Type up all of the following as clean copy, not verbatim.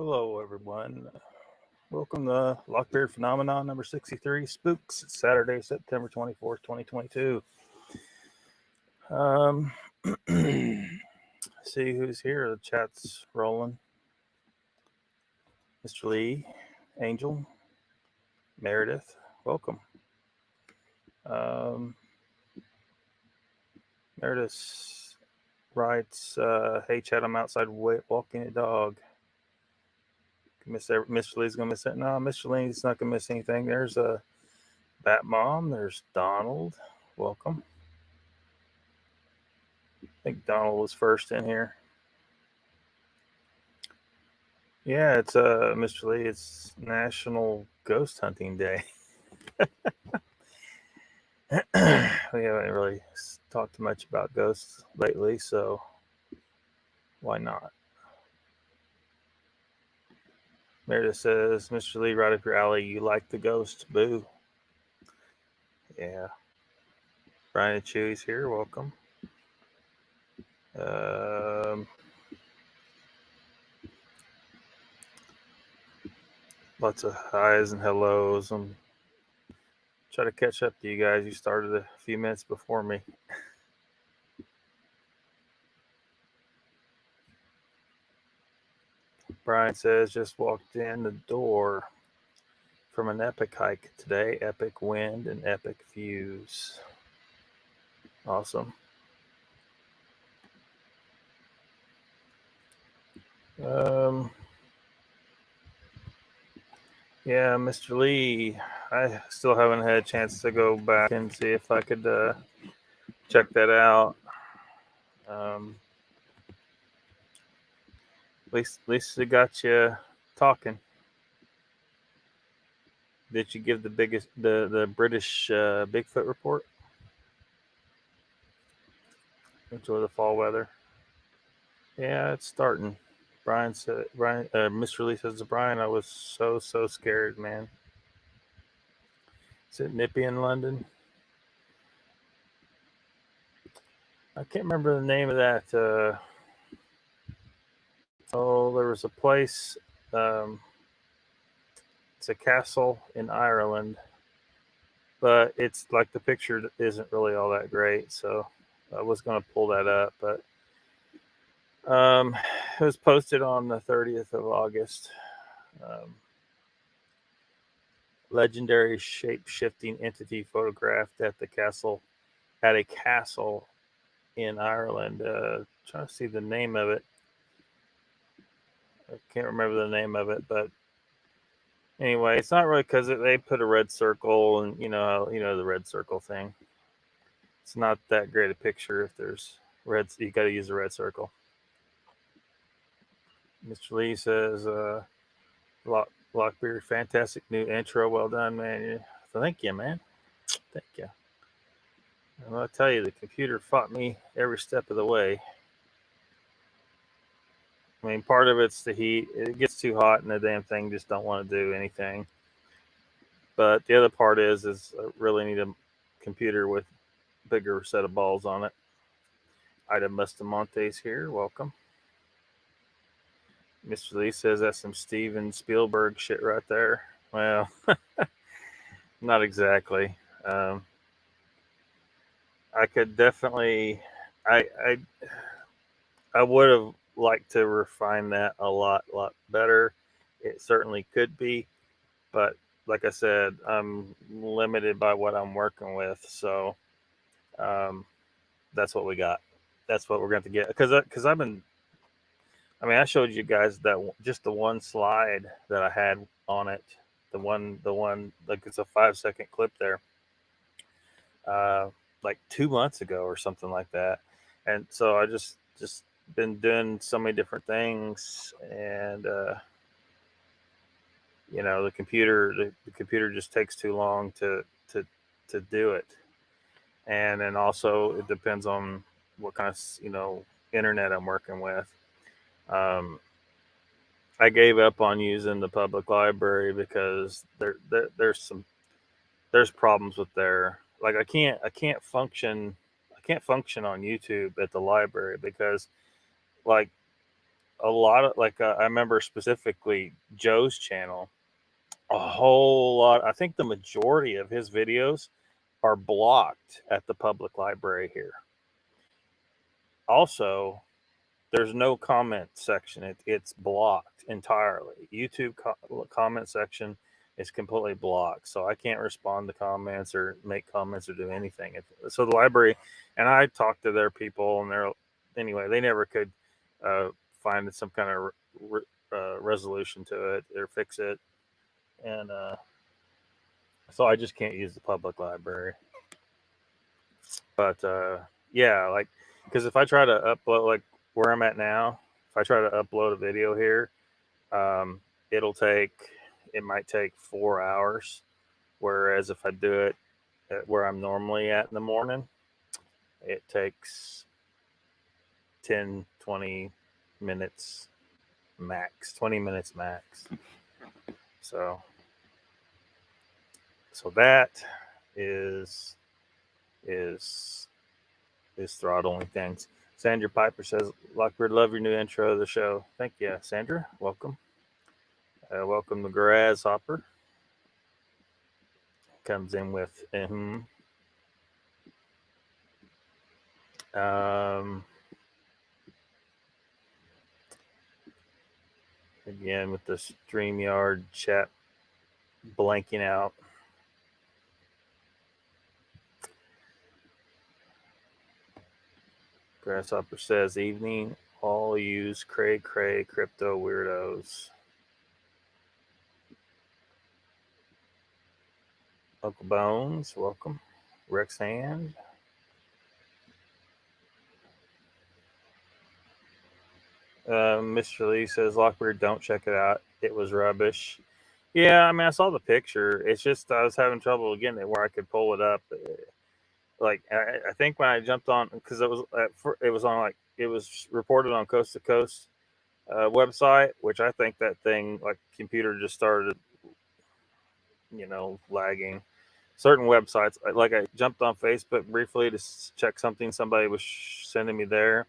Hello, everyone. Welcome to LOCKBEARD Phenomena number 63, Spooks. It's Saturday, September 24th, 2022. See who's here. The chat's rolling. Mr. Lee, Angel, Meredith, welcome. Meredith writes, hey, chat, I'm outside walking a dog. Mr. Lee's gonna miss it. No, Mr. Lee's not gonna miss anything. There's a Bat Mom. There's Donald. Welcome. I think Donald was first in here. Yeah, it's Mr. Lee. It's National Ghost Hunting Day. We haven't really talked much about ghosts lately, so why not? Meredith says, Mr. Lee, right up your alley. You like the ghost, boo. Yeah. Brian and Chewy's here. Welcome. Lots of highs and hellos. I'm trying to catch up to you guys. You started a few minutes before me. Brian says, just walked in the door from an epic hike today. Epic wind and epic views. Awesome. Yeah, Mr. Lee, I still haven't had a chance to go back and see if I could check that out. At least it got you talking. Did you give the British Bigfoot report? Enjoy the fall weather. Yeah, it's starting. Mr. Lee says to Brian, I was so scared, man. Is it nippy in London? I can't remember the name of that. There was a place. It's a castle in Ireland, but it's like the picture isn't really all that great. So I was going to pull that up, but it was posted on the 30th of August. Legendary shape-shifting entity photographed at a castle in Ireland. Trying to see the name of it. I can't remember the name of it, but anyway, it's not really because they put a red circle, and you know the red circle thing. It's not that great a picture if there's red. You got to use a red circle. Mr. Lee says, "Lockbeard, fantastic new intro. Well done, man. Thank you, man. Thank you." And I'll tell you, the computer fought me every step of the way. I mean, part of it's the heat. It gets too hot, and the damn thing just don't want to do anything. But the other part is I really need a computer with a bigger set of balls on it. Ida Bustamonte's here. Welcome. Mr. Lee says that's some Steven Spielberg shit right there. Well, not exactly. I could definitely. I would have liked to refine that a lot better. It certainly could be, but like I said, I'm limited by what I'm working with, so that's what we got. That's what we're going to get. Because I showed you guys that just the one slide that I had on it. The one, like it's a 5-second clip there. Like 2 months ago or something like that. And so I just been doing so many different things, and the computer just takes too long to do it. And then also it depends on what kind of internet I'm working with. I gave up on using the public library because there's problems with their, like I can't function on YouTube at the library because like a lot of I remember specifically Joe's channel. A whole lot. I think the majority of his videos are blocked at the public library here. Also, there's no comment section. It's blocked entirely. YouTube comment section is completely blocked, so I can't respond to comments or make comments or do anything. So the library, and I talked to their people, and they never could find some kind of resolution to it or fix it, and so I just can't use the public library. But yeah, because if I try to upload where I'm at now, if I try to upload a video here, it might take 4 hours. Whereas if I do it at where I'm normally at in the morning, it takes 10, 20 minutes max, 20 minutes max. So that is throttling things. Sandra Piper says, Lockbeard, love your new intro to the show. Thank you, Sandra. Welcome. Welcome to Grasshopper. Comes in with again with the StreamYard chat blanking out. Grasshopper says, evening, all use cray crypto weirdos. Uncle Bones, welcome. Rex Hand. Mr. Lee says, Lockbeard, don't check it out. It was rubbish. Yeah, I mean, I saw the picture. It's just I was having trouble getting it where I could pull it up. I think when I jumped on, because it was reported on Coast to Coast website, which I think that thing computer just started, lagging. Certain websites, I jumped on Facebook briefly to check something somebody was sending me there,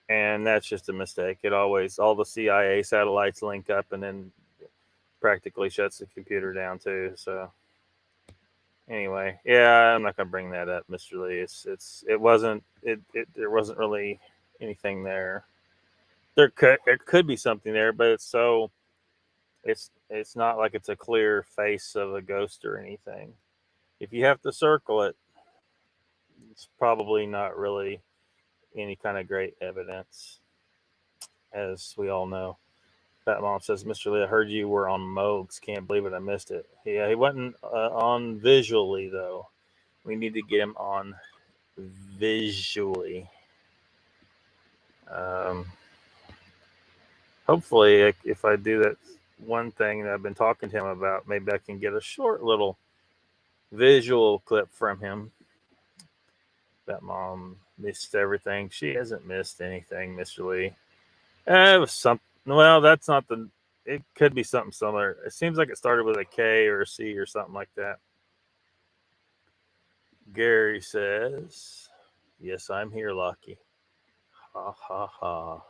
and that's just a mistake. All the CIA satellites link up and then practically shuts the computer down too. So anyway, yeah, I'm not gonna bring that up, Mr. Lee. There wasn't really anything there. There could be something there, but it's not like it's a clear face of a ghost or anything. If you have to circle it, it's probably not really any kind of great evidence, as we all know. Fat Mom says, Mr. Lee, I heard you were on Mogs. Can't believe it. I missed it. Yeah, he wasn't on visually, though. We need to get him on visually. Hopefully, if I do that one thing that I've been talking to him about, maybe I can get a short little visual clip from him. That Mom missed everything. She hasn't missed anything, Mr. Lee. It was something. Well, that's not the. It could be something similar. It seems like it started with a K or a C or something like that. Gary says, yes, I'm here, Lucky. Ha, ha, ha.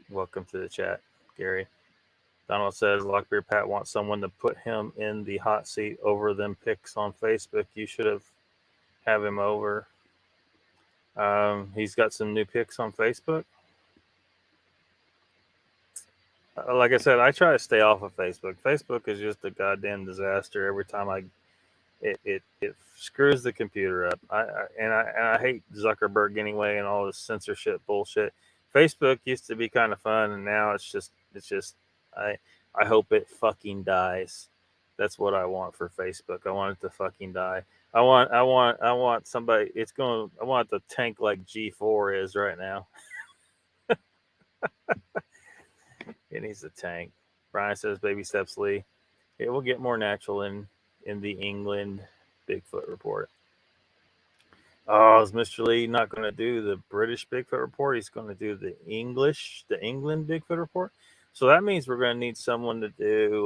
Welcome to the chat, Gary. Donald says, Lockbeard Pat wants someone to put him in the hot seat over them pics on Facebook. You should have him over. He's got some new pics on Facebook. Like I said, I try to stay off of Facebook. Facebook is just a goddamn disaster. Every time it screws the computer up. I hate Zuckerberg anyway and all this censorship bullshit. Facebook used to be kind of fun, and now it's just I hope it fucking dies. That's what I want for Facebook. I want it to fucking die. I want somebody. I want the tank like G4 is right now. It needs a tank. Brian says, baby steps, Lee. It will get more natural in the England Bigfoot report. Oh, is Mr. Lee not going to do the British Bigfoot report? He's going to do the England Bigfoot report. So that means we're going to need someone to do,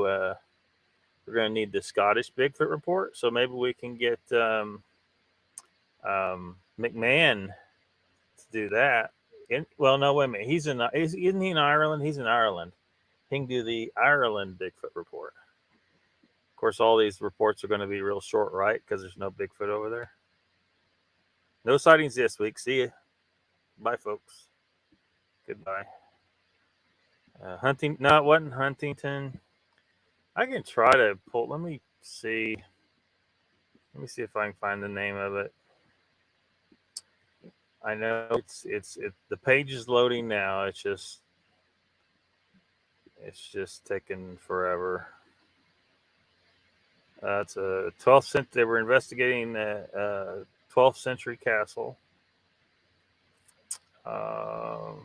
we're going to need the Scottish Bigfoot report. So maybe we can get McMahon to do that Well, no, wait a minute. Isn't he in Ireland? He's in Ireland. He can do the Ireland Bigfoot report. Of course, all these reports are going to be real short, right? Because there's no Bigfoot over there. No sightings this week. See you. Bye, folks. Goodbye. Hunting. No, it wasn't Huntington. I can try to pull. Let me see. Let me see if I can find the name of it. I know it's the page is loading now. It's just taking forever. It's a 12th century. They were investigating a 12th century castle. Well,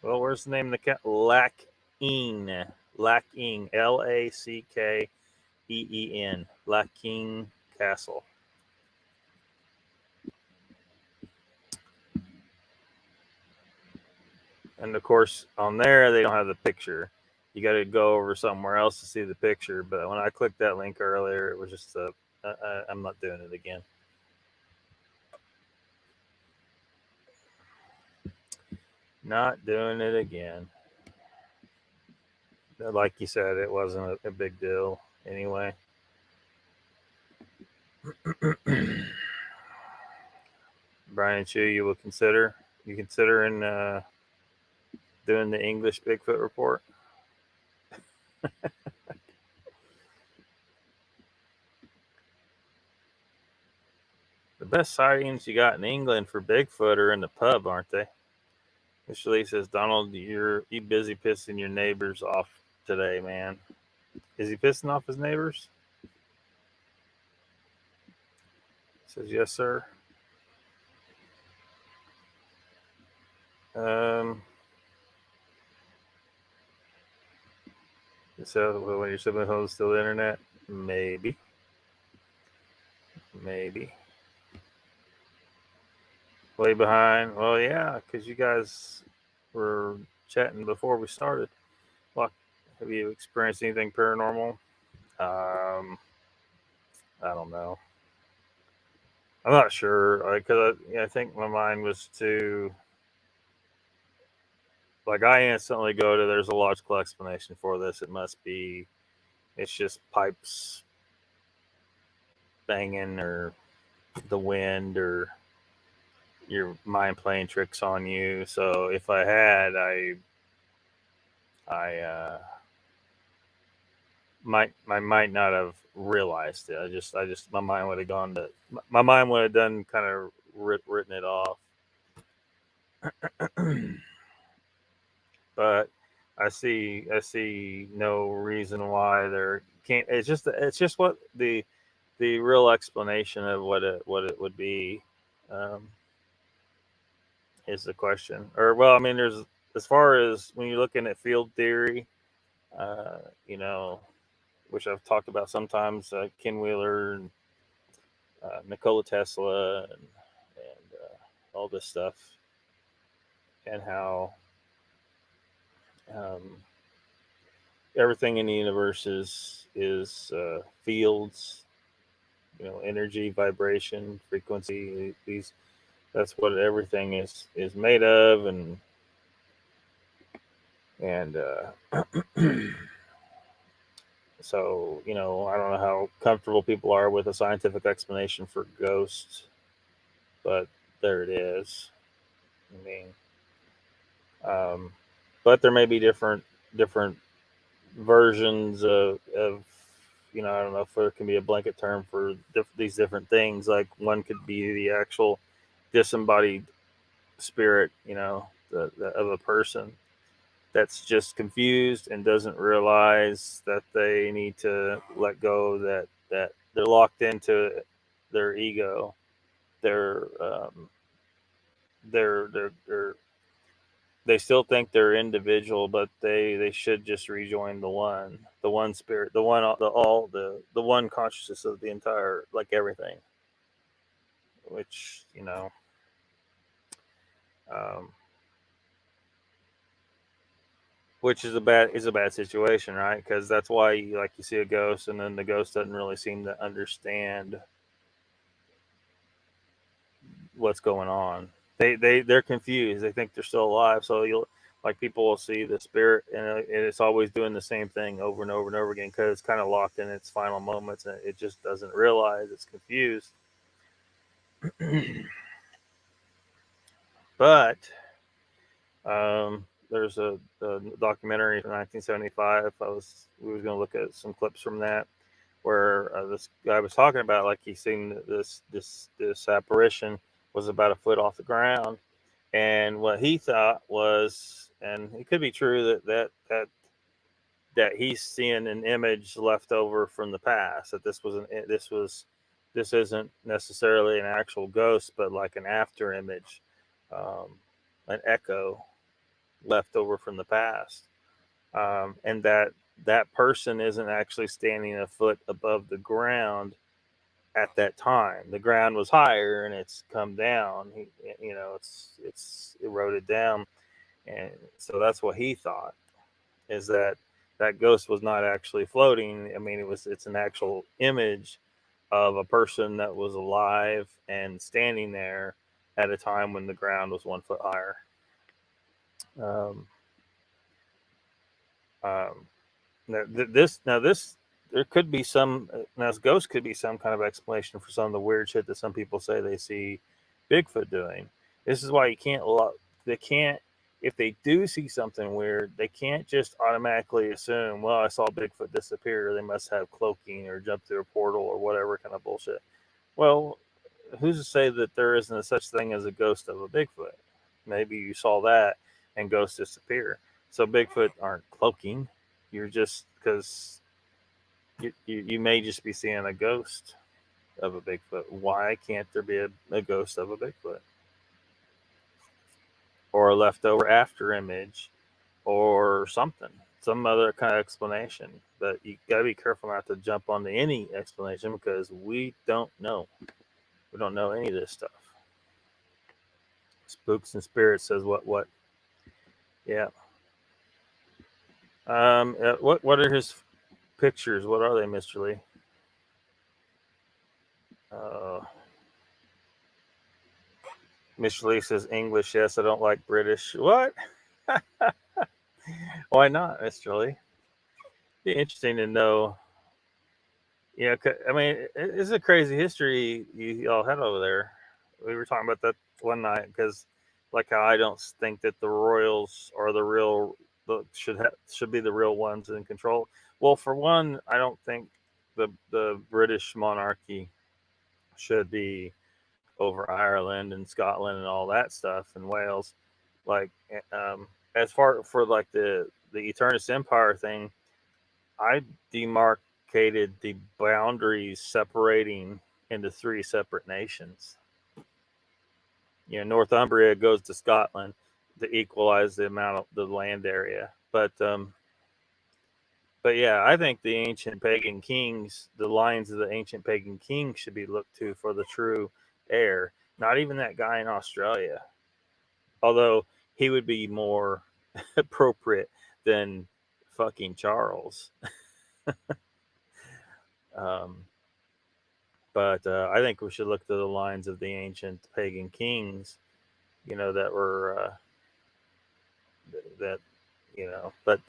where's the name of the cat? Lackeen. Lackeen. Lackeen. Lackeen Castle. And of course, on there, they don't have the picture. You got to go over somewhere else to see the picture. But when I clicked that link earlier, it was just I'm not doing it again. Not doing it again. Like you said, it wasn't a big deal anyway. Brian Chu, you considering doing the English Bigfoot report? The best sightings you got in England for Bigfoot are in the pub, aren't they? Miss Lee says, Donald, you busy pissing your neighbors off today, man. Is he pissing off his neighbors? Says, yes, sir. So when your sibling home still the internet, maybe. Way behind. Well, yeah, because you guys were chatting before we started. Well, have you experienced anything paranormal? I don't know. I'm not sure because I think my mind was too. Like I instantly go to. There's a logical explanation for this. It must be. It's just pipes banging or the wind or your mind playing tricks on you. So if I had, I might not have realized it. I just my mind would have gone to my mind would have done kind of written it off. But I see no reason why there can't. It's just what the real explanation of what it would be is the question. Or well, I mean, there's as far as when you're looking at field theory, you know, which I've talked about sometimes, Ken Wheeler and Nikola Tesla and all this stuff, and how everything in the universe is fields, you know, energy, vibration, frequency. That's what everything is made of, and so, you know, I don't know how comfortable people are with a scientific explanation for ghosts, but there it is. I mean, but there may be different versions of you know, I don't know if there can be a blanket term for these different things. Like one could be the actual disembodied spirit, you know, of a person that's just confused and doesn't realize that they need to let go, that they're locked into their ego, they're they still think they're individual, but they should just rejoin the one spirit, the one consciousness of the entire, like everything, which, you know, which is a bad situation, right? Because that's why you see a ghost, and then the ghost doesn't really seem to understand what's going on. they're confused. They think they're still alive. So you'll like people will see the spirit, and it's always doing the same thing over and over and over again because it's kind of locked in its final moments, and it just doesn't realize it's confused. But there's a documentary from 1975. We was going to look at some clips from that where this guy was talking about like he seen this apparition was about a foot off the ground, and what he thought was, and it could be true that he's seeing an image left over from the past. That this isn't necessarily an actual ghost, but like an after image, an echo left over from the past, and that person isn't actually standing a foot above the ground at that time. The ground was higher and it's come down. It's eroded down, and so that's what he thought, is that ghost was not actually floating. I mean, it's an actual image of a person that was alive and standing there at a time when the ground was 1 foot higher. Um, um, this there could be some now this ghost could be some kind of explanation for some of the weird shit that some people say they see Bigfoot doing. This is why they can't, if they do see something weird, they can't just automatically assume, well, I saw Bigfoot disappear, they must have cloaking or jump through a portal or whatever kind of bullshit. Well, who's to say that there isn't a such thing as a ghost of a Bigfoot? Maybe you saw that and ghosts disappear. So Bigfoot aren't cloaking. You're just because you may just be seeing a ghost of a Bigfoot. Why can't there be a ghost of a Bigfoot? Or a leftover after image or something, some other kind of explanation. But you got to be careful not to jump onto any explanation because we don't know. We don't know any of this stuff. Spooks and Spirits says what? Yeah. What are his pictures? What are they, Mr. Lee? Mr. Lee says English. Yes, I don't like British. What? Why not, Mr. Lee? Be interesting to know. Yeah, I mean, it's a crazy history you all had over there. We were talking about that one night because, like, how I don't think that the royals are the real should be the real ones in control. Well, for one, I don't think the British monarchy should be over Ireland and Scotland and all that stuff and Wales. Like, as far for like the Eternus Empire thing, I demarcated the boundaries separating into 3 separate nations. Northumbria goes to Scotland to equalize the amount of the land area. But yeah, I think the ancient pagan kings, the lines of the ancient pagan kings should be looked to for the true heir. Not even that guy in Australia. Although he would be more appropriate than fucking Charles. But I think we should look to the lines of the ancient pagan kings, that were that, but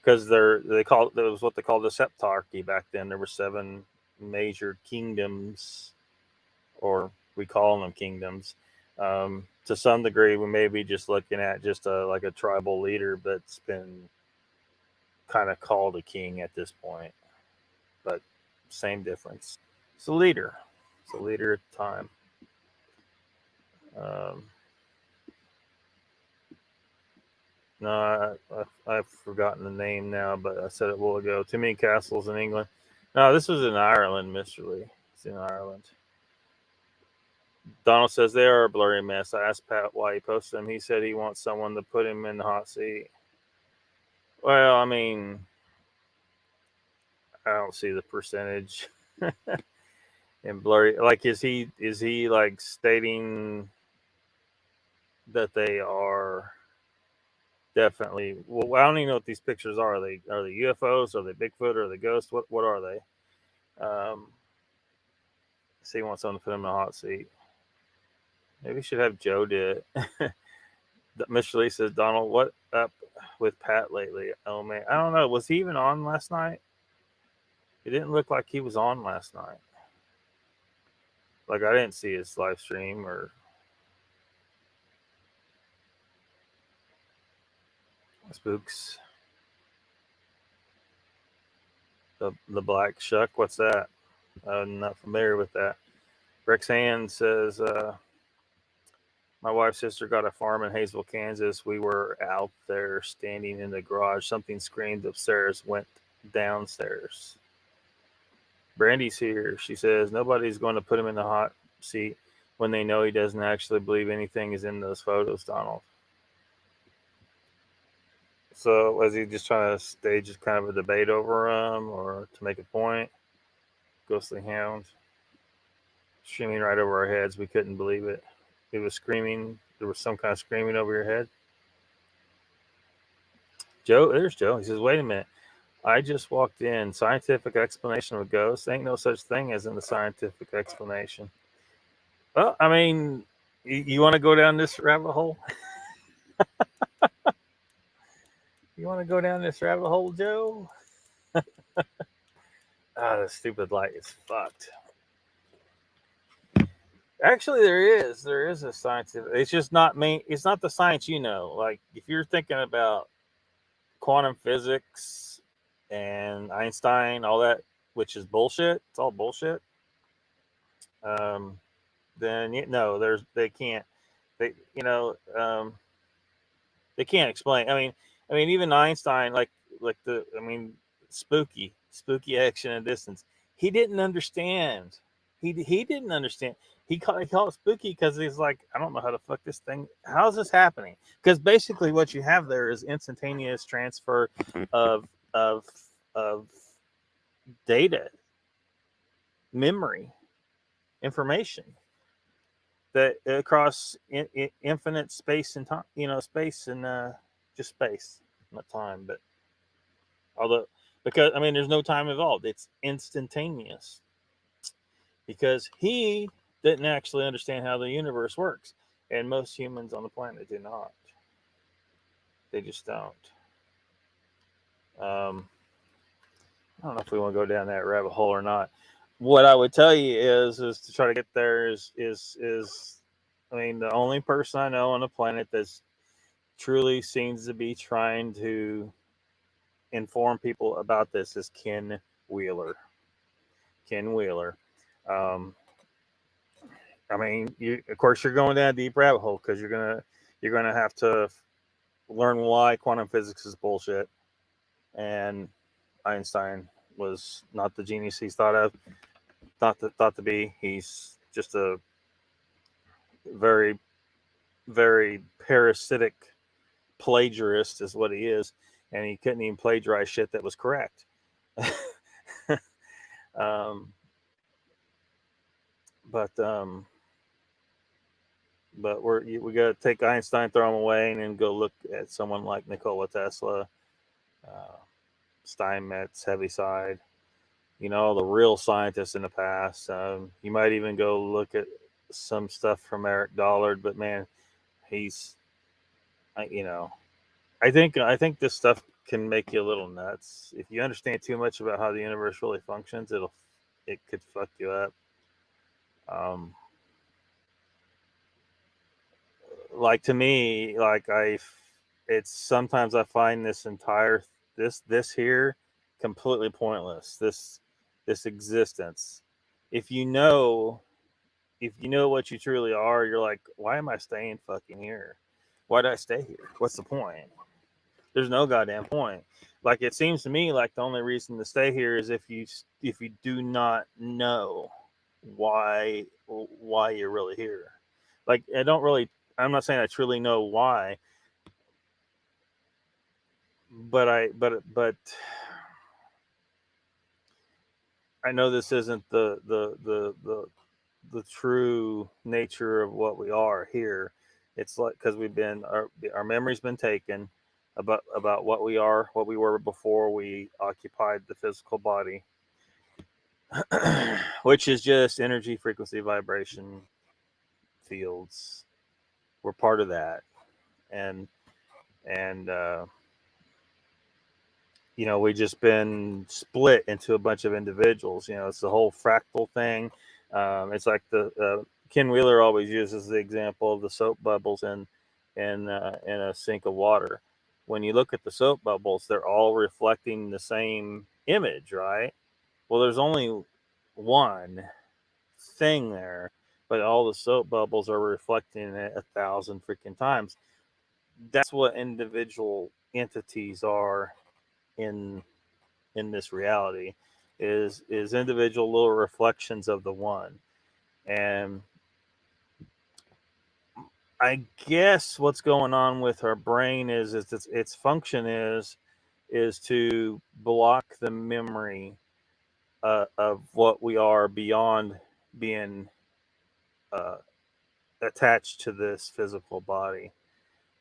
because they called it was what they called the septarchy back then. There were 7 major kingdoms, or we call them kingdoms. To some degree, we may be just looking at just like a tribal leader, but it's been kind of called a king at this point. But same difference. It's a leader. It's a leader at the time. No, I've forgotten the name now, but I said it a while ago. Too many castles in England. No, this was in Ireland, Mr. Lee. It's in Ireland. Donald says they are a blurry mess. I asked Pat why he posted them. He said he wants someone to put him in the hot seat. Well, I mean, I don't see the percentage in blurry. Like, is he like stating that they are definitely? Well, I don't even know what these pictures are. Are they UFOs? Are they Bigfoot? Are they ghosts? What are they? So he wants someone to put him in a hot seat. Maybe we should have Joe do it. Mr. Lee says, Donald, what up with Pat lately? Oh man, I don't know. Was he even on last night? It didn't look like he was on last night. Like I didn't see his live stream or Spooks. The black shuck. What's that? I'm not familiar with that. Rex Hand says, my wife's sister got a farm in Hayesville, Kansas. We were out there standing in the garage. Something screamed upstairs, went downstairs. Brandy's here. She says nobody's going to put him in the hot seat when they know he doesn't actually believe anything is in those photos, Donald. So was he just trying to stage kind of a debate over him or to make a point? Ghostly Hound. Streaming right over our heads. We couldn't believe it. It was screaming. There was some kind of screaming over your head. Joe, there's Joe. He says, wait a minute. I just walked in. Scientific explanation of ghosts. Ain't no such thing as in the scientific explanation. Well, I mean, you want to go down this rabbit hole? You want to go down this rabbit hole, Joe? The stupid light is fucked. Actually, there is a scientific. It's just not main. It's not the science, you know. Like if you're thinking about quantum physics and Einstein, all that, which is bullshit. It's all bullshit. Then they can't. They they can't explain. I mean, even Einstein, like spooky action and distance. He didn't understand. He didn't understand. He called it spooky because he's like, I don't know how to fuck this thing. How's this happening? Because basically, what you have there is instantaneous transfer of data, memory, information that across infinite space and time. Space and just space, not time, but although because there's no time involved. It's instantaneous because he didn't actually understand how the universe works, and most humans on the planet do not. They just don't. I don't know if we want to go down that rabbit hole or not. What I would tell you is to try to get there is the only person I know on the planet that's truly seems to be trying to inform people about this is Ken Wheeler. Ken Wheeler. Of course, you're going down a deep rabbit hole because you're gonna have to learn why quantum physics is bullshit, and Einstein was not the genius he's thought to be. He's just a very, very parasitic plagiarist, is what he is, and he couldn't even plagiarize shit that was correct. But we got to take Einstein, throw him away, and then go look at someone like Nikola Tesla, Steinmetz, Heaviside. The real scientists in the past. You might even go look at some stuff from Eric Dollard, but man, he's, I think this stuff can make you a little nuts if you understand too much about how the universe really functions. It could fuck you up. Like to me, it's sometimes I find this entire this here completely pointless. This existence. If you know what you truly are, you're like, why am I staying fucking here? Why did I stay here? What's the point? There's no goddamn point. Like it seems to me like the only reason to stay here is if you do not know why you're really here. Like I'm not saying I truly know why, but I know this isn't the true nature of what we are here. It's like because our memory's been taken about what we are, what we were before we occupied the physical body, which is just energy, frequency, vibration, fields were part of that, and we just been split into a bunch of individuals. It's the whole fractal thing. It's like the Ken Wheeler always uses the example of the soap bubbles in a sink of water. When you look at the soap bubbles, they're all reflecting the same image, right? Well, there's only one thing there, but all the soap bubbles are reflecting it 1,000 freaking times. That's what individual entities are in this reality, is individual little reflections of the one. And I guess what's going on with our brain is its function is to block the memory of what we are beyond being uh, attached to this physical body,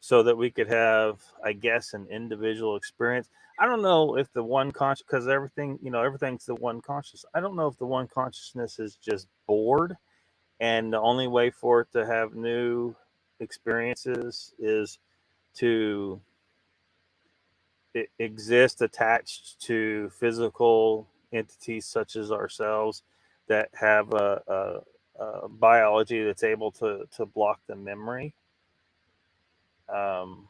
so that we could have, I guess, an individual experience. I don't know if the one conscious, because everything's the one conscious. I don't know if the one consciousness is just bored, and the only way for it to have new experiences is to exist attached to physical entities such as ourselves that have a biology that's able to block the memory. And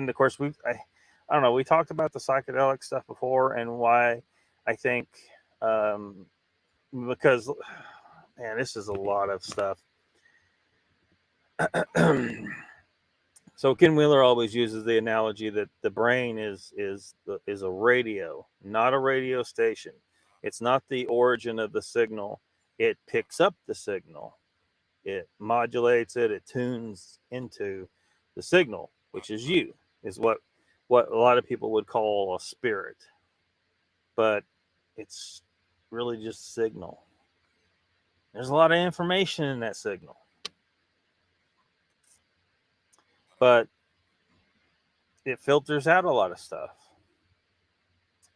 of course I don't know, we talked about the psychedelic stuff before, and why I think, because, man, this is a lot of stuff. So Ken Wheeler always uses the analogy that the brain is a radio, not a radio station. It's not the origin of the signal. It picks up the signal, it modulates it, it tunes into the signal, which is you, is what a lot of people would call a spirit. But it's really just signal. There's a lot of information in that signal, but it filters out a lot of stuff.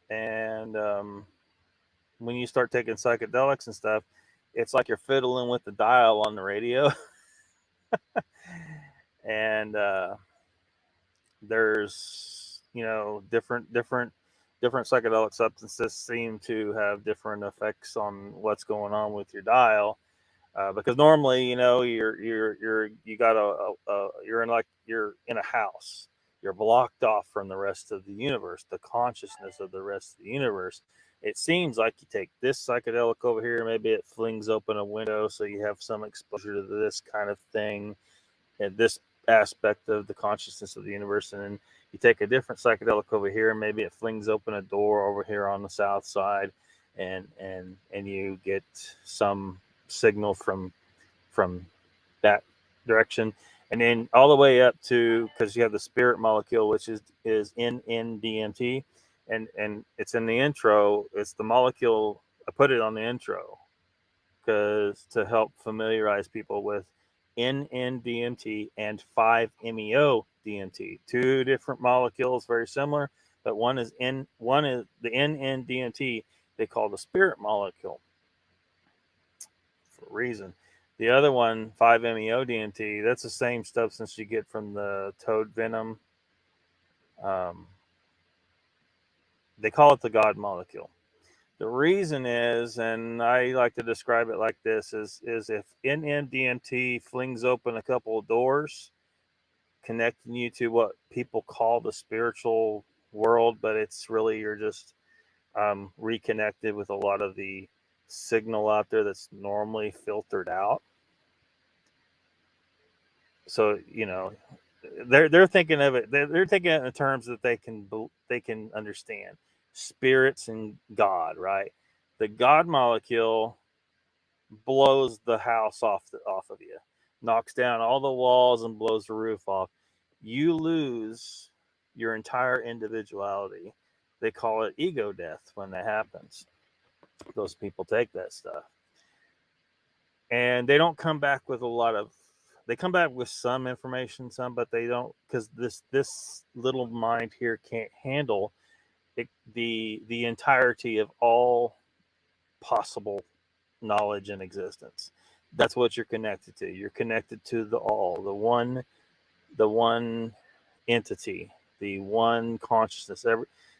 And when you start taking psychedelics and stuff, it's like you're fiddling with the dial on the radio. And there's different psychedelic substances seem to have different effects on what's going on with your dial, because normally you're in a house. You're blocked off from the rest of the universe, the consciousness of the rest of the universe. It seems like you take this psychedelic over here, maybe it flings open a window so you have some exposure to this kind of thing and this aspect of the consciousness of the universe. And then you take a different psychedelic over here, and maybe it flings open a door over here on the south side, and you get some signal from that direction. And then all the way up to, because you have the spirit molecule, which is NN-DMT, and it's in the intro. It's the molecule. I put it on the intro because to help familiarize people with NN-DMT and 5-MeO-DMT, two different molecules, very similar, but one is the NN-DMT they call the spirit molecule for a reason. The other one, 5-MeO-DMT, that's the same substance you get from the toad venom. They call it the God molecule. The reason is, and I like to describe it like this, is if NN-DMT flings open a couple of doors, connecting you to what people call the spiritual world, but it's really you're just reconnected with a lot of the signal out there that's normally filtered out. So they're thinking of it. They're thinking it in terms that they can understand spirits and God, right? The God molecule blows the house off of you, knocks down all the walls and blows the roof off. You lose your entire individuality. They call it ego death when that happens. Those people take that stuff, and they don't come back with a lot of. They come back with some information, but they don't, because this little mind here can't handle the entirety of all possible knowledge in existence. That's what you're connected to. You're connected to the all, the one entity, the one consciousness.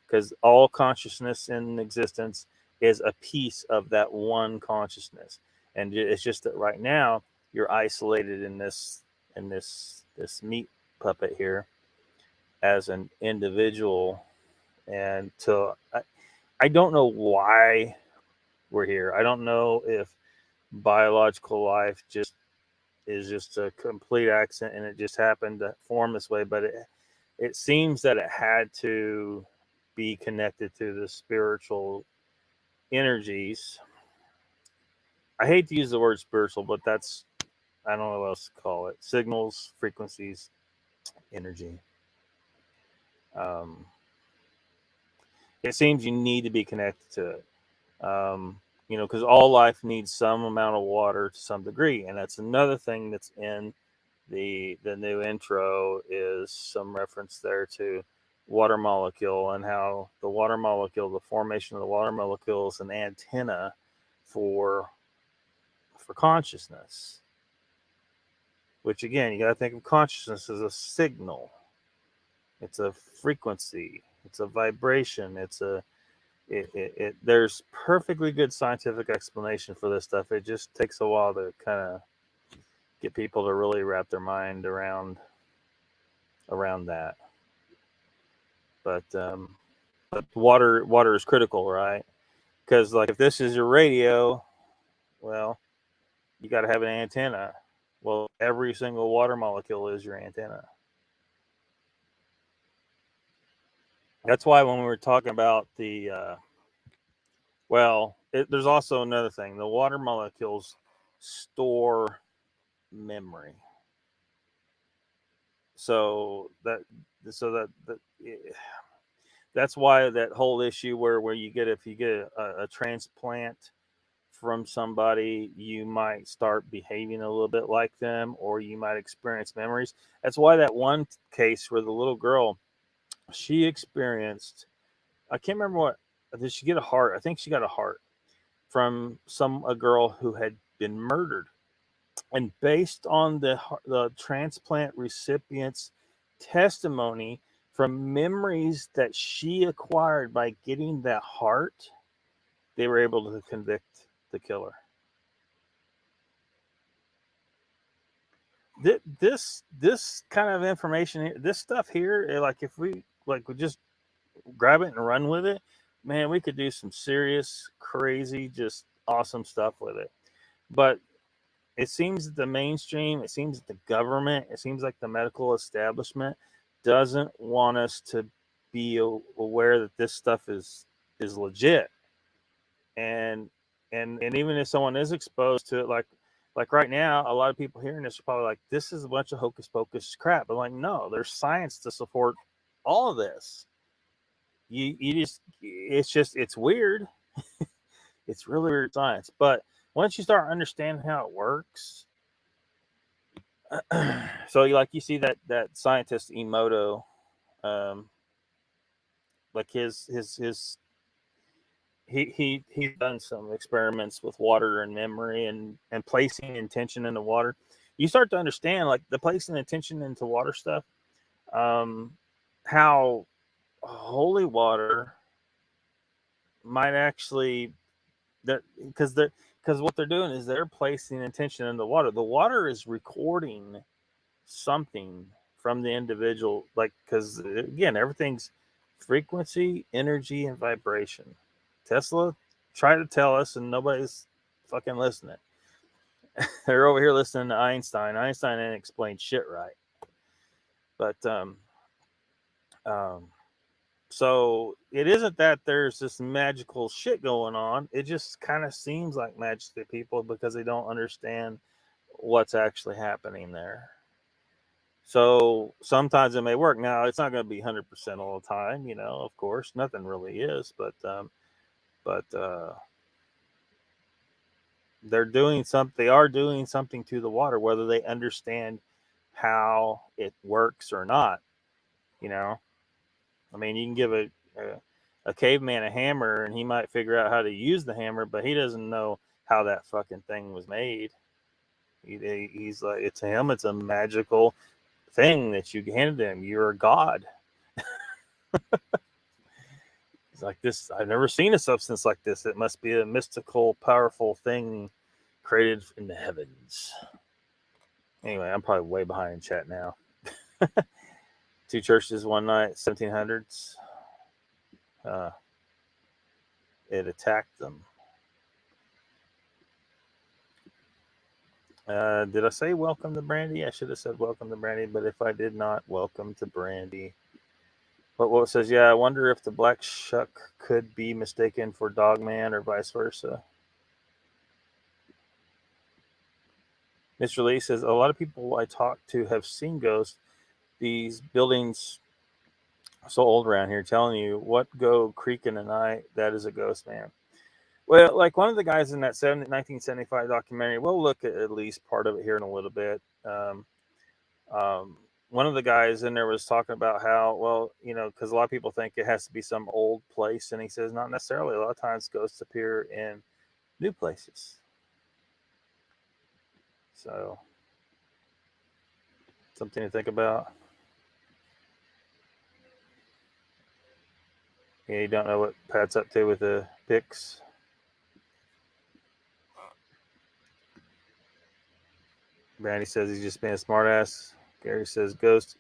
Because all consciousness in existence is a piece of that one consciousness, and it's just that right now you're isolated in this meat puppet here as an individual. And so I don't know why we're here. I don't know if biological life just is just a complete accident and it just happened to form this way, but it seems that it had to be connected to the spiritual energies. I hate to use the word spiritual, but that's, I don't know what else to call it. Signals, frequencies, energy. Um, it seems you need to be connected to it. Because all life needs some amount of water to some degree, and that's another thing that's in the new intro, is some reference there to water molecule, and how the water molecule, the formation of the water molecule, is an antenna for consciousness. Which again, you got to think of consciousness as a signal. It's a frequency. It's a vibration. There's perfectly good scientific explanation for this stuff. It just takes a while to kind of get people to really wrap their mind around that. But water is critical, right? Because like if this is your radio, well, you got to have an antenna. Well, every single water molecule is your antenna. That's why when we were talking about there's also another thing. The water molecules store memory. So that's why that whole issue where you get, if you get a transplant from somebody, you might start behaving a little bit like them, or you might experience memories. That's why that one case where the little girl, she experienced, I can't remember what, did she get a heart? I think she got a heart from a girl who had been murdered. And based on the transplant recipient's testimony from memories that she acquired by getting that heart, they were able to convict the killer. This kind of information, this stuff here, like if we just grab it and run with it, man, we could do some serious, crazy, just awesome stuff with it. But it seems that the mainstream, it seems that the government, it seems like the medical establishment doesn't want us to be aware that this stuff is legit. And even if someone is exposed to it, like right now, a lot of people hearing this are probably like, this is a bunch of hocus pocus crap. But like, no, there's science to support all of this. It's weird. It's really weird science. But once you start understanding how it works, so you see that scientist Emoto, like he's done some experiments with water and memory and placing intention into water. You start to understand, like, the placing intention into water stuff, how holy water might actually, because what they're doing is they're placing intention in the water. The water is recording something from the individual, like, because again, everything's frequency, energy, and vibration. Tesla tried to tell us, and nobody's fucking listening. They're over here listening to Einstein. Einstein didn't explain shit right. But so it isn't that there's this magical shit going on. It just kind of seems like magic to people because they don't understand what's actually happening there. So sometimes it may work. Now, it's not going to be 100% all the time, of course. Nothing really is, but they are doing something to the water, whether they understand how it works or not. I mean, you can give a caveman a hammer and he might figure out how to use the hammer, but he doesn't know how that fucking thing was made. He's like, to him, it's a magical thing that you handed him. You're a god. It's like, this, I've never seen a substance like this. It must be a mystical, powerful thing created in the heavens. Anyway, I'm probably way behind in chat now. Two churches one night, 1700s. It attacked them. Did I say welcome to Brandy? I should have said welcome to Brandy, but if I did not, welcome to Brandy. But what says, yeah, I wonder if the black shuck could be mistaken for Dogman or vice versa. Mr. Lee says, a lot of people I talk to have seen ghosts. These buildings are so old around here, telling you what go creak in the night, that is a ghost, man. Well, like one of the guys in that 1975 documentary, we'll look at least part of it here in a little bit. One of the guys in there was talking about how, well, you know, because a lot of people think it has to be some old place, and he says not necessarily. A lot of times ghosts appear in new places. So, something to think about. Yeah, you don't know what Pat's up to with the pics. Brandy says he's just being a smartass. Gary says ghosts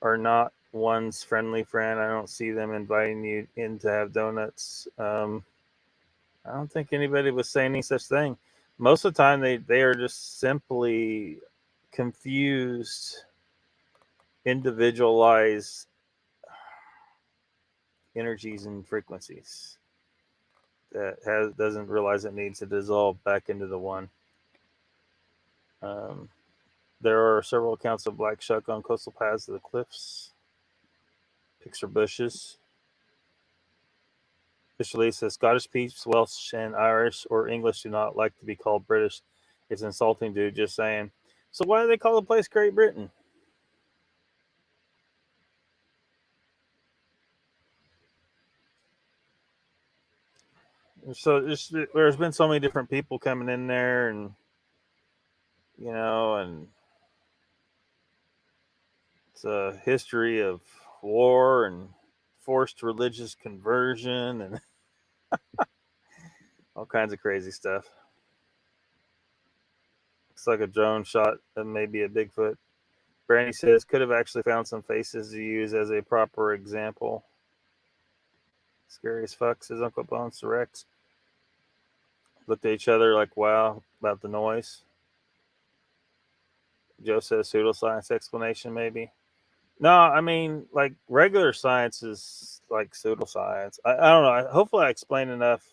are not one's friendly friend. I don't see them inviting you in to have donuts. I don't think anybody was saying any such thing. Most of the time, they are just simply confused, individualized energies and frequencies that doesn't realize it needs to dissolve back into the one. There are several accounts of black shuck on coastal paths to the cliffs. Picture bushes. Officially says Scottish peeps, Welsh and Irish or English do not like to be called British. It's insulting, dude. Just saying. So why do they call the place Great Britain? So there's been so many different people coming in there, and you know, and it's a history of war and forced religious conversion and all kinds of crazy stuff. Looks like a drone shot that may be a Bigfoot. Brandy says could have actually found some faces to use as a proper example. Scary as fuck, says Uncle Bones to Rex. Looked at each other like, wow, about the noise. Joe says pseudoscience explanation, maybe. No, I mean, like regular science is like pseudoscience. I don't know. Hopefully, I explained enough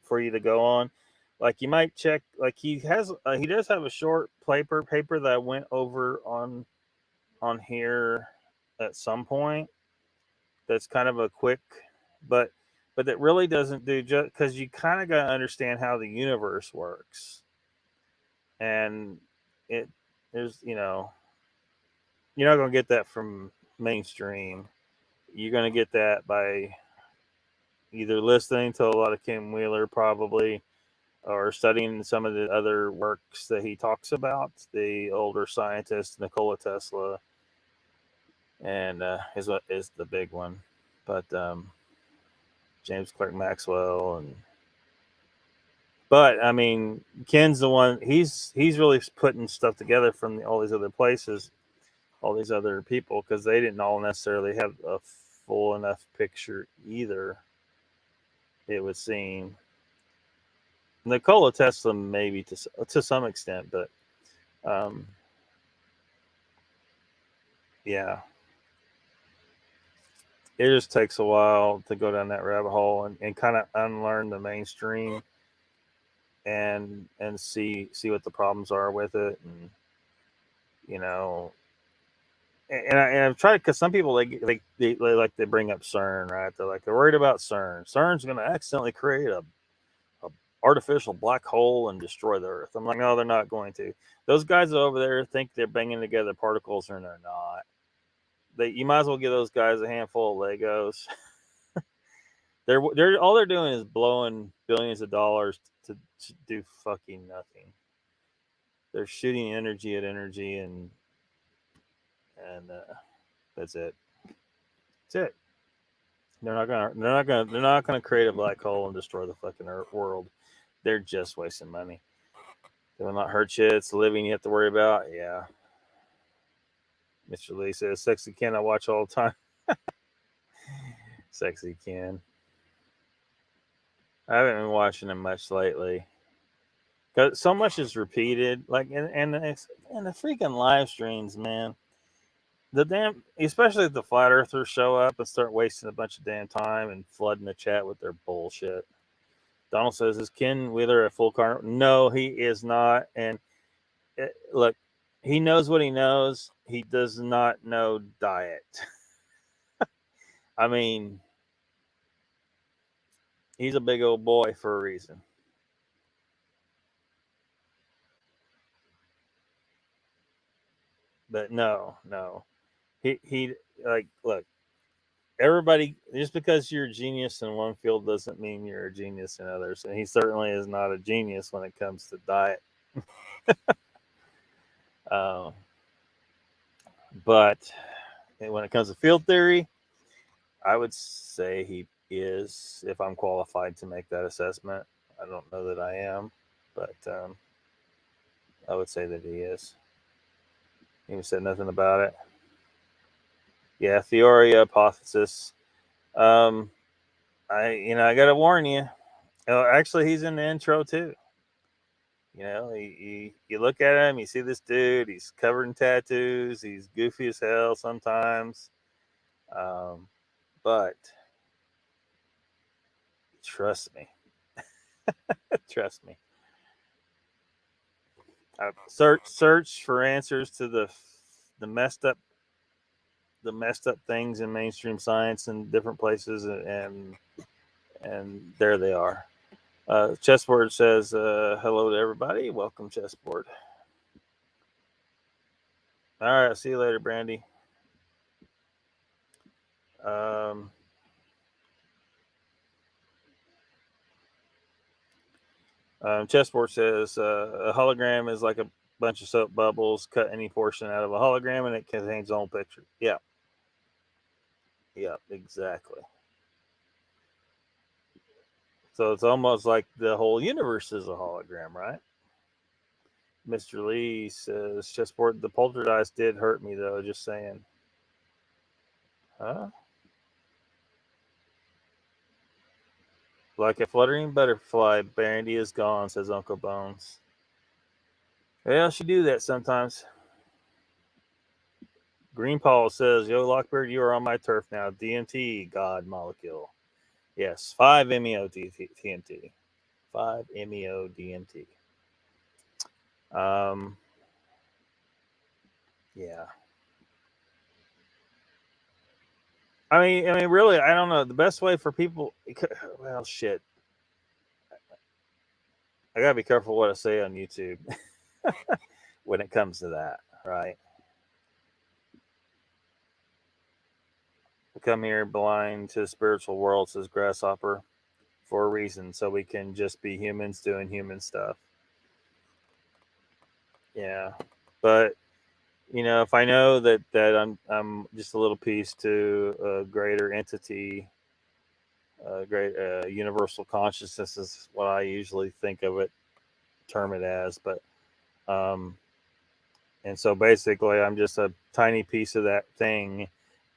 for you to go on. Like you might check. Like he does have a short paper that I went over on here at some point. That's kind of a quick, but that really doesn't do just because you kind of got to understand how the universe works, and it there's you're not going to get that from mainstream. You're going to get that by either listening to a lot of Kim Wheeler, probably, or studying some of the other works that he talks about. The older scientist, Nikola Tesla, and is the big one. But James Clerk Maxwell, but I mean, Ken's the one. He's really putting stuff together from all these other places, all these other people, because they didn't all necessarily have a full enough picture either, it would seem. Nikola Tesla maybe to some extent, but yeah, it just takes a while to go down that rabbit hole and kind of unlearn the mainstream and see what the problems are with it, and you know. And I've tried, because some people they like to bring up CERN, right? They're worried about CERN. CERN's going to accidentally create a artificial black hole and destroy the Earth. I'm like, no, they're not going to. Those guys over there think they're banging together particles, and they're not. You might as well give those guys a handful of Legos. They're all they're doing is blowing billions of dollars to do fucking nothing. they're shooting energy at energy, and that's it. That's it. They're not gonna create a black hole and destroy the fucking world. They're just wasting money. They will not hurt you. It's the living you have to worry about. Yeah. Mr. Lee says, "Sexy Ken, I watch all the time." Sexy Ken. I haven't been watching him much lately. Cause so much is repeated, like and the freaking live streams, man. The damn, especially if the flat earthers show up and start wasting a bunch of damn time and flooding the chat with their bullshit. Donald says, "Is Ken Wheeler a full carnivore?" No, he is not. And look, he knows what he knows. He does not know diet. I mean, he's a big old boy for a reason. But no. He like, look, everybody, just because you're a genius in one field doesn't mean you're a genius in others. And he certainly is not a genius when it comes to diet. But when it comes to field theory, I would say he is, if I'm qualified to make that assessment. I don't know that I am, but I would say that he is. He even said nothing about it. Yeah, theory, hypothesis. I gotta warn you. Actually, he's in the intro too. You look at him, you see this dude. He's covered in tattoos. He's goofy as hell sometimes, but trust me, trust me. Search for answers to the messed up things in mainstream science in different places, and there they are. Chessboard says, "Hello to everybody. Welcome, Chessboard." All right, see you later, Brandy. Chessboard says, "A hologram is like a bunch of soap bubbles. Cut any portion out of a hologram, and it contains its own picture." Yeah, exactly. So it's almost like the whole universe is a hologram, right? Mr. Lee says, "Chessboard, the poltergeist did hurt me, though. Just saying." Huh? Like a fluttering butterfly, Brandy is gone, says Uncle Bones. Well, she do that sometimes. Green Paul says, "Yo, Lockbeard, you are on my turf now. DMT, God molecule." Yes, 5-MeO TNT. 5-MeO DMT. Yeah. I mean, really, I don't know. The best way for people, well, shit. I gotta be careful what I say on YouTube when it comes to that, right? We come here blind to the spiritual world, says Grasshopper, for a reason, so we can just be humans doing human stuff. Yeah, but if I know that I'm just a little piece to a greater entity, a great universal consciousness is what I usually think of it, term it as. But and so basically, I'm just a tiny piece of that thing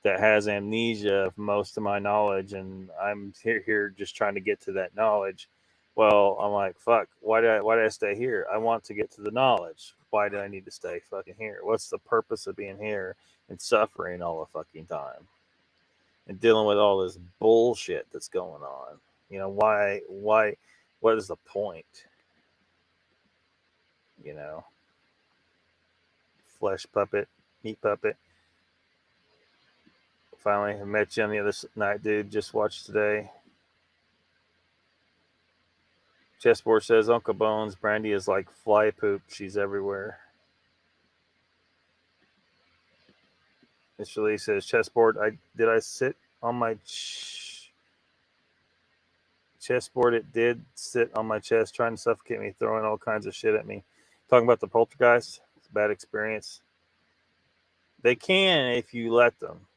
that has amnesia of most of my knowledge, and I'm here just trying to get to that knowledge. Well, I'm like, fuck, why did I stay here? I want to get to the knowledge. Why do I need to stay fucking here? What's the purpose of being here and suffering all the fucking time and dealing with all this bullshit that's going on? Why what is the point? You know, flesh puppet, meat puppet. Finally, I met you on the other night, dude. Just watched today. Chessboard says Uncle Bones, Brandy is like fly poop. She's everywhere. Mr. Lee says, Chessboard, I sit on my chessboard. It did sit on my chest, trying to suffocate me, throwing all kinds of shit at me. Talking about the poltergeist, it's a bad experience. They can if you let them.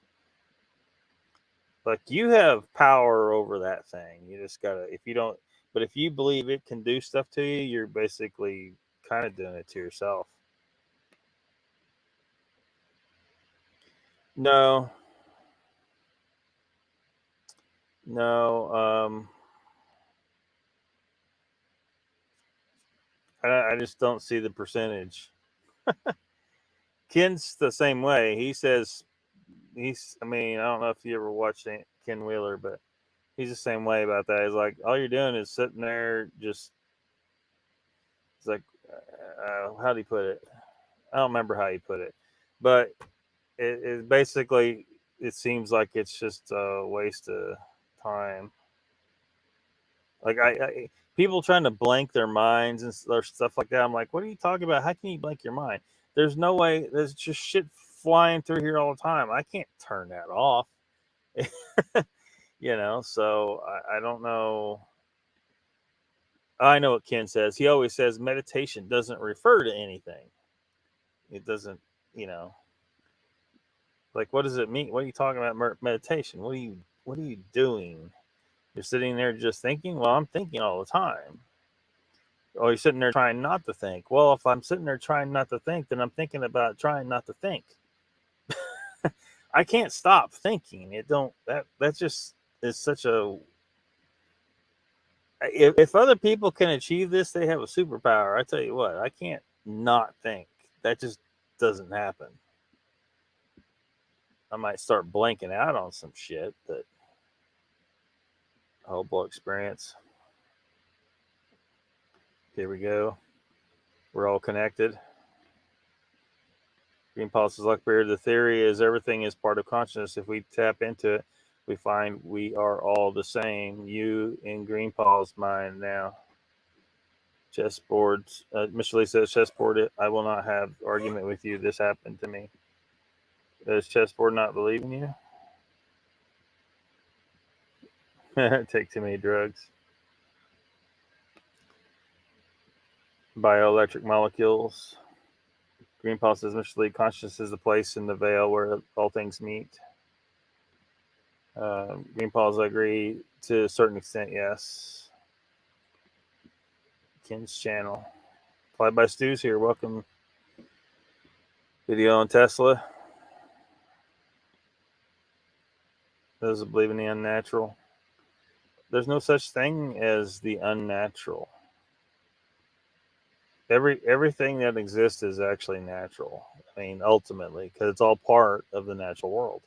Like, you have power over that thing. You just gotta, if you don't, but if you believe it can do stuff to you, you're basically kind of doing it to yourself. No, no. I just don't see the percentage. Ken's the same way. He says I mean, I don't know if you ever watched Ken Wheeler, but he's the same way about that. He's like, all you're doing is sitting there, just. It's like, how do you put it? I don't remember how he put it, but it basically, it seems like it's just a waste of time. Like, people trying to blank their minds and stuff like that. I'm like, what are you talking about? How can you blank your mind? There's no way. There's just shit flying through here all the time. I can't turn that off. So I don't know. I know what Ken says. He always says meditation doesn't refer to anything. It doesn't, like, what does it mean? What are you talking about meditation? What are you doing? You're sitting there just thinking? Well, I'm thinking all the time. Or you're sitting there trying not to think. Well, if I'm sitting there trying not to think, then I'm thinking about trying not to think. I can't stop thinking. That just is such a. If other people can achieve this, they have a superpower. I tell you what, I can't not think. That just doesn't happen. I might start blanking out on some shit, but whole experience. Here we go. We're all connected. Green Paul says, Lockbeard, the theory is everything is part of consciousness. If we tap into it, we find we are all the same. You in Green Paul's mind now. Chessboard. Mr. Lee says, chessboard, I will not have argument with you. This happened to me. Does chessboard not believe in you? Take too many drugs. Bioelectric molecules. Green Paul says, Mr. Lee, consciousness is the place in the veil where all things meet. Green Paul's, I agree to a certain extent, yes. Ken's channel. Fly by Stu's here. Welcome. Video on Tesla. Those who believe in the unnatural. There's no such thing as the unnatural. Everything that exists is actually natural. I mean, ultimately, because it's all part of the natural world.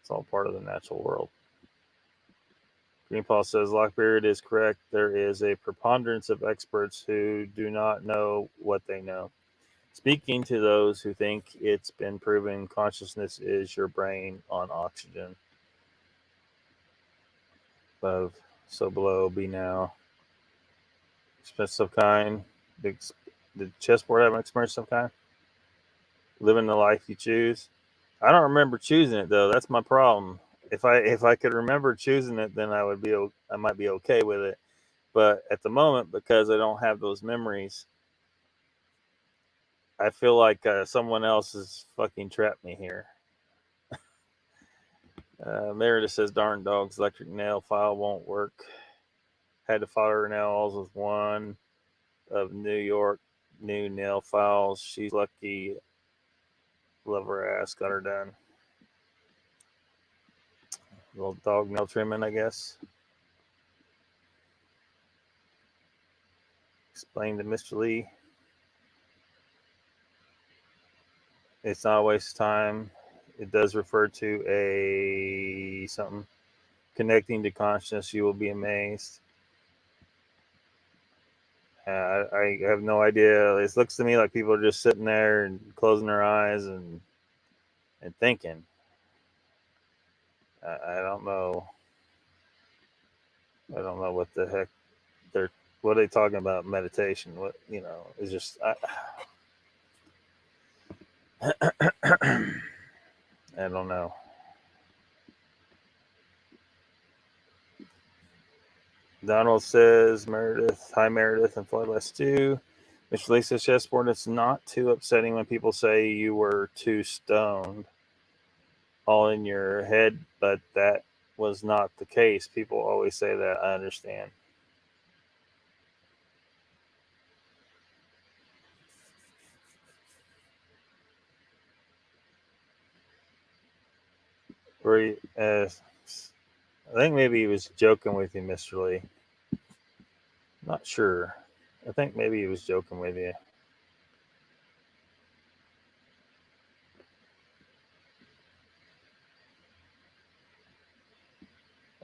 It's all part of the natural world. Green Paul says, Lockbeard is correct. There is a preponderance of experts who do not know what they know. Speaking to those who think it's been proven, consciousness is your brain on oxygen. Above, so below, be now. Experience of kind. The chessboard have an experience of kind? Living the life you choose. I don't remember choosing it though. That's my problem. If I could remember choosing it, then I might be okay with it. But at the moment, because I don't have those memories, I feel like someone else has fucking trapped me here. Meredith says, darn dogs, electric nail file won't work. Had to fire nails with one of New York new nail files. She's lucky. Love her ass. Got her done. Little dog nail trimming, I guess. Explain to Mr. Lee. It's not a waste of time. It does refer to a something connecting to consciousness. You will be amazed. I have no idea. It looks to me like people are just sitting there and closing their eyes and thinking. I don't know. I don't know what the heck what are they talking about meditation? What is just I don't know. Donald says, Meredith, hi Meredith, and Fly by Stu. Mr. Lee says, chessboard, it's not too upsetting when people say you were too stoned, all in your head, but that was not the case. People always say that. I understand. I think maybe he was joking with you, Mr. Lee. Not sure. I think maybe he was joking with you.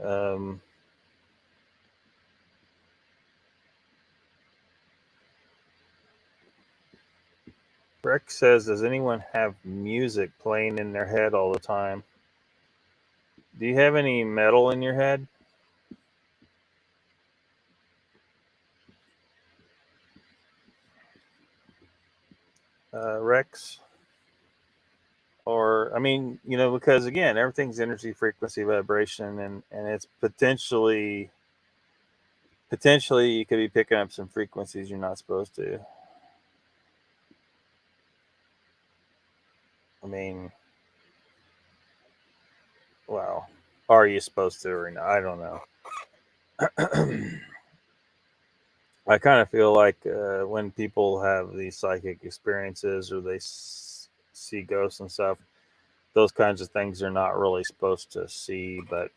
Um, Breck says, does anyone have music playing in their head all the time? Do you have any metal in your head? Rex? Or, I mean, because again, everything's energy, frequency, vibration, and it's potentially you could be picking up some frequencies you're not supposed to. I mean, well, are you supposed to or not? I don't know. I kind of feel like when people have these psychic experiences or they see ghosts and stuff, those kinds of things are not really supposed to see, but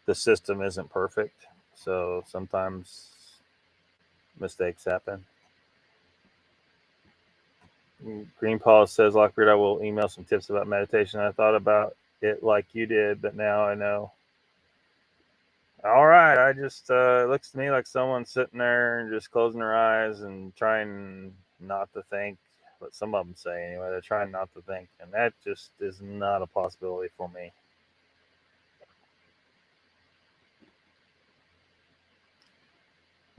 the system isn't perfect. So sometimes mistakes happen. Green Paul says, Lockbeard, I will email some tips about meditation. I thought about it like you did, but now I know. All right. I just, it looks to me like someone's sitting there and just closing their eyes and trying not to think. But some of them say anyway, they're trying not to think. And that just is not a possibility for me.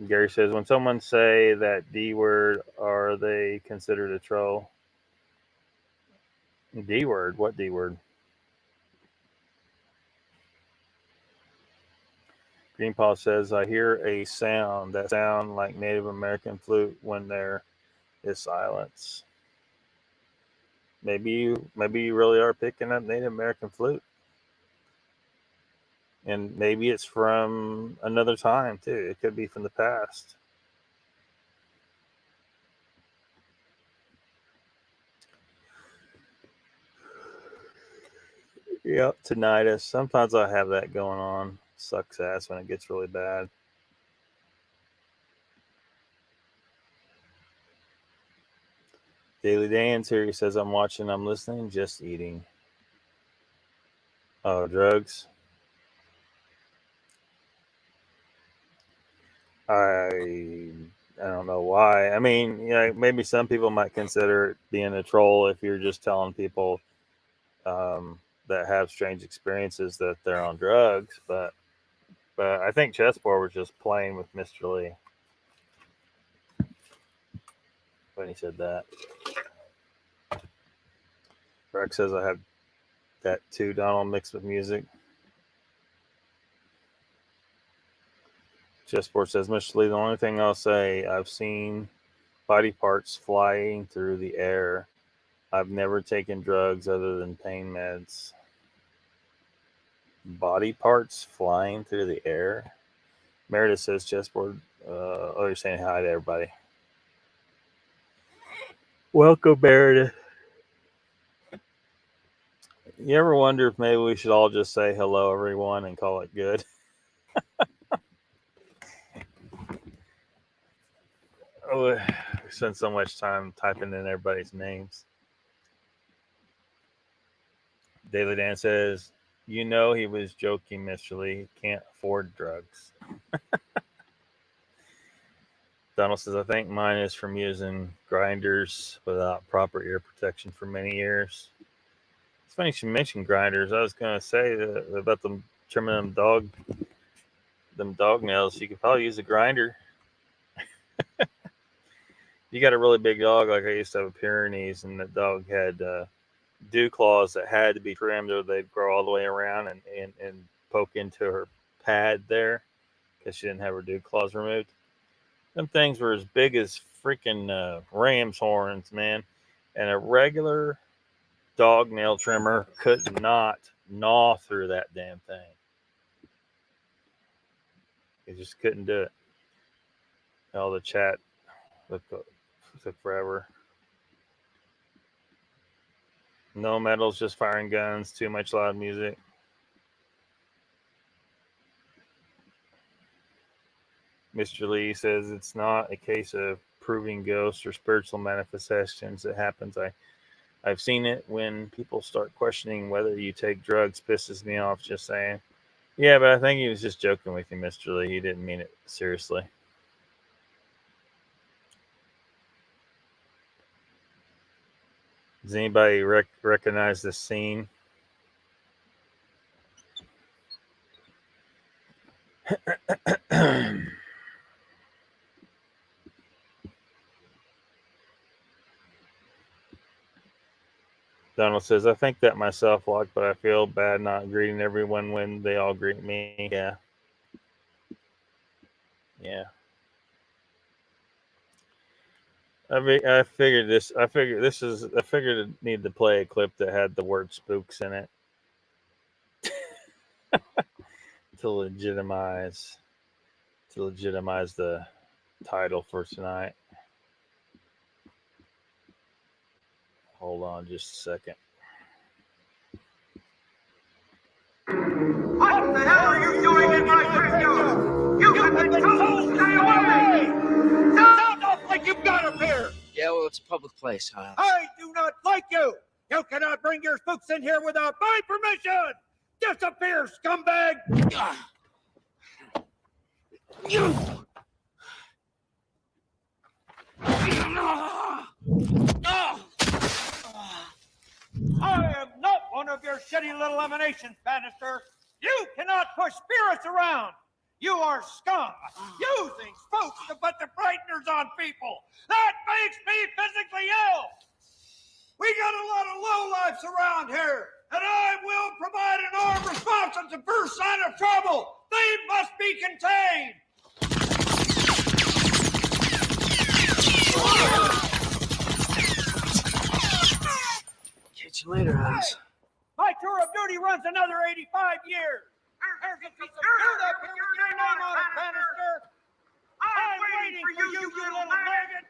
Gary says, when someone say that D word, are they considered a troll? D word? What D word? Green Paul says, I hear a sound that sound like Native American flute when there is silence. Maybe you really are picking up Native American flute. And maybe it's from another time too. It could be from the past. Yep, tinnitus. Sometimes I have that going on. Sucks ass when it gets really bad. Daily Dan's here. He says, I'm watching, I'm listening, just eating. Oh, drugs. I don't know why. I mean, maybe some people might consider it being a troll if you're just telling people that have strange experiences that they're on drugs. But I think Chessboard was just playing with Mr. Lee when he said that. Rex says I have that too, Donald, mixed with music. Chessboard says, Mr. Lee, the only thing I'll say, I've seen body parts flying through the air. I've never taken drugs other than pain meds. Body parts flying through the air? Meredith says, Chessboard, you're saying hi to everybody. Welcome, Meredith. You ever wonder if maybe we should all just say hello, everyone, and call it good? Oh, we spend so much time typing in everybody's names. Daily Dan says, he was joking, Mr. Lee. Can't afford drugs. Donald says, I think mine is from using grinders without proper ear protection for many years. It's funny you mentioned grinders. I was going to say about them trimming them dog nails. You could probably use a grinder. You got a really big dog, like I used to have a Pyrenees, and the dog had dew claws that had to be trimmed or they'd grow all the way around and poke into her pad there because she didn't have her dew claws removed. Them things were as big as freaking ram's horns, man. And a regular dog nail trimmer could not gnaw through that damn thing. It just couldn't do it. All the chat took forever. No metals, just firing guns. Too much loud music. Mr. Lee says it's not a case of proving ghosts or spiritual manifestations. It happens. I've seen it when people start questioning whether you take drugs. Pisses me off. Just saying. Yeah, but I think he was just joking with you, Mr. Lee. He didn't mean it seriously. Does anybody recognize this scene? Donald says, I think that myself, Lock, but I feel bad not greeting everyone when they all greet me. Yeah. Yeah. I figured I figured it needed to play a clip that had the word spooks in it to legitimize the title for tonight. Hold on just a second. What the hell are you doing in my graveyard? You have been told, stay away! Sound off like you've got a beer! Yeah, well, it's a public place, Hiles. I do not like you! You cannot bring your spooks in here without my permission! Disappear, scumbag! I am not one of your shitty little emanations, Bannister. You cannot push spirits around. You are scum, using spooks to put the frighteners on people. That makes me physically ill. We got a lot of lowlifes around here, and I will provide an armed response at the first sign of trouble. They must be contained. Catch you later, Hiles. My tour of duty runs another 85 years. There's a piece of dirt up here with your name on it, Bannister. I'm waiting for you, you little maggot.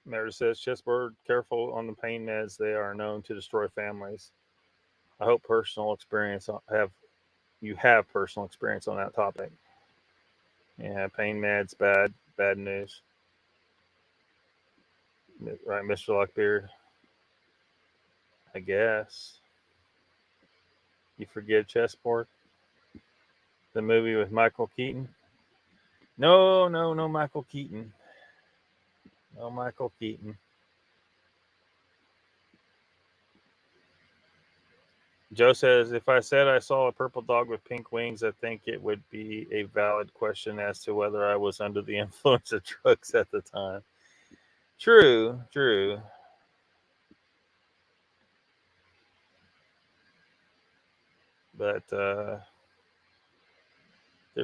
Meredith says, Chessboard, careful on the pain meds. They are known to destroy families. I hope you have personal experience on that topic. Yeah, pain meds, bad news. Right, Mr. Lockbeard? I guess. You forgive Chessboard? The movie with Michael Keaton? No, Michael Keaton. No, Michael Keaton. Joe says, if I said I saw a purple dog with pink wings, I think it would be a valid question as to whether I was under the influence of drugs at the time. True. But there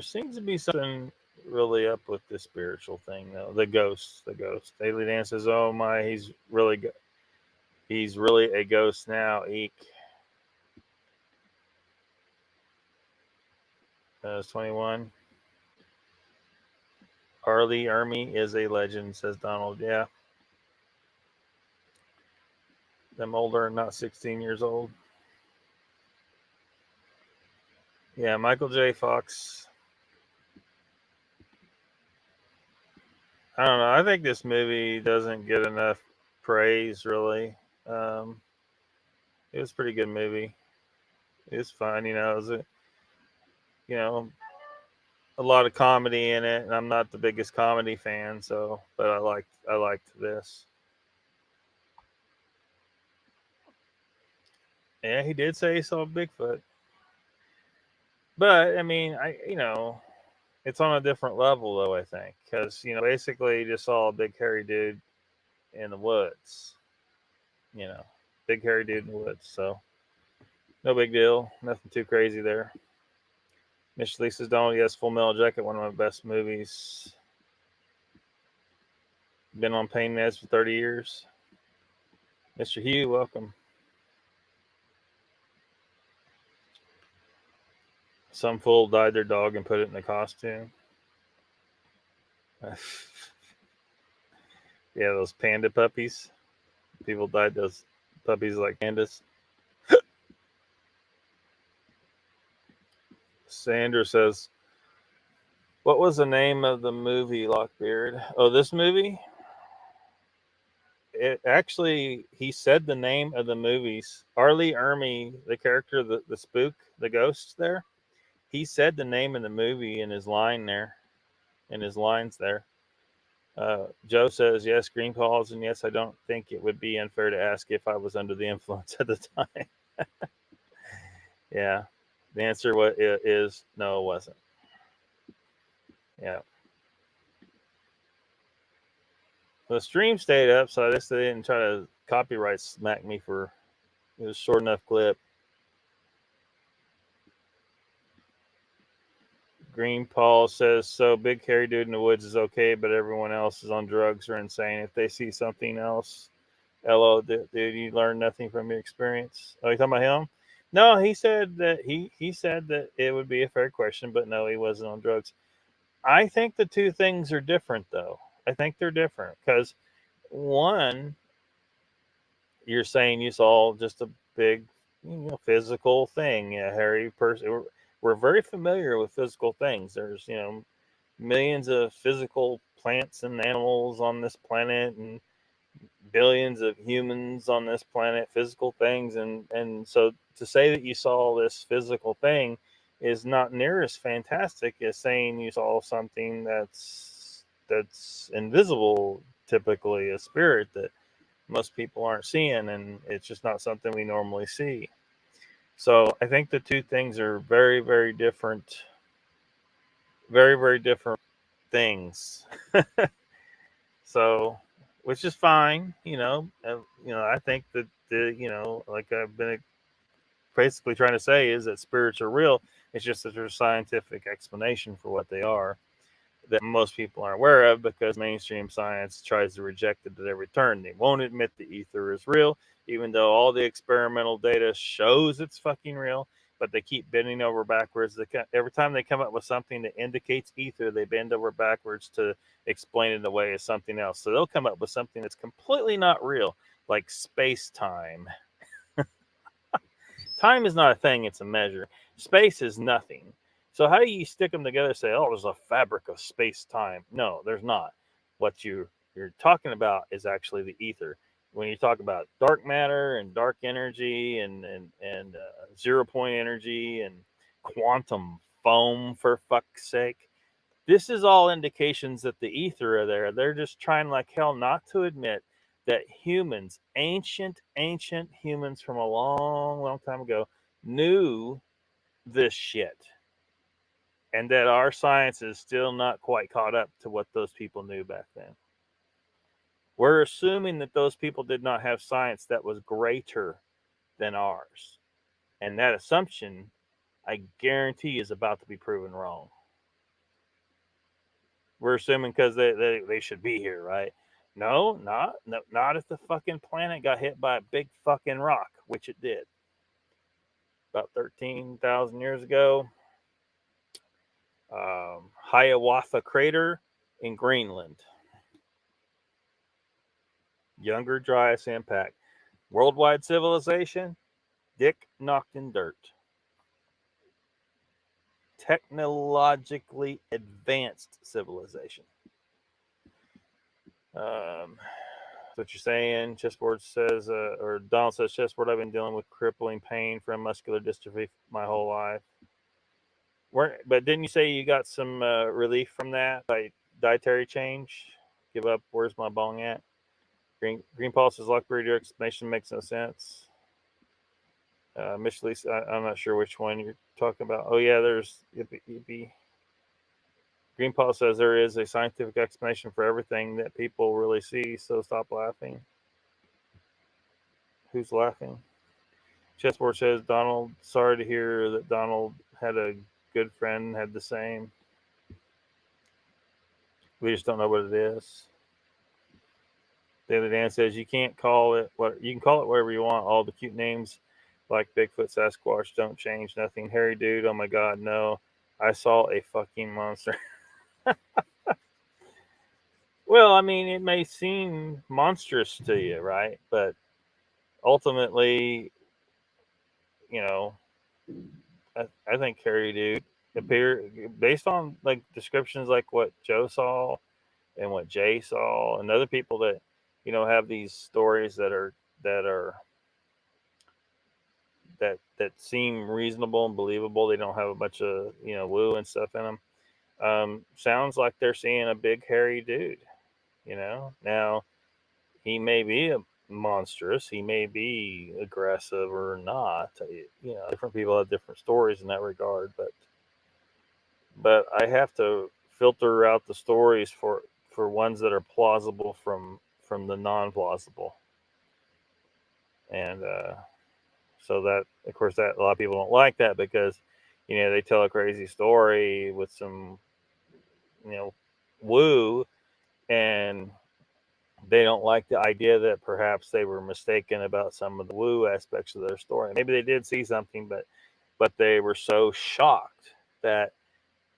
seems to be something really up with the spiritual thing, though. The ghost. Daily Dan says, oh my, he's really a ghost now. Eek. It's 21. Arlie Ermy is a legend, says Donald. Yeah. Them older, not 16 years old. Yeah, Michael J. Fox. I don't know. I think this movie doesn't get enough praise, really. It was a pretty good movie. It was fun, It was a lot of comedy in it, and I'm not the biggest comedy fan, but I liked this. Yeah, he did say he saw Bigfoot. But I mean, it's on a different level though, I think, because basically you just saw a big hairy dude in the woods. Big hairy dude in the woods. So no big deal, nothing too crazy there. Miss Lee says, Donald, yes, Full Metal Jacket, one of my best movies. Been on pain meds for 30 years. Mr. Hugh, welcome. Some fool dyed their dog and put it in a costume. Yeah, those panda puppies. People dyed those puppies like pandas. Sandra says, what was the name of the movie, Lockbeard? Oh, this movie? It actually, he said the name of the movies. Arlie Ermy, the character, the spook, the ghost there, he said the name of the movie in his line there, in his lines there. Joe says, yes, green calls, and yes, I don't think it would be unfair to ask if I was under the influence at the time. Yeah. The answer is no, it wasn't. Yeah. The stream stayed up, so I guess they didn't try to copyright smack me for it was a short enough clip. Green Paul says, so big hairy dude in the woods is okay, but everyone else is on drugs or insane. If they see something else, LO, dude, you learn nothing from your experience. Oh, you talking about him? No, he said that he said that it would be a fair question, but no, he wasn't on drugs. I think the two things are different, though. I think they're different because one, you're saying you saw just a big, physical thing, a hairy person. We're very familiar with physical things. There's, millions of physical plants and animals on this planet, and billions of humans on this planet, physical things, and so to say that you saw this physical thing is not near as fantastic as saying you saw something that's invisible, typically a spirit that most people aren't seeing, and it's just not something we normally see. So I think the two things are very, very different, very, very different things. So, which is fine, I think that like I've been basically trying to say is that spirits are real. It's just that there's a scientific explanation for what they are that most people aren't aware of because mainstream science tries to reject it at every turn. They won't admit the ether is real, even though all the experimental data shows it's fucking real. But they keep bending over backwards. Every time they come up with something that indicates ether, they bend over backwards to explain it away as something else. So they'll come up with something that's completely not real, like space time. Time is not a thing, it's a measure. Space is nothing. So how do you stick them together and say, oh, there's a fabric of space-time? No, there's not. What you're talking about is actually the ether. When you talk about dark matter and dark energy and 0 point energy and quantum foam, for fuck's sake, this is all indications that the ether are there. They're just trying like hell not to admit that humans, ancient humans from a long, long time ago, knew this shit. And that our science is still not quite caught up to what those people knew back then. We're assuming that those people did not have science that was greater than ours. And that assumption, I guarantee, is about to be proven wrong. We're assuming because they should be here, right? No, not if the fucking planet got hit by a big fucking rock, which it did. About 13,000 years ago. Hiawatha Crater in Greenland. Younger Dryas impact. Worldwide civilization, dick knocked in dirt. Technologically advanced civilization. What you're saying. Chessboard says, or Donald says, chessboard, I've been dealing with crippling pain from muscular dystrophy my whole life. But didn't you say you got some relief from that by dietary change? Give up. Where's my bong at? Green Paul says, Lockbeard, your explanation makes no sense. Miss Lisa, I'm not sure which one you're talking about. Oh, yeah, there's Yippee. Green Paul says there is a scientific explanation for everything that people really see, so stop laughing. Who's laughing? Chessboard says, Donald, sorry to hear that Donald had a good friend had the same. We just don't know what it is. Daily Dan says you can't call it what you can call it whatever you want. All the cute names like Bigfoot, Sasquatch don't change nothing. Hairy dude, oh my god, no. I saw a fucking monster. Well, I mean, it may seem monstrous to you, right? But ultimately, you know, I think hairy dude appear based on like descriptions like what Joe saw and what Jay saw and other people that have these stories that seem reasonable and believable. They don't have a bunch of woo and stuff in them. Sounds like they're seeing a big hairy dude. Now he may be a monstrous, he may be aggressive or not. Different people have different stories in that regard, but I have to filter out the stories for ones that are plausible from the non-plausible. And so that, of course, that a lot of people don't like that because they tell a crazy story with some woo, and they don't like the idea that perhaps they were mistaken about some of the woo aspects of their story. Maybe they did see something, but they were so shocked that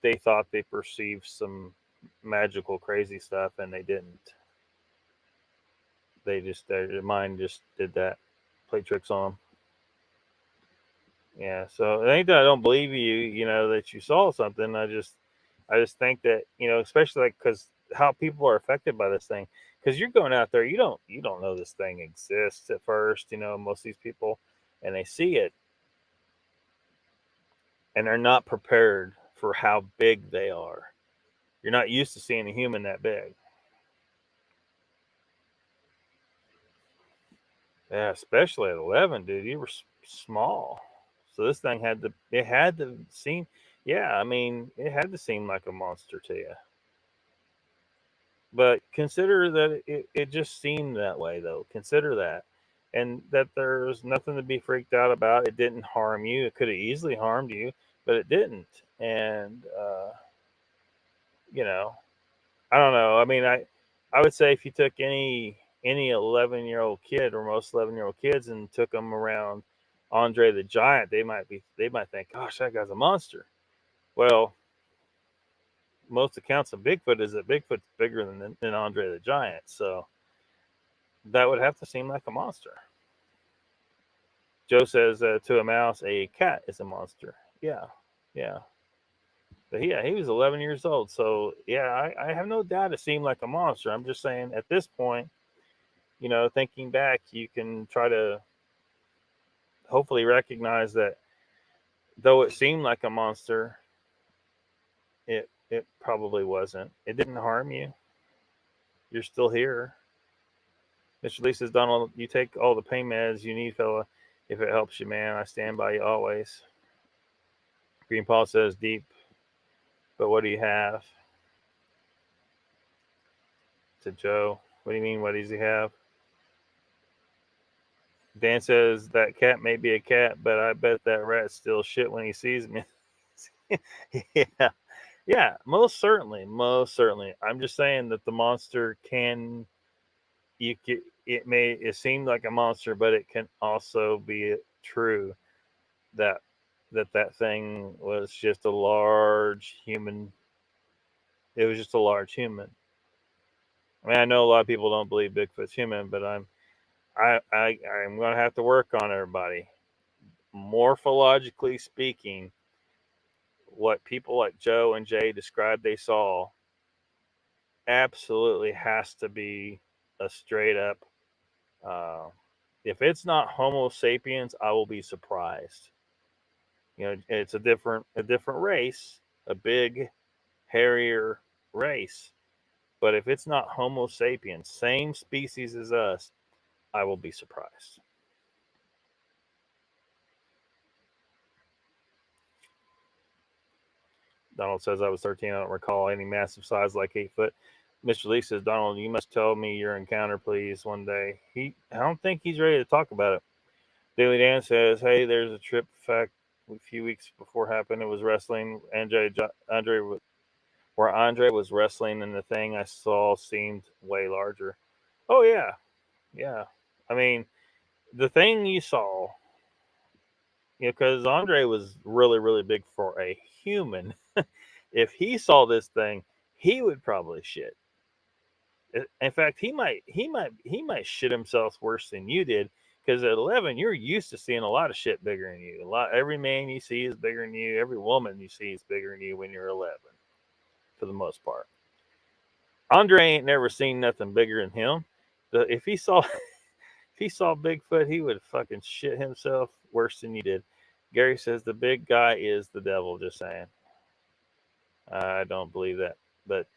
they thought they perceived some magical crazy stuff, and they didn't. Their mind just did that, played tricks on them. Yeah, so it ain't that I don't believe you, that you saw something. I just think that, especially like because how people are affected by this thing. Because you're going out there, you don't know this thing exists at first. Most of these people, and they see it, and they're not prepared for how big they are. You're not used to seeing a human that big. Yeah, especially at 11, dude. You were small, so this thing had to seem. Yeah, I mean, it had to seem like a monster to you. But consider that it just seemed that way, though. Consider that. And that there's nothing to be freaked out about. It didn't harm you. It could have easily harmed you, but it didn't. And, I don't know. I mean, I would say if you took any 11-year-old kid or most 11-year-old kids and took them around Andre the Giant, they might think, gosh, that guy's a monster. Well, most accounts of Bigfoot is that Bigfoot's bigger than Andre the Giant, so that would have to seem like a monster. Joe says to a mouse, a cat is a monster. Yeah. But yeah, he was 11 years old, so yeah, I have no doubt it seemed like a monster. I'm just saying at this point, thinking back, you can try to hopefully recognize that though it seemed like a monster, it probably wasn't. It didn't harm you. You're still here. Mr. Lee says, Donald, you take all the pain meds you need, fella. If it helps you, man, I stand by you always. Green Paul says, deep, but what do you have? To Joe, what do you mean, what does he have? Dan says, that cat may be a cat, but I bet that rat's still shit when he sees me. Yeah, most certainly. I'm just saying that the monster it seemed like a monster, but it can also be true that thing was just a large human. It was just a large human. I mean, I know a lot of people don't believe Bigfoot's human, but I'm going to have to work on everybody. Morphologically speaking, what people like Joe and Jay described they saw absolutely has to be a straight up. If it's not Homo sapiens, I will be surprised. It's a different race, a big, hairier race. But if it's not Homo sapiens, same species as us, I will be surprised. Donald says, I was 13. I don't recall any massive size like 8 foot. Mr. Lee says, Donald, you must tell me your encounter, please, one day. I don't think he's ready to talk about it. Daily Dan says, hey, there's a trip fact a few weeks before it happened. It was wrestling. Where Andre was wrestling, and the thing I saw seemed way larger. Oh yeah, yeah. I mean, the thing you saw, because Andre was really, really big for a human. If he saw this thing, he would probably shit. In fact, he might shit himself worse than you did. Because at 11, you're used to seeing a lot of shit bigger than you. Every man you see is bigger than you. Every woman you see is bigger than you when you're 11, for the most part. Andre ain't never seen nothing bigger than him. If he saw Bigfoot, he would fucking shit himself worse than you did. Gary says the big guy is the devil. Just saying. I don't believe that, but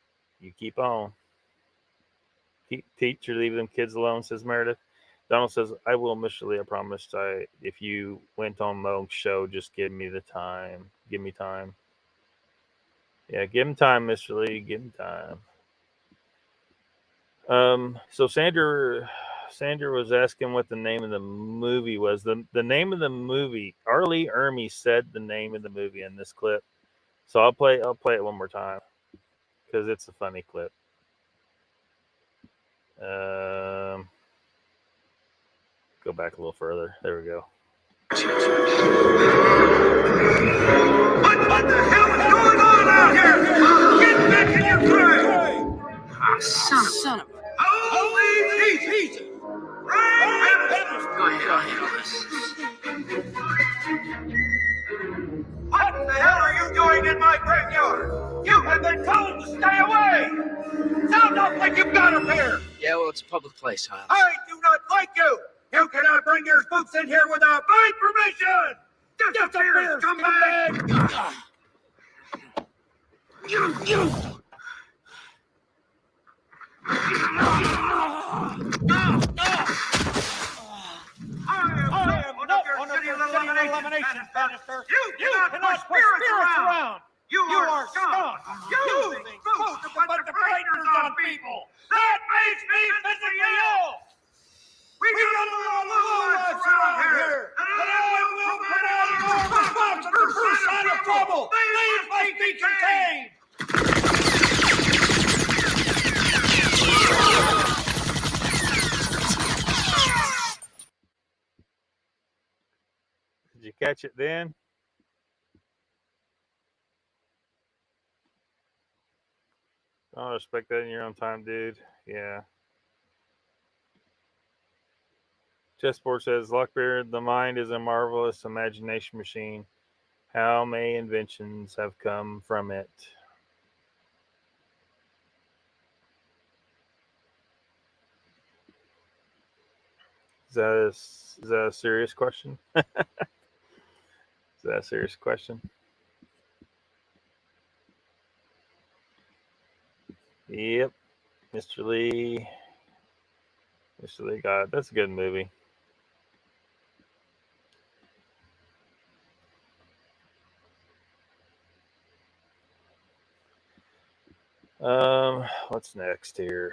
you keep on. Teach or leave them kids alone, says Meredith. Donald says, I will, Mr. Lee. I promised. If you went on Mo's show, just give me the time. Give me time. Yeah, give him time, Mr. Lee. Give him time. So Sandra was asking what the name of the movie was. The name of the movie, Arlie Ermy said the name of the movie in this clip. So I'll play it one more time because it's a funny clip. Go back a little further. There we go. What the hell is going on out here? Get back in your grave! Ah, son of a... Holy Jesus! Right? Go ahead, I'll handle this. What the hell are you doing in my graveyard? You have been told to stay away! Sound off like you've got a pair! Yeah, well, it's a public place, Hiles. I do not like you! You cannot bring your spooks in here without my permission! Disappear, scumbag! I am not one of your shitty elimination banister. You cannot push spirits around. You are scum. Using spooks to put the frighteners on people. That makes me physically ill. We got a lot of lives around here, and I will put out your response for first sign of trouble. These must be contained. Did you catch it then? Don't respect that in your own time, dude. Yeah. Chessboard says, Lockbeard, the mind is a marvelous imagination machine. How many inventions have come from it? Is that a serious question? Is that a serious question? Yep. Mr. Lee got it. That's a good movie. What's next here?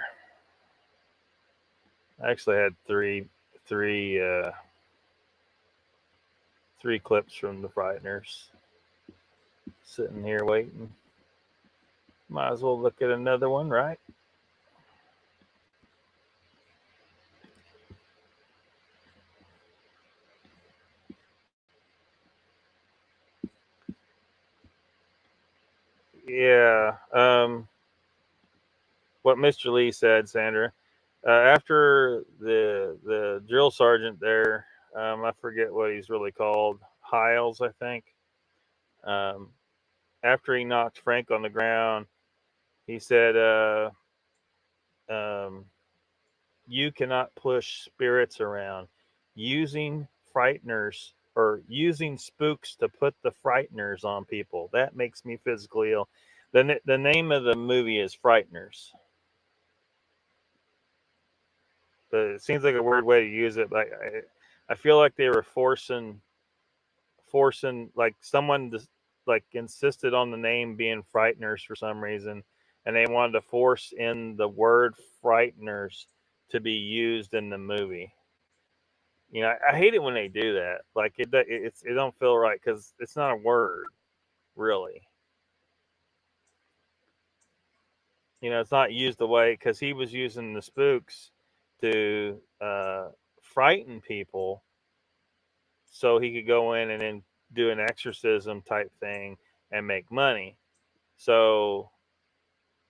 I actually had three clips from the Frighteners sitting here waiting. Might as well look at another one, right? Yeah. What Mr. Lee said, Sandra. After the drill sergeant there, I forget what he's really called, Hiles, I think. After he knocked Frank on the ground, he said, you cannot push spirits around. Using frighteners or using spooks to put the frighteners on people. That makes me physically ill. The name of the movie is Frighteners. But it seems like a weird way to use it. But I feel like they were forcing like someone just like insisted on the name being Frighteners for some reason, and they wanted to force in the word Frighteners to be used in the movie. You know, I hate it when they do that. Like it don't feel right because it's not a word, really. You know, it's not used the way because he was using the spooks to frighten people, so he could go in and then do an exorcism type thing and make money. So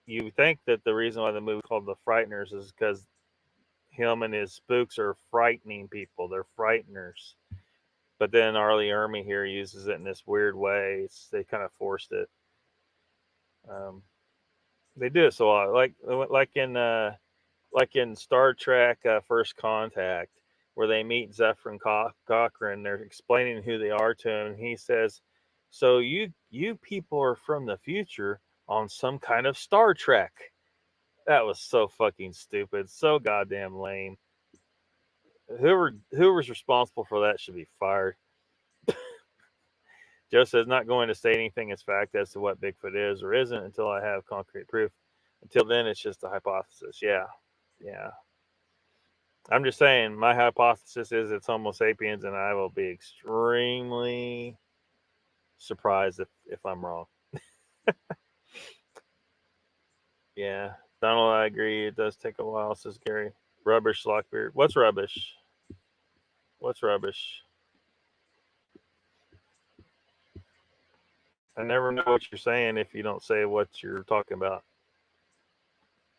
you think that the reason why the movie called The Frighteners is because him and his spooks are frightening people. They're frighteners. But then Arlie Ermy here uses it in this weird way. They kind of forced it. Um, they do it so a lot, like in Star Trek First Contact, where they meet Zephyr Cochrane. They're explaining who they are to him, and he says, "So you people are from the future on some kind of Star Trek." That was so fucking stupid, so goddamn lame. Whoever's responsible for that should be fired. Joe says not going to say anything as fact as to what Bigfoot is or isn't until I have concrete proof. Until then, it's just a hypothesis. Yeah, yeah. I'm just saying my hypothesis is it's Homo sapiens, and I will be extremely surprised if I'm wrong. Yeah, Donald, I agree. It does take a while, says Gary. Rubbish, Lockbeard. What's rubbish? What's rubbish? I never know what you're saying if you don't say what you're talking about.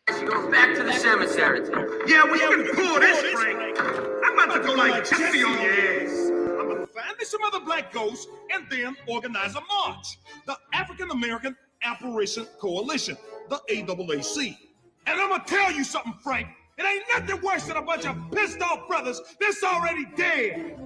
Go back to the cemetery. Yeah, we can pull this, Frank. I'm about to go like Jesse on your ass. I'm gonna find me some other black ghosts and then organize a march. The African American Apparition Coalition, the AAAC. And I'm gonna tell you something, Frank. It ain't nothing worse than a bunch of pissed off brothers that's already dead.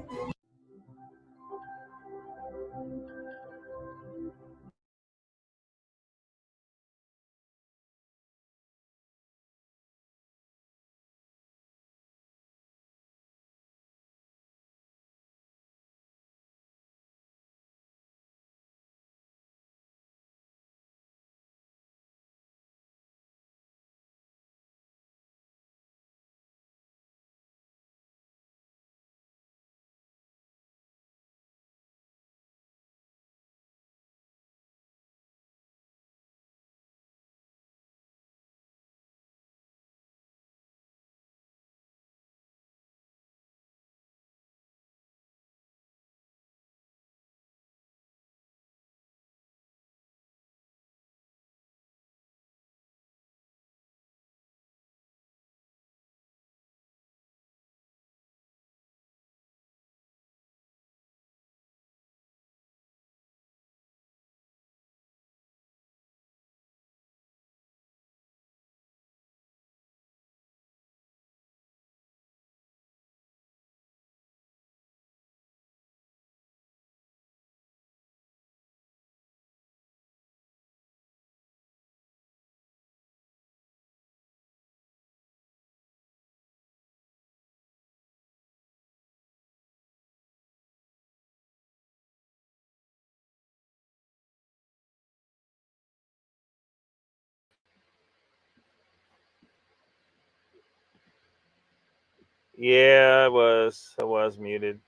Yeah, I was muted.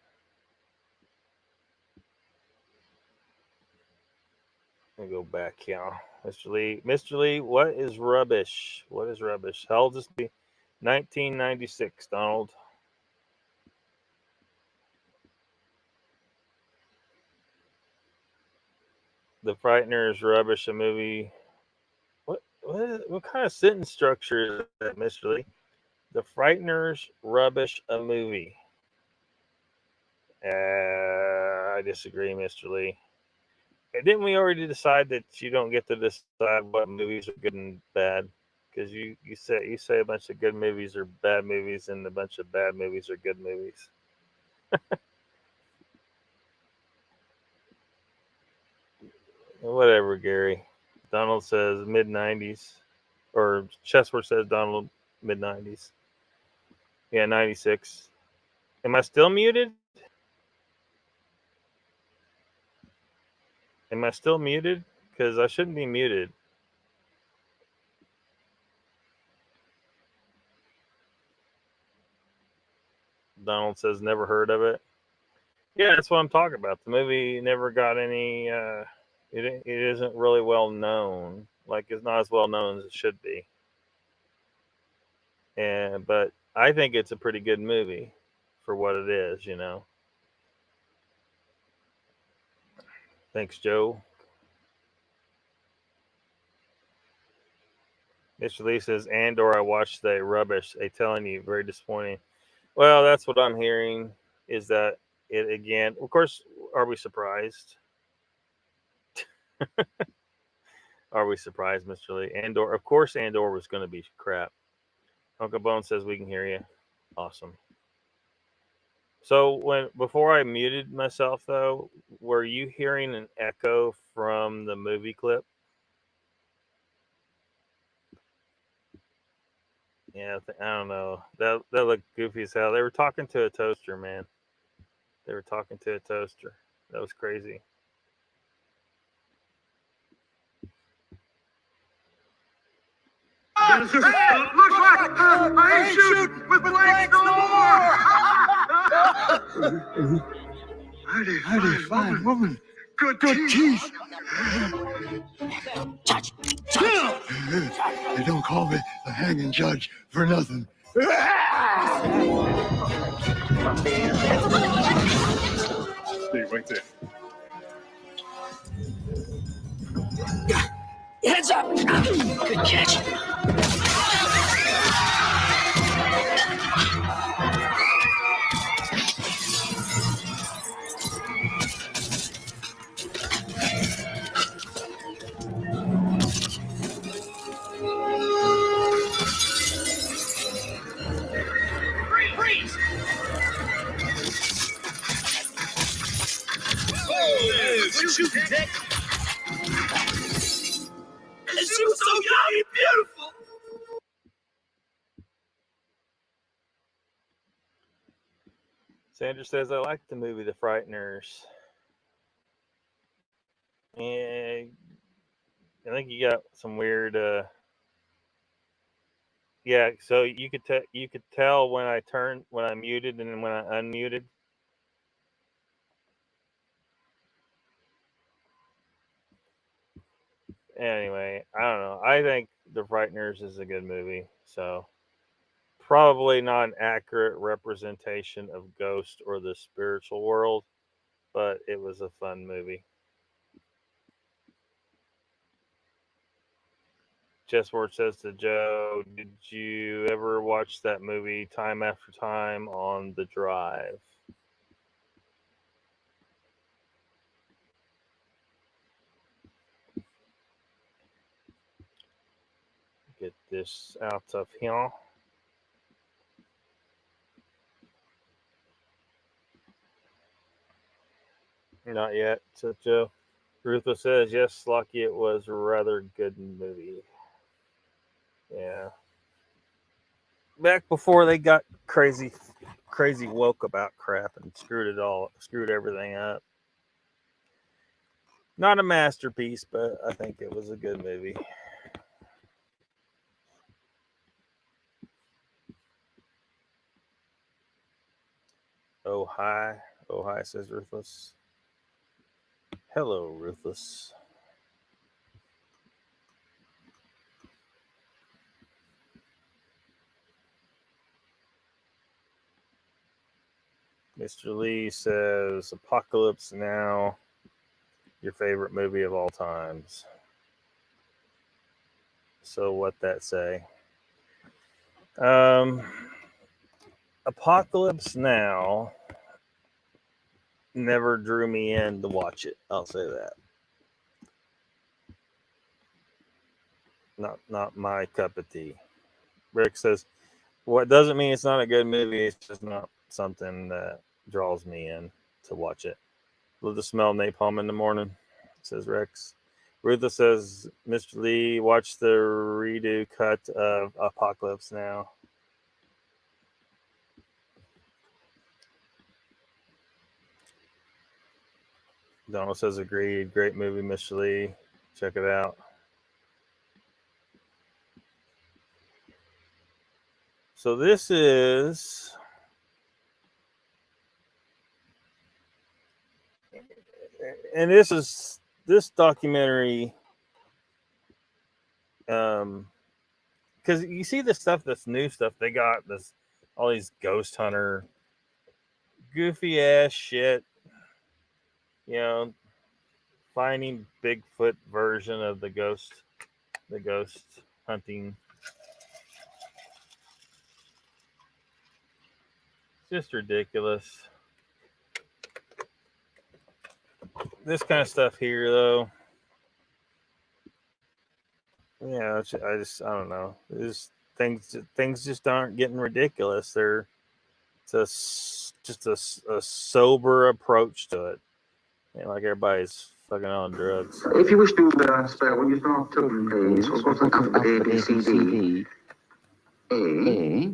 Let me go back here. Mr. Lee, what is rubbish? What is rubbish? How old is this be? 1996, Donald. The Frighteners, rubbish, a movie. What kind of sentence structure is that, Mr. Lee? The Frighteners, rubbish, a movie. I disagree, Mr. Lee. Didn't we already decide that you don't get to decide what movies are good and bad? Because you say a bunch of good movies are bad movies, and a bunch of bad movies are good movies. Whatever, Gary. Donald says mid 90s, or Chessword says Donald mid 90s. Yeah, 96. Am I still muted? Am I still muted? Because I shouldn't be muted. Donald says never heard of it. Yeah, that's what I'm talking about. The movie never got any. It isn't really well known. Like it's not as well known as it should be. But I think it's a pretty good movie for what it is. You know. Thanks, Joe. Mr. Lee says, Andor, I watched the rubbish. They telling you, very disappointing. Well, that's what I'm hearing. Is that it again? Of course, are we surprised? Are we surprised, Mr. Lee? Andor, of course, Andor was going to be crap. Uncle Bone says we can hear you. Awesome. So before I muted myself, though, were you hearing an echo from the movie clip? Yeah, I don't know. That looked goofy as hell. They were talking to a toaster, man. They were talking to a toaster. That was crazy. Hey, looks like I ain't shooting with blanks no more. Mighty fine woman. Good teeth. Judge! They don't call me the hanging judge for nothing. Stay right there. Heads up! Good catch. Freeze! We're shooting, Dick. And she was so young and beautiful! Sandra says, I like the movie The Frighteners. And I think you got some weird yeah, so you could tell when I muted and when I unmuted. Anyway, I don't know. I think The Frighteners is a good movie. So probably not an accurate representation of ghost or the spiritual world, but it was a fun movie. Chessboard says to Joe, did you ever watch that movie Time After Time on the Drive? Get this out of here. Not yet, says Joe. Ruthless says, yes, Lucky, it was a rather good movie. Yeah. Back before they got crazy woke about crap and screwed everything up. Not a masterpiece, but I think it was a good movie. Oh hi, says Ruthless. Hello, Ruthless. Mr. Lee says, Apocalypse Now, your favorite movie of all times. So what that say? Apocalypse Now never drew me in to watch it. I'll say that. Not my cup of tea. Rick says, what doesn't mean it's not a good movie, it's just not something that draws me in to watch it. Love to smell napalm in the morning, says Rex. Rutha says, Mr. Lee, watch the redo cut of Apocalypse Now. Donald says, agreed. Great movie, Mr. Lee. Check it out. So this is and this documentary, because you see the stuff that's new stuff they got this all these ghost hunter goofy ass shit, finding Bigfoot version of the ghost hunting. Just ridiculous. This kind of stuff here, though, I don't know. Things just aren't getting ridiculous. It's just a sober approach to it. Like everybody's fucking on drugs. If you wish to spell, when you start talking, please, what's the alphabet A, B, C, D? A,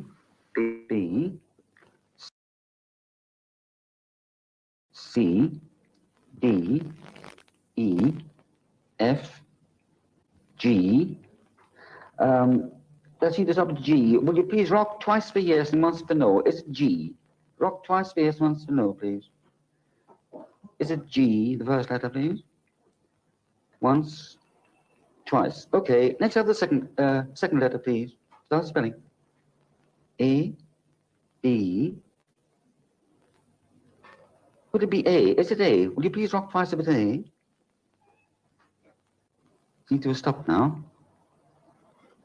B, C, D, E, F, G. Let's see this up to G. Will you please rock twice for yes and once for no? It's G. Rock twice for yes, once for no, please. Is it G, the first letter, please? Once, twice. Okay, let's have the second letter, please. Start spelling. A, B. Would it be A? Is it A? Will you please rock twice if it's A? Need to stop now.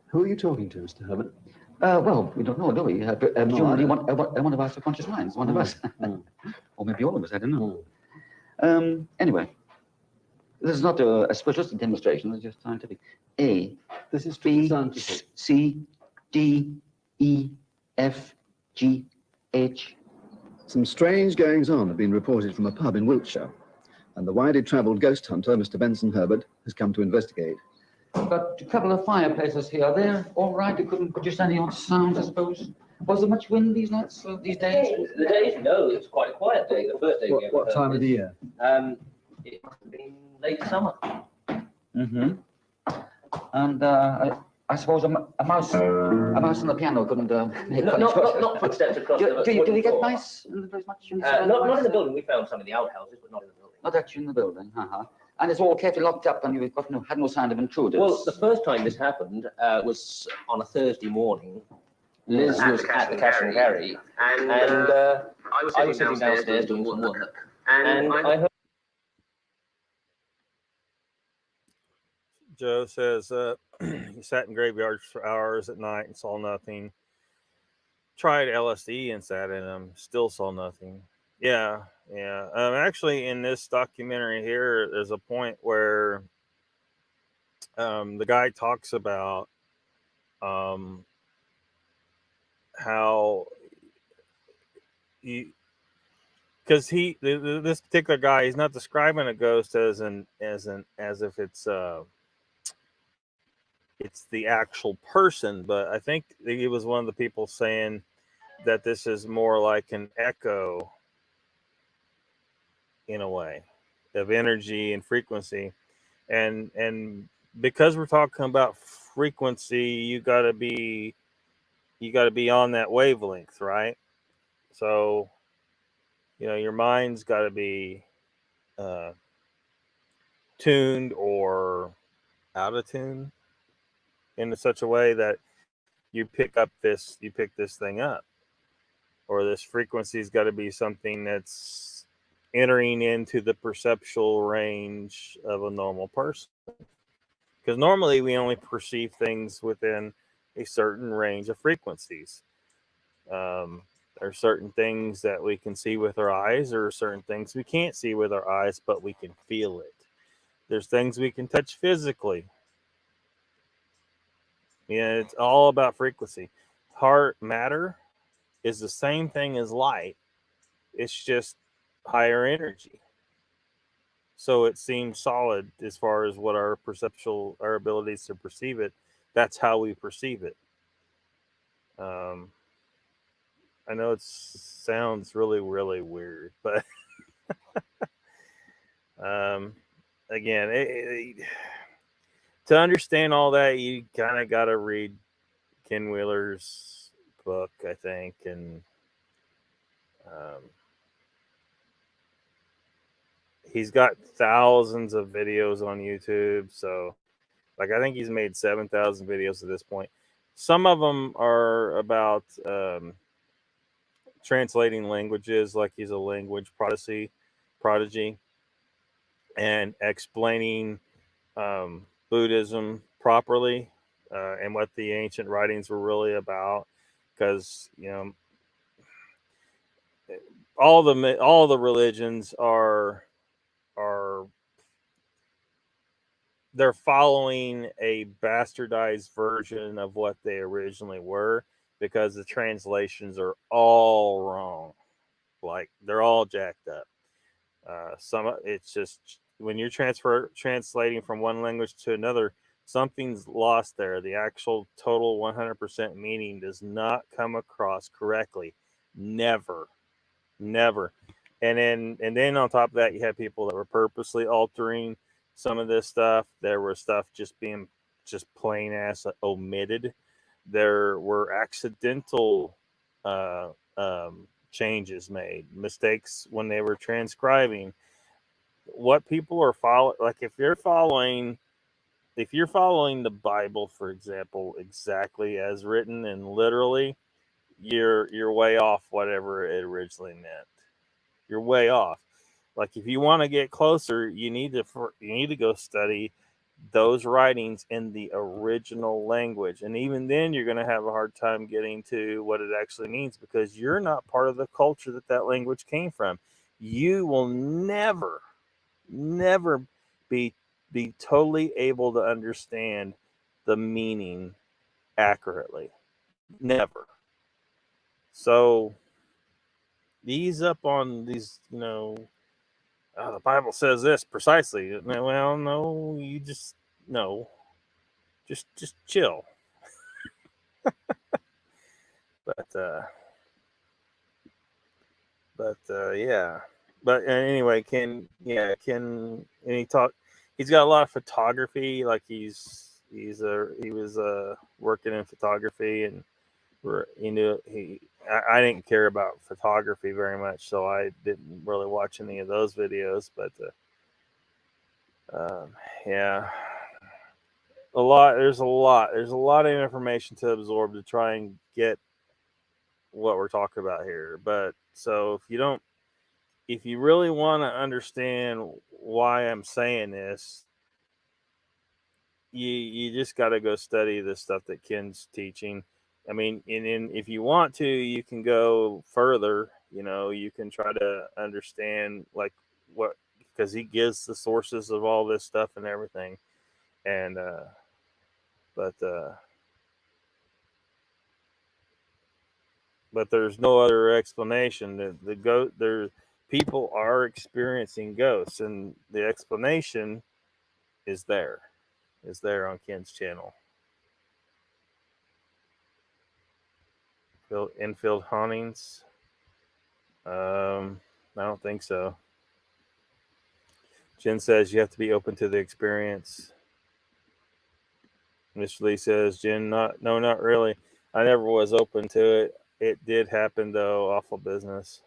Who are you talking to, Mr. Herbert? Well, we don't know, do we? Presumably one of our subconscious minds, one of us. Or maybe all of us, I don't know. Anyway, this is not a specialist demonstration, it's just scientific. A, This is B, scientific. C, D, E, F, G, H. Some strange goings-on have been reported from a pub in Wiltshire, and the widely travelled ghost hunter, Mr. Benson Herbert, has come to investigate. Got a couple of fireplaces here. They're all right. You couldn't produce any odd sounds, I suppose. Was there much wind these nights, these days? The days, no, it was quite a quiet day. The first day we ever What time of the year? It must have been late summer. Mm-hmm. And I suppose a mouse on the piano couldn't make Not footsteps across the... Do you get mice in the place much? Not in the building. We found some in the outhouses, but not in the building. Not actually in the building. And it's all carefully locked up, and you've got had no sign of intruders. Well, the first time this happened was on a Thursday morning. Liz was at the Cash and Carry, and I was sitting downstairs doing some work, and I heard. Joe says he sat in graveyards for hours at night and saw nothing. Tried LSD and sat in them, still saw nothing. Yeah. Actually, in this documentary here, there's a point where the guy talks about how because this particular guy, he's not describing a ghost as if it's the actual person, but I think he was one of the people saying that this is more like an echo in a way of energy and frequency, and because we're talking about frequency, you got to be on that wavelength, right? So your mind's got to be tuned or out of tune in such a way that you pick this thing up, or this frequency's got to be something that's entering into the perceptual range of a normal person, because normally we only perceive things within a certain range of frequencies. There are certain things that we can see with our eyes, or certain things we can't see with our eyes, but we can feel it. There's things we can touch physically. It's all about frequency. Heart matter is the same thing as light. It's just higher energy. So it seems solid as far as what our abilities to perceive it. That's how we perceive it. I know it sounds really, really weird, but again, to understand all that, you kind of got to read Ken Wheeler's book, I think, and he's got thousands of videos on YouTube. So, like, I think he's made 7,000 videos at this point. Some of them are about translating languages, like he's a language prodigy, and explaining Buddhism properly and what the ancient writings were really about. Because all the religions are they're following a bastardized version of what they originally were, because the translations are all wrong. Like, they're all jacked up. It's just when you're translating from one language to another, something's lost there. The actual total 100% meaning does not come across correctly. Never. And then on top of that, you have people that were purposely altering some of this stuff. There was stuff just being just plain ass omitted. There were accidental changes made, mistakes when they were transcribing. What people are following, like if you're following the Bible, for example, exactly as written and literally, you're way off whatever it originally meant. You're way off. Like, if you want to get closer, you need to go study those writings in the original language. And even then, you're going to have a hard time getting to what it actually means, because you're not part of the culture that language came from. You will never be totally able to understand the meaning accurately. Never. So ease up on these, the Bible says this precisely. Well, no, you just chill. Yeah. But anyway, and he talk. He's got a lot of photography. Like he was working in photography, and I didn't care about photography very much, so I didn't really watch any of those videos. But yeah, there's a lot of information to absorb to try and get what we're talking about here. But so if you really want to understand why I'm saying this, you just got to go study the stuff that Ken's teaching. I mean, and if you want to, you can go further. You can try to understand like what, because he gives the sources of all this stuff and everything. And but there's no other explanation. People are experiencing ghosts, and the explanation is there on Ken's channel. Infield hauntings. I don't think so. Jen says you have to be open to the experience. Mr. Lee says, Jen, not really. I never was open to it. It did happen though. Awful business.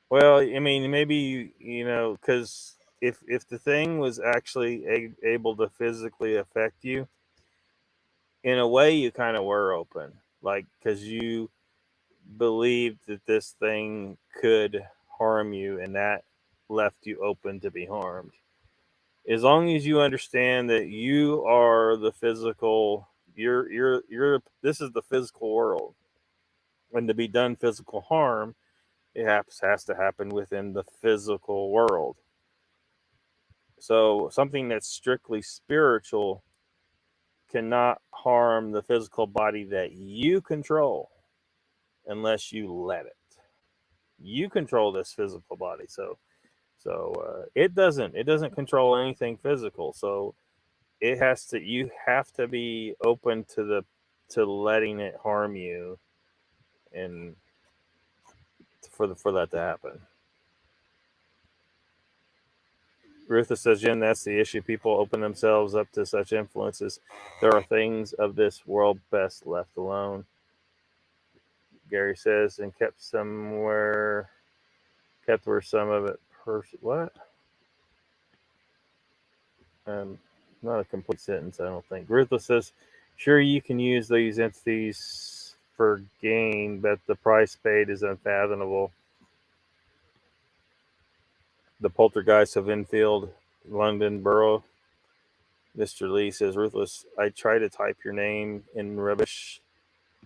Well, I mean, maybe, because if the thing was actually able to physically affect you, in a way, you kind of were open, like, because you believed that this thing could harm you, and that left you open to be harmed. As long as you understand that you are the physical, this is the physical world, and to be done physical harm, it has to happen within the physical world. So something that's strictly spiritual cannot harm the physical body that you control unless you let it. You control this physical body, so it doesn't control anything physical. So you have to be open to letting it harm you, and for that to happen. Rutha says, Jen, that's the issue. People open themselves up to such influences. There are things of this world best left alone. Gary says, and kept where some of it. What? Not a complete sentence, I don't think. Ruthless says, sure, you can use these entities for gain, but the price paid is unfathomable. The poltergeist of Enfield, London Borough. Mr. Lee says, Ruthless, I try to type your name in rubbish.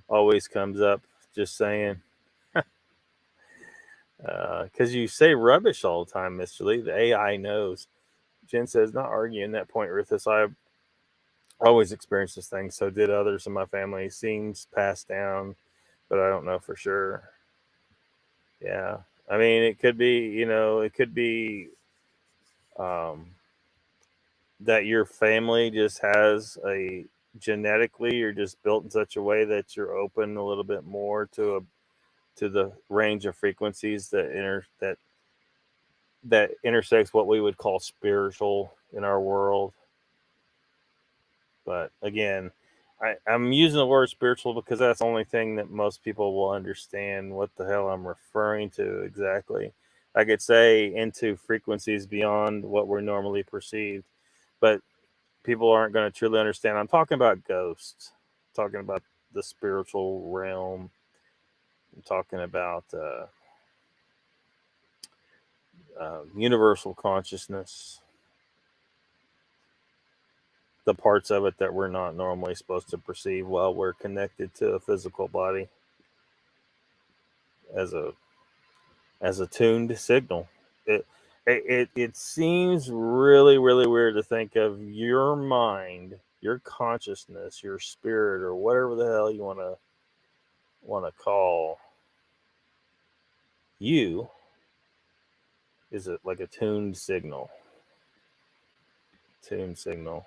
Always comes up. Just saying. Because you say rubbish all the time, Mr. Lee. The AI knows. Jen says, not arguing that point, Ruthless. I've always experienced this thing. So did others in my family. Seems passed down, but I don't know for sure. Yeah. I mean, it could be, it could be that your family just has genetically, you're just built in such a way that you're open a little bit more to the range of frequencies that intersects what we would call spiritual in our world. But again, I'm using the word spiritual because that's the only thing that most people will understand what the hell I'm referring to exactly. I could say into frequencies beyond what we're normally perceived, but people aren't going to truly understand. I'm talking about ghosts, I'm talking about the spiritual realm. I'm talking about universal consciousness, the parts of it that we're not normally supposed to perceive while we're connected to a physical body as a tuned signal. It seems really, really weird to think of your mind, your consciousness, your spirit, or whatever the hell you want to call you, is it like a tuned signal? Tuned signal.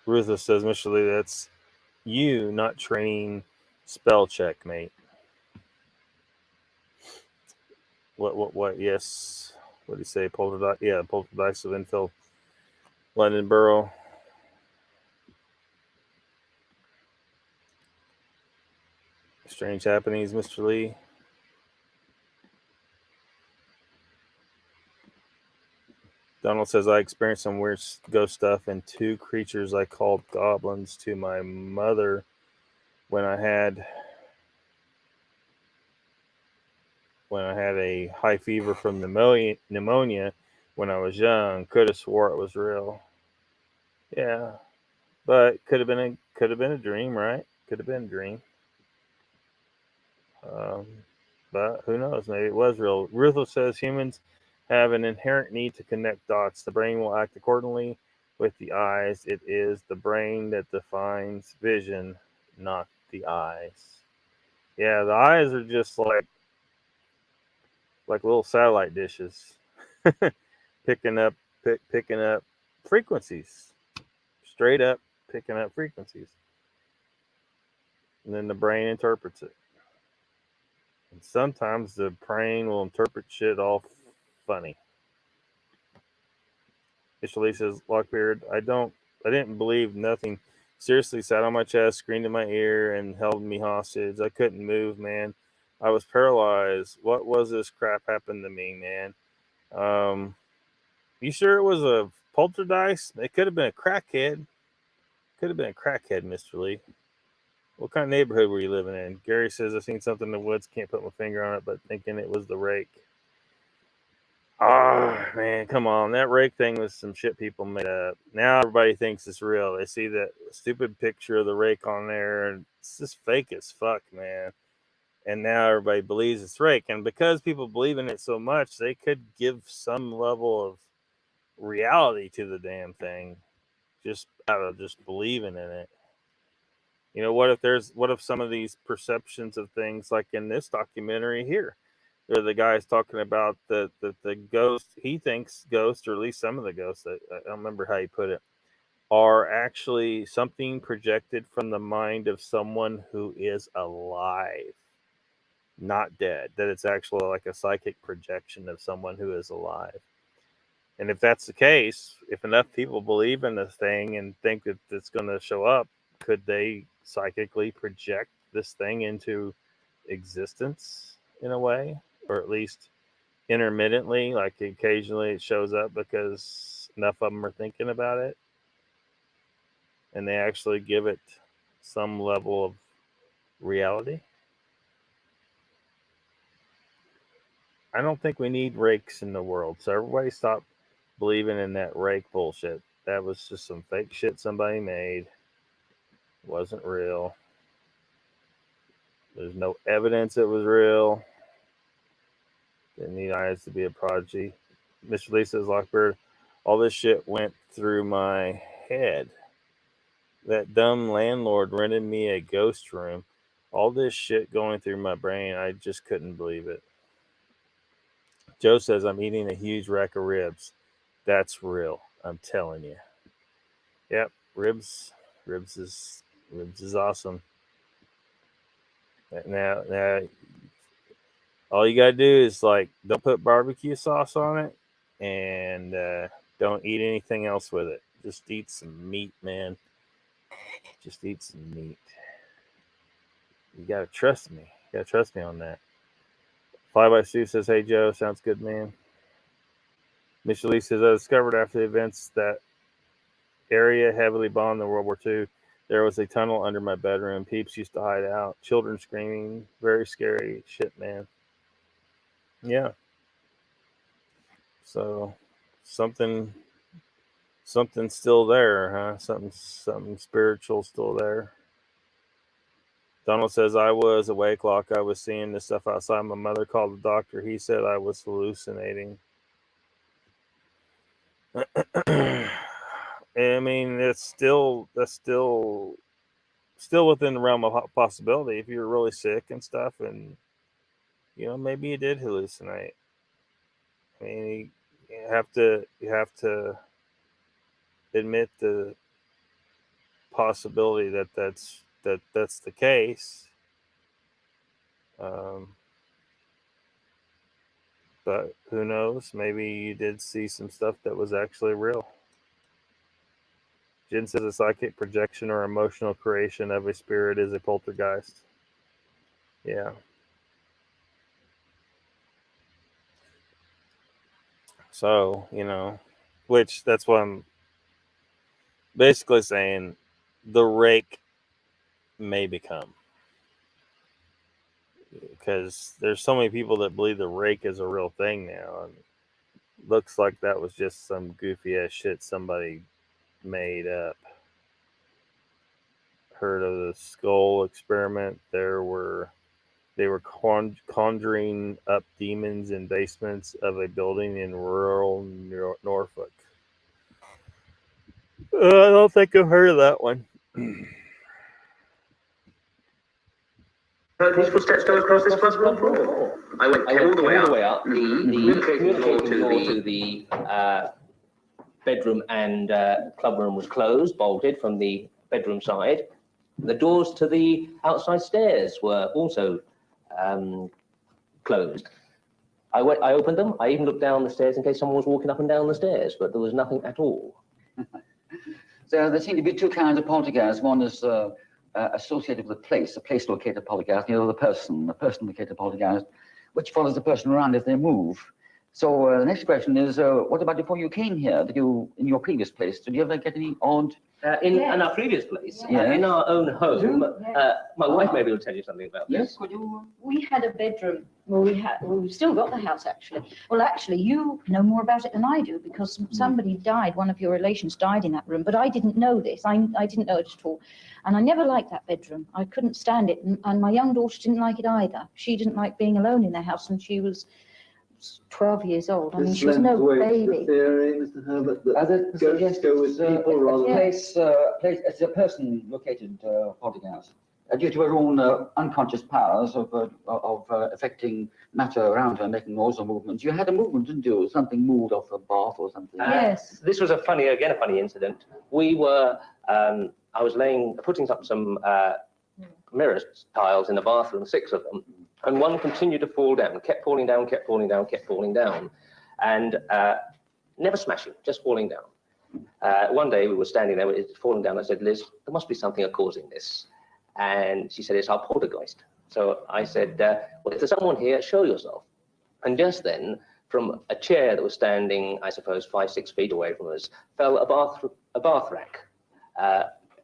Ruthless says, Mr. Lee, that's you not training spell check, mate. What? Yes. What do you say? Poltergeist? Yeah, Poltergeist of Enfield, London Borough. Strange happenings, Mr. Lee. Donald says, I experienced some weird ghost stuff and 2 creatures I called goblins to my mother when I had a high fever from pneumonia when I was young. Could have swore it was real. Yeah, but could have been a dream, right? Could have been a dream. But who knows? Maybe it was real. Ruthless says humans have an inherent need to connect dots. The brain will act accordingly with the eyes. It is the brain that defines vision, not the eyes. Yeah, the eyes are just like little satellite dishes, picking up frequencies, straight up picking up frequencies, and then the brain interprets it. And sometimes the brain will interpret shit all funny. Ishali says, Lockbeard, I didn't believe nothing. Seriously sat on my chest, screamed in my ear, and held me hostage. I couldn't move, man. I was paralyzed. What was this crap happened to me, man? You sure it was a poltergeist? It could have been a crackhead. Could have been a crackhead, Mr. Lee. What kind of neighborhood were you living in? Gary says, I've seen something in the woods. Can't put my finger on it, but thinking it was the rake. Oh, man, come on. That rake thing was some shit people made up. Now everybody thinks it's real. They see that stupid picture of the rake on there, and it's just fake as fuck, man. And now everybody believes it's rake. And because people believe in it so much, they could give some level of reality to the damn thing just out of just believing in it. You know, what if some of these perceptions of things, like in this documentary here, where the guy's talking about the ghost, he thinks ghosts, or at least some of the ghosts, I don't remember how he put it, are actually something projected from the mind of someone who is alive, not dead. That it's actually like a psychic projection of someone who is alive. And if that's the case, if enough people believe in this thing and think that it's going to show up, could they psychically project this thing into existence in a way, or at least intermittently, like occasionally it shows up because enough of them are thinking about it, and they actually give it some level of reality. I don't think we need rakes in the world, so everybody stop believing in that rake bullshit. That was just some fake shit somebody made. It wasn't real. There's no evidence it was real. Didn't need eyes to be a prodigy. Mr. Lee says, Lockbeard, all this shit went through my head. That dumb landlord rented me a ghost room. All this shit going through my brain, I just couldn't believe it. Joe says, I'm eating a huge rack of ribs. That's real. I'm telling you. Yep, ribs is awesome. Now, all you gotta do is like don't put barbecue sauce on it, and don't eat anything else with it. Just eat some meat, man. Just eat some meat. You gotta trust me. You gotta trust me on that. Fly by Sue says, "Hey Joe, sounds good, man." Mr. Lee says, I discovered after the events that area heavily bombed in World War II. There was a tunnel under my bedroom. Peeps used to hide out. Children screaming. Very scary shit, man. Yeah. So something still there, huh? Something spiritual still there. Donald says, I was awake, Lock. I was seeing this stuff outside. My mother called the doctor. He said I was hallucinating. I mean, that's still within the realm of possibility. If you're really sick and stuff, and maybe you did hallucinate. I mean, you have to admit the possibility that that's the case. But who knows? Maybe you did see some stuff that was actually real. Jen says a psychic projection or emotional creation of a spirit is a poltergeist. Yeah. So, which that's what I'm basically saying. The rake may become. Because there's so many people that believe the rake is a real thing now. And looks like that was just some goofy ass shit somebody made up. Heard of the skull experiment? They were conjuring up demons in basements of a building in rural Norfolk. I don't think I've heard of that one. Heard his footsteps go across this front floor. I went all the way up. The communicating door to the bedroom and club room was closed, bolted from the bedroom side. The doors to the outside stairs were also closed. I opened them. I even looked down the stairs in case someone was walking up and down the stairs, but there was nothing at all. So there seem to be two kinds of poltergeists. One is associated with a place located poltergeist. The other, the person located poltergeist, which follows the person around as they move. So the next question is, what about before you came here? Did you, in your previous place, did you ever get any odd? In our previous place, in our own home, my wife may be able to tell you something about this. Yes, could you? We had a bedroom. Well, we've still got the house, actually. Well, actually, you know more about it than I do, because somebody died, one of your relations died in that room, but I didn't know this. I didn't know it at all. And I never liked that bedroom. I couldn't stand it. And my young daughter didn't like it either. She didn't like being alone in the house, and she was 12 years old. I mean, she was no baby. The theory, Mr. Herbert, that ghosts go with people rather than... It's a person located poltergeist. Due to her own unconscious powers of affecting matter around her, making noise or movements. You had a movement, didn't you? Something moved off the bath or something. Yes. This was a funny incident. We were, I was putting up some mirror tiles in the bathroom, 6 of them, and one continued to fall down, kept falling down, and never smashing, just falling down. One day we were standing there, it was falling down. I said, Liz, there must be something causing this. And she said, it's our poltergeist. So I said, well, if there's someone here, show yourself. And just then, from a chair that was standing, I suppose, 5-6 feet away from us, fell a bath rack.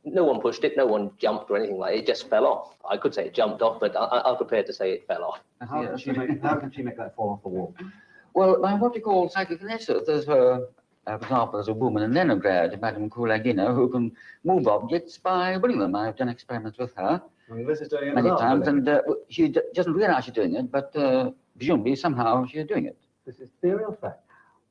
No one pushed it, no one jumped or anything like it, it just fell off. I could say it jumped off, but I'm prepared to say it fell off. How can she make that fall off the wall? Well, by what we call psychokinesis, there's for example, there's a woman in Leningrad, Madame Kulagina, who can move objects by willing them. I've done experiments with her This is doing it many times, and she doesn't realize she's doing it, but presumably somehow she's doing it. This is theory or fact?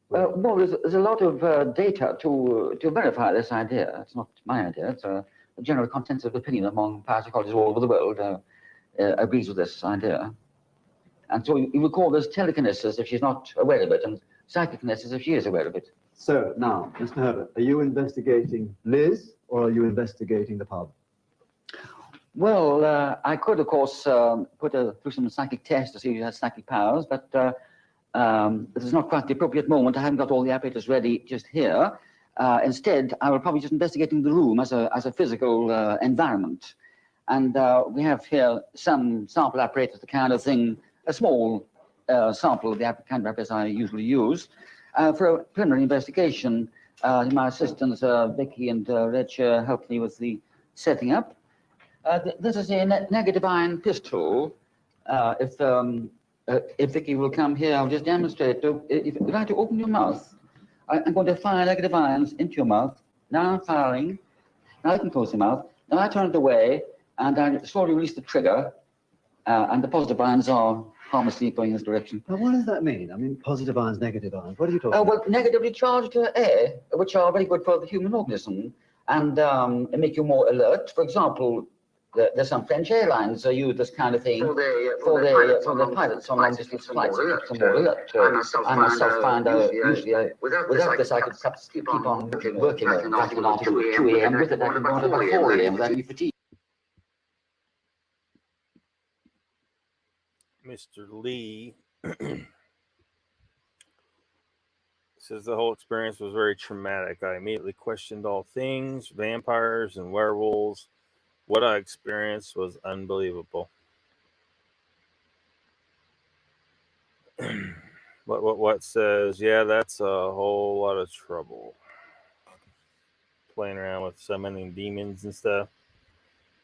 Well, there's a lot of data to verify this idea. It's not my idea. It's a general consensus opinion among parapsychologists all over the world agrees with this idea. And so you would call this telekinesis if she's not aware of it, and psychokinesis if she is aware of it. So now, Mr. Herbert, are you investigating Liz or are you investigating the pub? Well, I could, of course, put her through some psychic tests to see if she has psychic powers, but this is not quite the appropriate moment. I haven't got all the apparatus ready just here. Instead, I will probably just investigating the room as a physical environment. And we have here some sample apparatus, the kind of thing, a small sample of the kind of apparatus I usually use. For a preliminary investigation, my assistants, Vicky and Reg, helped me with the setting up. This is a negative ion pistol. If Vicky will come here, I'll just demonstrate. If you'd like to open your mouth, I'm going to fire negative ions into your mouth. Now I'm firing. Now I can close your mouth. Now I turn it away, and I slowly release the trigger, and the positive ions are harmlessly going in this direction. Now, what does that mean? I mean, positive ions, negative ions. What are you talking about? Well, negatively charged air, which are very good for the human organism and make you more alert. For example, there's some French airlines use this kind of thing for the pilots on long distance flights. It keeps them more alert. I myself find usually without this I could perhaps keep on working back in until 2 a.m. with it. I can go on about 4 a.m. without any fatigue. Mr. Lee says the whole experience was very traumatic. I immediately questioned all things, vampires and werewolves. What I experienced was unbelievable. What says, yeah, that's a whole lot of trouble. Playing around with summoning demons and stuff.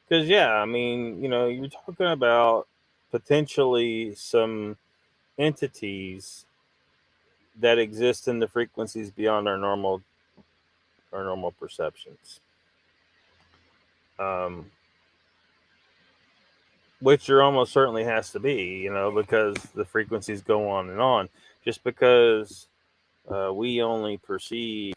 Because, yeah, I mean, you're talking about potentially some entities that exist in the frequencies beyond our normal perceptions, which there almost certainly has to be, because the frequencies go on and on. Just because we only perceive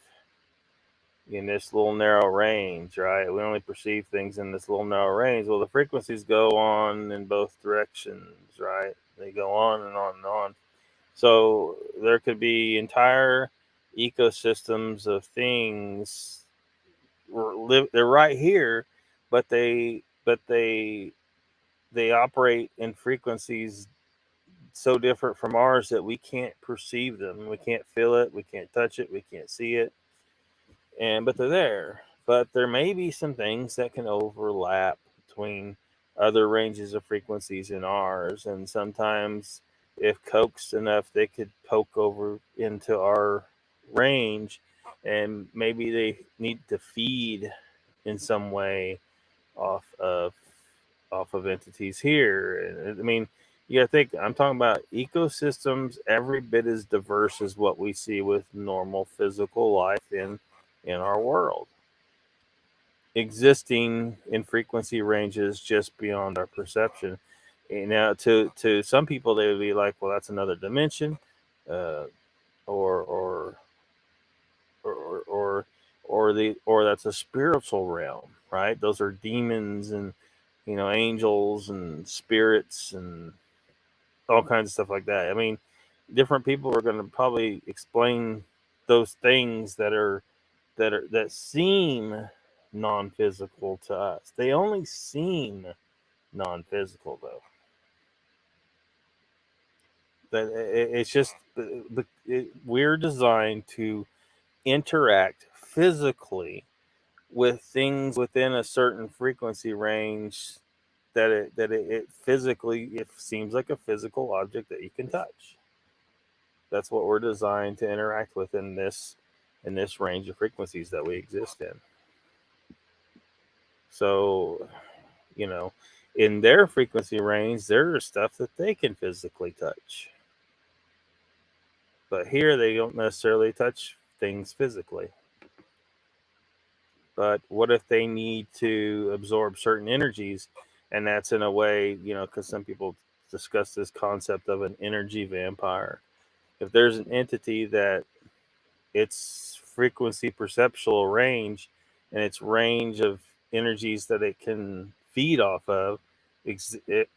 in this little narrow range, right? We only perceive things in this little narrow range. Well, the frequencies go on in both directions, right? They go on and on and on. So there could be entire ecosystems of things. They're right here, but they operate in frequencies so different from ours that we can't perceive them. We can't feel it. We can't touch it. We can't see it. But they're there. But there may be some things that can overlap between other ranges of frequencies in ours. And sometimes, if coaxed enough, they could poke over into our range, and maybe they need to feed in some way off of entities here. And I mean, you got to think, I'm talking about ecosystems every bit as diverse as what we see with normal physical life in our world, existing in frequency ranges just beyond our perception. And now, to some people, they would be like, "Well, that's another dimension, or that's a spiritual realm, right? Those are demons and angels and spirits and all kinds of stuff like that." I mean, different people are going to probably explain those things that seem non-physical to us. They only seem non-physical, though. That it's just we're designed to interact physically with things within a certain frequency range that it physically, it seems like a physical object that you can touch. That's what we're designed to interact with in this range of frequencies that we exist in. So, in their frequency range, there's stuff that they can physically touch. But here they don't necessarily touch things physically. But what if they need to absorb certain energies? And that's in a way, because some people discuss this concept of an energy vampire. If there's an entity that its frequency perceptual range and its range of energies that it can feed off of, it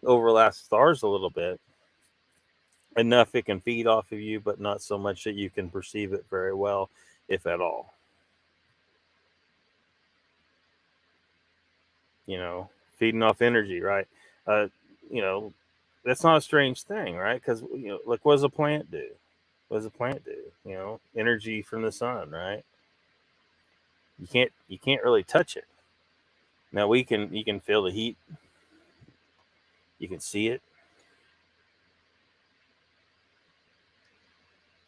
overlaps stars a little bit. Enough it can feed off of you, but not so much that you can perceive it very well, if at all. Feeding off energy, right? That's not a strange thing, right? Because like, what does a plant do? What does a plant do? Energy from the sun, right? You can't really touch it. Now you can feel the heat. You can see it.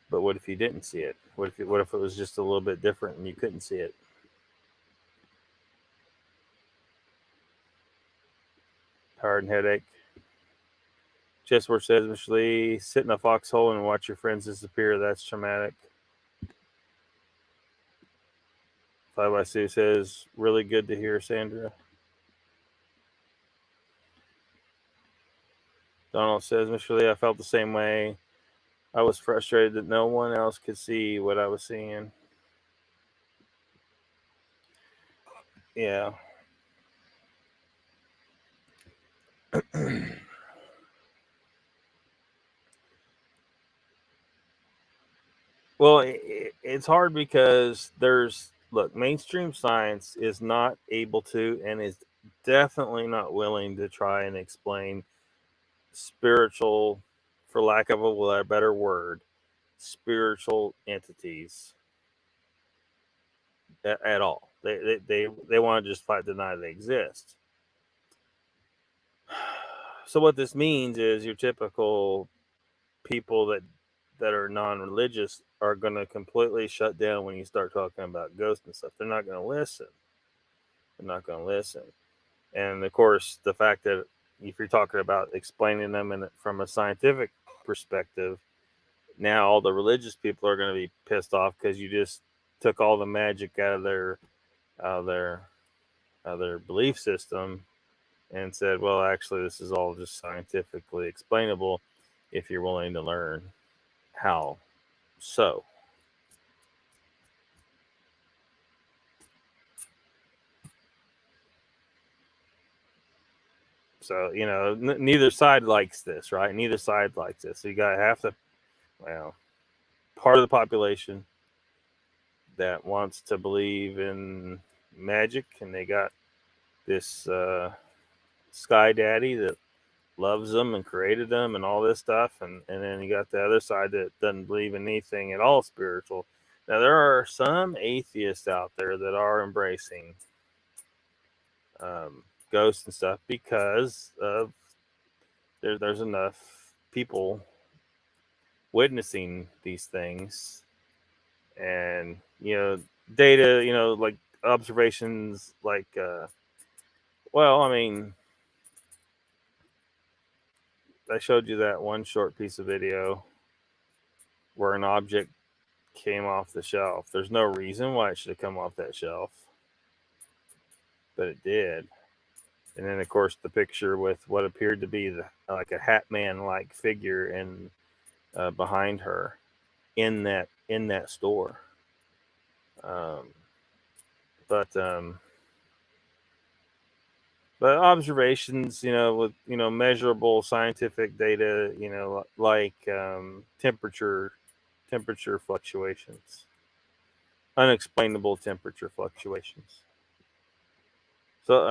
But what if you didn't see it? What if it was just a little bit different and you couldn't see it? Tired and headache. Chessword says, Mr. Lee, sit in a foxhole and watch your friends disappear. That's traumatic. Fly by Sue says, really good to hear, Sandra. Donald says, Mr. Lee, I felt the same way. I was frustrated that no one else could see what I was seeing. Yeah. Well, it's hard because mainstream science is not able to and is definitely not willing to try and explain spiritual, for lack of a better word, spiritual entities at all. They want to just flat deny they exist. So what this means is your typical people that are non-religious are going to completely shut down when you start talking about ghosts and stuff. They're not going to listen. And of course, the fact that if you're talking about explaining them from a scientific perspective, now all the religious people are going to be pissed off because you just took all the magic out of their belief system and said, well, actually, this is all just scientifically explainable if you're willing to learn how so. So, neither side likes this, right? Neither side likes this. So you got part of the population that wants to believe in magic, and they got this sky daddy that loves them and created them and all this stuff, and then you got the other side that doesn't believe in anything at all spiritual. Now there are some atheists out there that are embracing ghosts and stuff because of there's enough people witnessing these things, and data, like observations, like I showed you that one short piece of video where an object came off the shelf. There's no reason why it should have come off that shelf, but it did. And then, of course, the picture with what appeared to be like a Hat Man-like figure behind her in that store. But observations, with measurable scientific data, like temperature fluctuations, unexplainable temperature fluctuations. So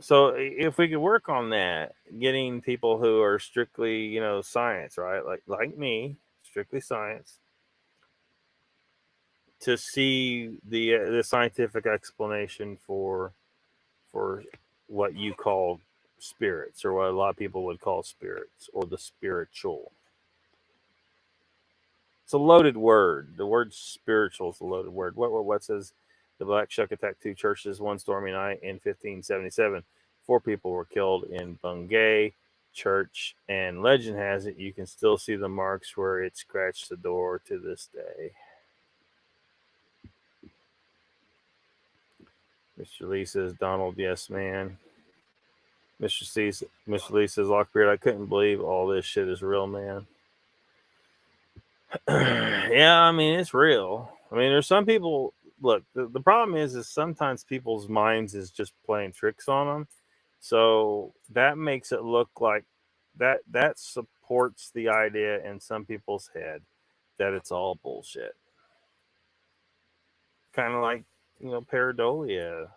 so if we could work on that, getting people who are strictly science, right, like me, strictly science, to see the scientific explanation for what you call spirits, or what a lot of people would call spirits, or the spiritual. It's a loaded word. The word spiritual is a loaded word. What says the Black Shuck attacked 2 churches one stormy night in 1577. 4 people were killed in Bungay Church, and legend has it you can still see the marks where it scratched the door to this day. Mr. Lee says, Donald, yes, man. Mr. Lee says, Lockbeard, I couldn't believe all this shit is real, man. Yeah, I mean, it's real. I mean, there's some people, look, the problem is sometimes people's minds is just playing tricks on them. So that makes it look like that supports the idea in some people's head that it's all bullshit. Kind of like, pareidolia,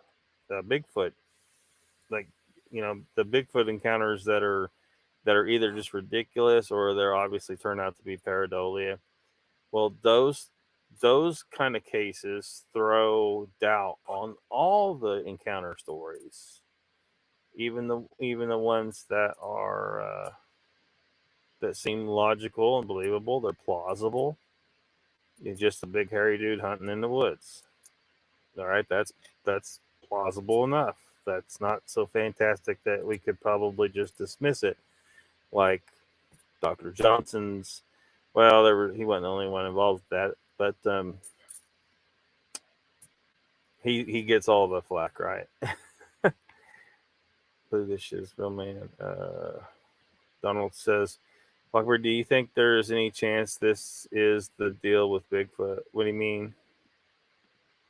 Bigfoot, like, the Bigfoot encounters that are either just ridiculous or they're obviously turn out to be pareidolia. Well, those kind of cases throw doubt on all the encounter stories, even the ones that are that seem logical and believable. They're plausible. It's just a big hairy dude hunting in the woods. All right, that's plausible enough. That's not so fantastic that we could probably just dismiss it, like Dr. Johnson's. Well, he wasn't the only one involved with that, but he gets all the flack, right? This shit is real, man. Donald says, Lockbeard, do you think there's any chance this is the deal with Bigfoot? What do you mean?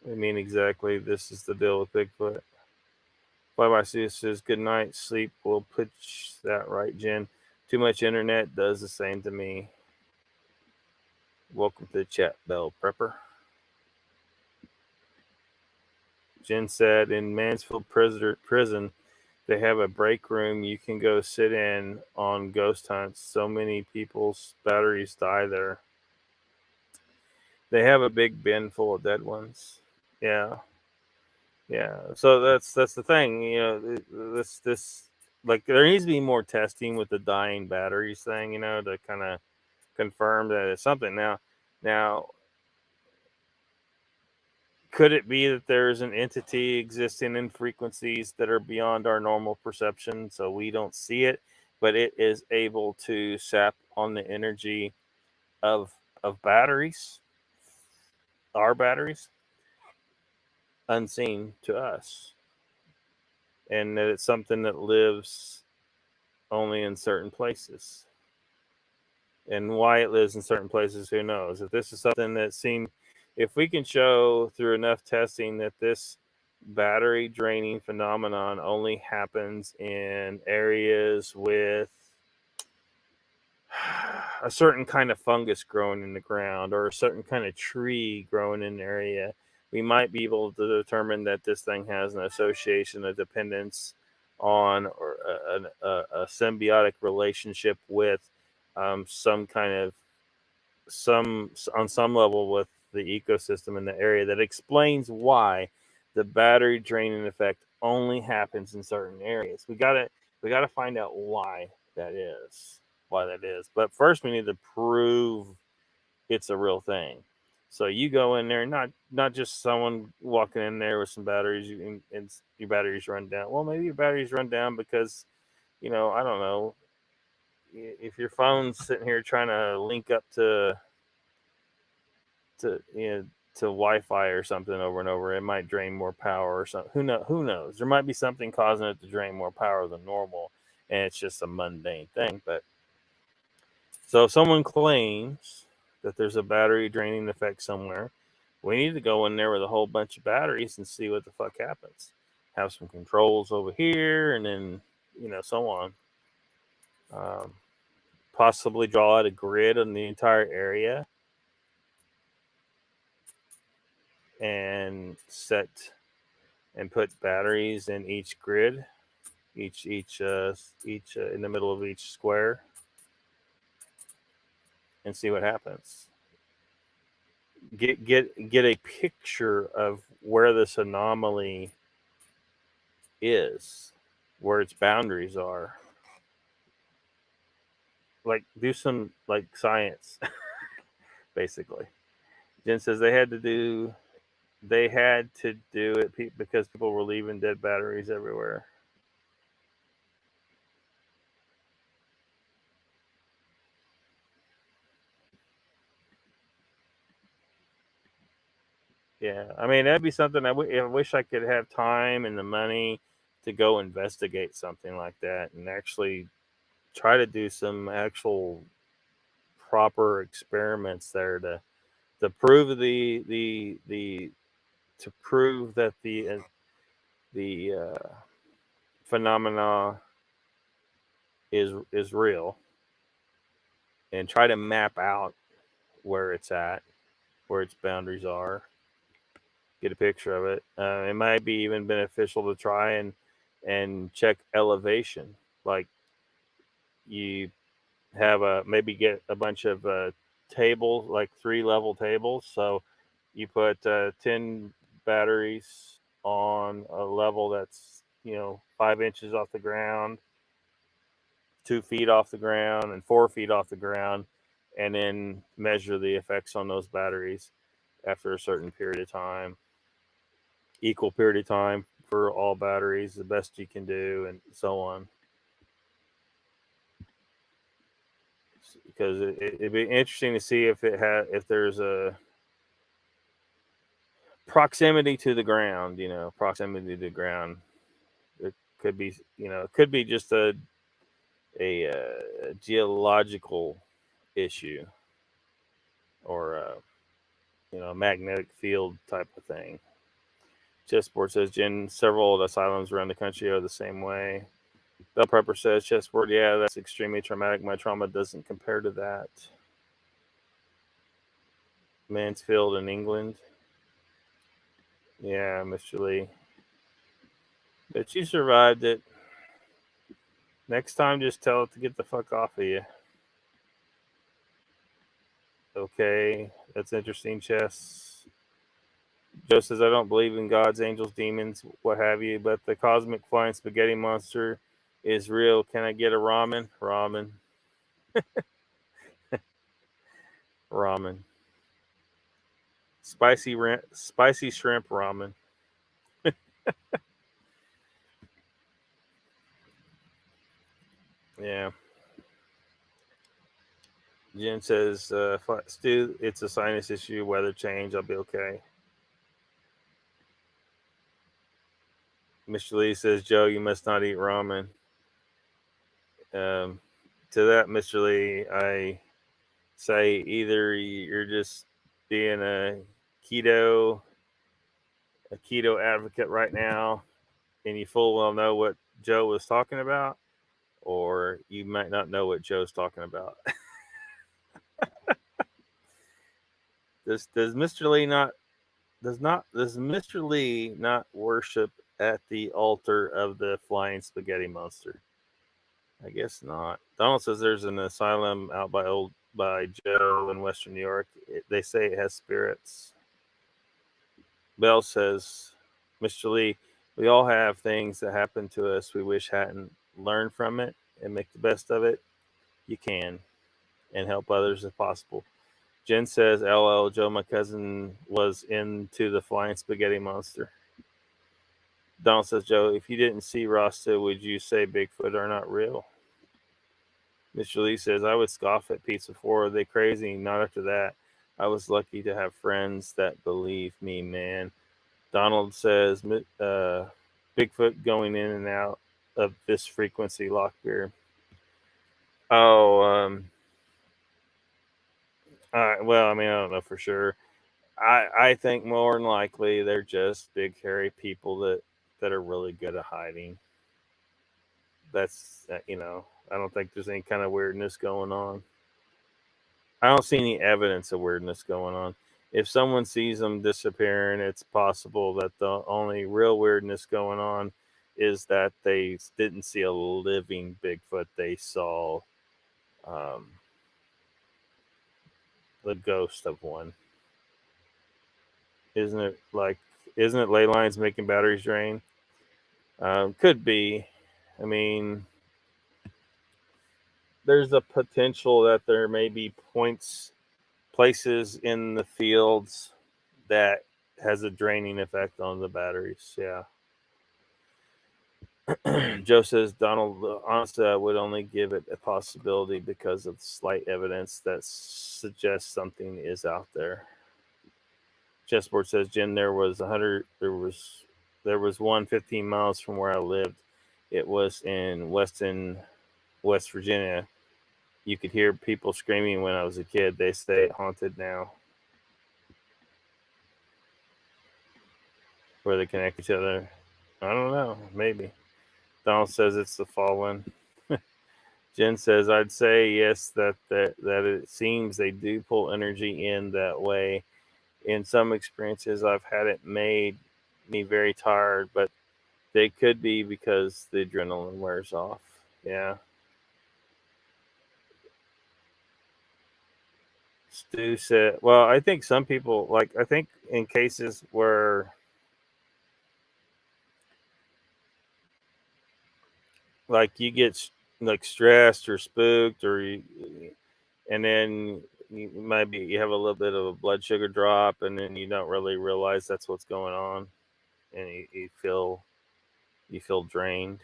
What do you mean exactly? This is the deal with Bigfoot? Bye-bye says, good night. Sleep will pitch that right, Jen. Too much internet does the same to me. Welcome to the chat, Bell Prepper. Jen said, in Mansfield prison, they have a break room you can go sit in on ghost hunts. So many people's batteries die there. They have a big bin full of dead ones. Yeah. So that's the thing. This like there needs to be more testing with the dying batteries thing. To kind of confirm that it's something. Now, could it be that there's an entity existing in frequencies that are beyond our normal perception, so we don't see it, but it is able to sap on the energy of batteries, our batteries, unseen to us, and that it's something that lives only in certain places? And why it lives in certain places, who knows? If this is something that if we can show through enough testing that this battery draining phenomenon only happens in areas with a certain kind of fungus growing in the ground or a certain kind of tree growing in the area, we might be able to determine that this thing has an association, a dependence on, or a symbiotic relationship with some level with the ecosystem in the area that explains why the battery draining effect only happens in certain areas. We gotta find out why that is. But first we need to prove it's a real thing. So you go in there, not just someone walking in there with some batteries and your batteries run down. Well, maybe your batteries run down because, I don't know, if your phone's sitting here trying to link up to Wi-Fi or something over and over, it might drain more power or something. Who knows? There might be something causing it to drain more power than normal, and it's just a mundane thing. But so if someone claims that there's a battery draining effect somewhere, we need to go in there with a whole bunch of batteries and see what the fuck happens. Have some controls over here, and then so on. Possibly draw out a grid on the entire area and set and put batteries in each grid, each in the middle of each square, and see what happens. get a picture of where this anomaly is, where its boundaries are. Like, do some like science, basically. Jen says they had to do it because people were leaving dead batteries everywhere. Yeah, I mean, that'd be something I wish I could have time and the money to go investigate something like that and actually try to do some actual proper experiments there to prove to prove that the phenomena is real, and try to map out where it's at, where its boundaries are, get a picture of it. It might be even beneficial to try and check elevation. Like, you have maybe get a bunch of tables, like 3-level tables. So you put 10 batteries on a level that's 5 inches off the ground, 2 feet off the ground, and 4 feet off the ground, and then measure the effects on those batteries after a certain period of time. Equal period of time for all batteries, the best you can do, and so on. Because it'd be interesting to see if there's a proximity to the ground. Proximity to the ground. It could be, it could be just a geological issue, or a magnetic field type of thing. Chessboard says, Jen, several old asylums around the country are the same way. Bell Prepper says, Chessboard, yeah, that's extremely traumatic. My trauma doesn't compare to that. Mansfield in England. Yeah, Mr. Lee. But you survived it. Next time, just tell it to get the fuck off of you. Okay, that's interesting, Chess. Joe says, I don't believe in gods, angels, demons, what have you, but the cosmic flying spaghetti monster is real. Can I get a ramen? Ramen. Ramen. Spicy shrimp ramen. Yeah. Jen says, Stu, it's a sinus issue, weather change, I'll be okay. Mr. Lee says, Joe, you must not eat ramen. To that, Mr. Lee, I say either you're just being a keto advocate right now, and you full well know what Joe was talking about, or you might not know what Joe's talking about. Does Mr. Lee not worship at the altar of the flying spaghetti monster? I guess not. Donald says there's an asylum out by Joe in Western New York. They say it has spirits. Bell says, Mr. Lee, we all have things that happen to us we wish hadn't. Learn from it and make the best of it. You can, and help others if possible. Jen says, LL, Joe, my cousin, was into the flying spaghetti monster. Donald says, Joe, if you didn't see Rasta, would you say Bigfoot are not real? Mr. Lee says, I would scoff at Pizza 4. Are they crazy? Not after that. I was lucky to have friends that believe me, man. Donald says, Bigfoot going in and out of this frequency, Lockbeard. Oh, well, I mean, I don't know for sure. I think more than likely they're just big, hairy people that are really good at hiding. That's, I don't think there's any kind of weirdness going on. I don't see any evidence of weirdness going on. If someone sees them disappearing, it's possible that the only real weirdness going on is that they didn't see a living Bigfoot. They saw the ghost of one. Isn't it ley lines making batteries drain? Could be. I mean, there's a potential that there may be places in the fields that has a draining effect on the batteries. Yeah. Joe says, Donald, honestly, I would only give it a possibility because of slight evidence that suggests something is out there. Chessboard says, Jen, there was one 15 miles from where I lived. It was in Weston, West Virginia. You could hear people screaming when I was a kid. They say haunted now. Where they connect each other. I don't know. Maybe. Donald says it's the fallen. Jen says, I'd say yes, that it seems they do pull energy in that way. In some experiences, I've had it made me very tired, but they could be because the adrenaline wears off. Yeah. Stu said, well, I think some people, I think in cases where, you get stressed or spooked, and then you have a little bit of a blood sugar drop, and then you don't really realize that's what's going on, and you feel drained.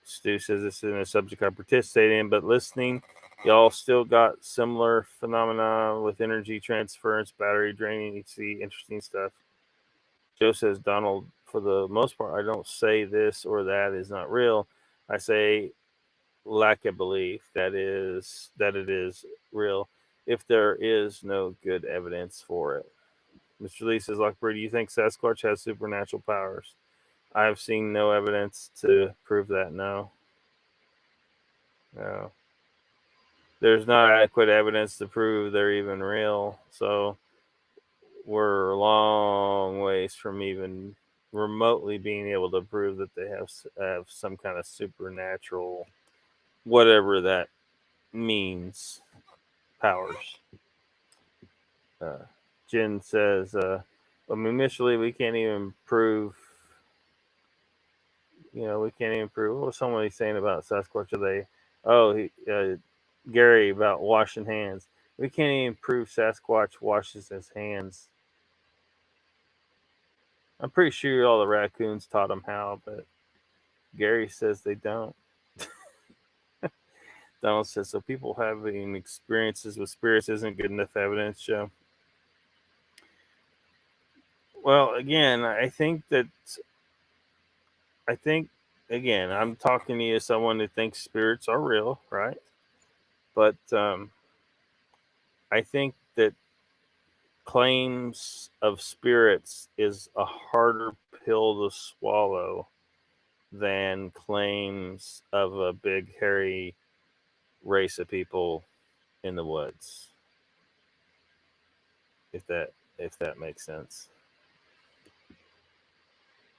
Stu says this isn't a subject I participate in, but listening, y'all still got similar phenomena with energy transference, battery draining. You see interesting stuff. Joe says, Donald, for the most part, I don't say this or that is not real. I say lack of belief that it is real if there is no good evidence for it. Mr. Lee says, Lockbird, do you think Sasquatch has supernatural powers? I have seen no evidence to prove that. No. There's not adequate evidence to prove they're even real. So we're a long ways from even remotely being able to prove that they have some kind of supernatural, whatever that means, powers. Jen says, initially we can't even prove. We can't even prove. What was somebody saying about Sasquatch today? Gary, about washing hands. We can't even prove Sasquatch washes his hands. I'm pretty sure all the raccoons taught him how, but Gary says they don't. Donald says, so people having experiences with spirits isn't good enough evidence, Joe. Well, again, again, I'm talking to you as someone who thinks spirits are real, right? But I think that claims of spirits is a harder pill to swallow than claims of a big, hairy race of people in the woods. If that makes sense.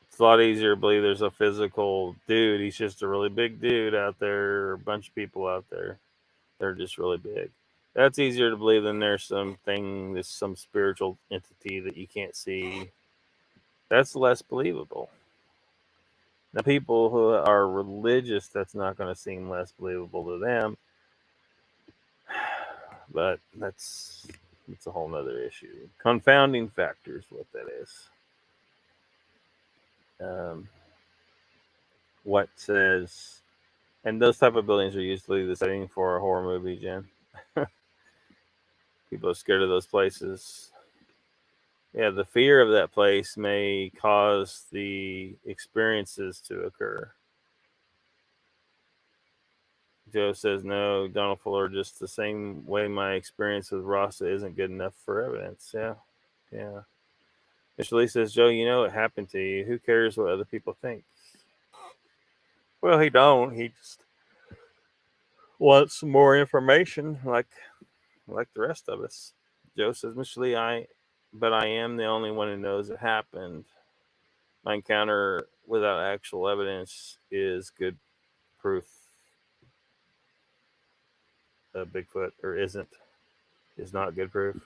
It's a lot easier to believe there's a physical dude. He's just a really big dude out there, or a bunch of people out there. They're just really big. That's easier to believe than there's some spiritual entity that you can't see. That's less believable. Now, people who are religious, that's not going to seem less believable to them. But that's a whole nother issue. Confounding factors, what that is. What says, and those type of buildings are usually the setting for a horror movie, Jen. People are scared of those places. Yeah, the fear of that place may cause the experiences to occur. Joe says, no, Donald Fuller, just the same way my experience with Rasa isn't good enough for evidence. Yeah. Mr. Lee says, Joe, it happened to you. Who cares what other people think? Well, he don't. He just wants some more information, like the rest of us. Joe says, Mr. Lee, I am the only one who knows it happened. My encounter without actual evidence is good proof of Bigfoot, or is not good proof.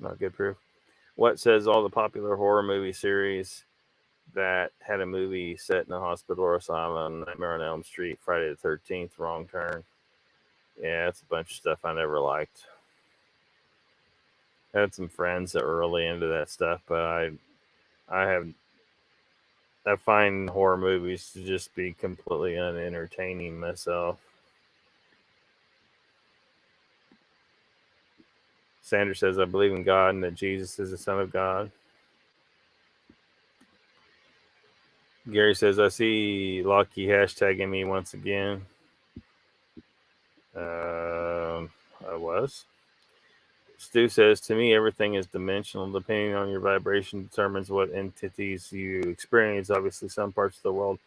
Not good proof. What says all the popular horror movie series that had a movie set in a hospital or asylum, Nightmare on Elm Street, Friday the 13th, Wrong Turn. Yeah, it's a bunch of stuff I never liked. I had some friends that were really into that stuff, but I find horror movies to just be completely unentertaining myself. Sanders says, I believe in God and that Jesus is the Son of God. Gary says, I see Lockie hashtagging me once again. I was. Stu says, to me, everything is dimensional. Depending on your vibration determines what entities you experience. Obviously, some parts of the world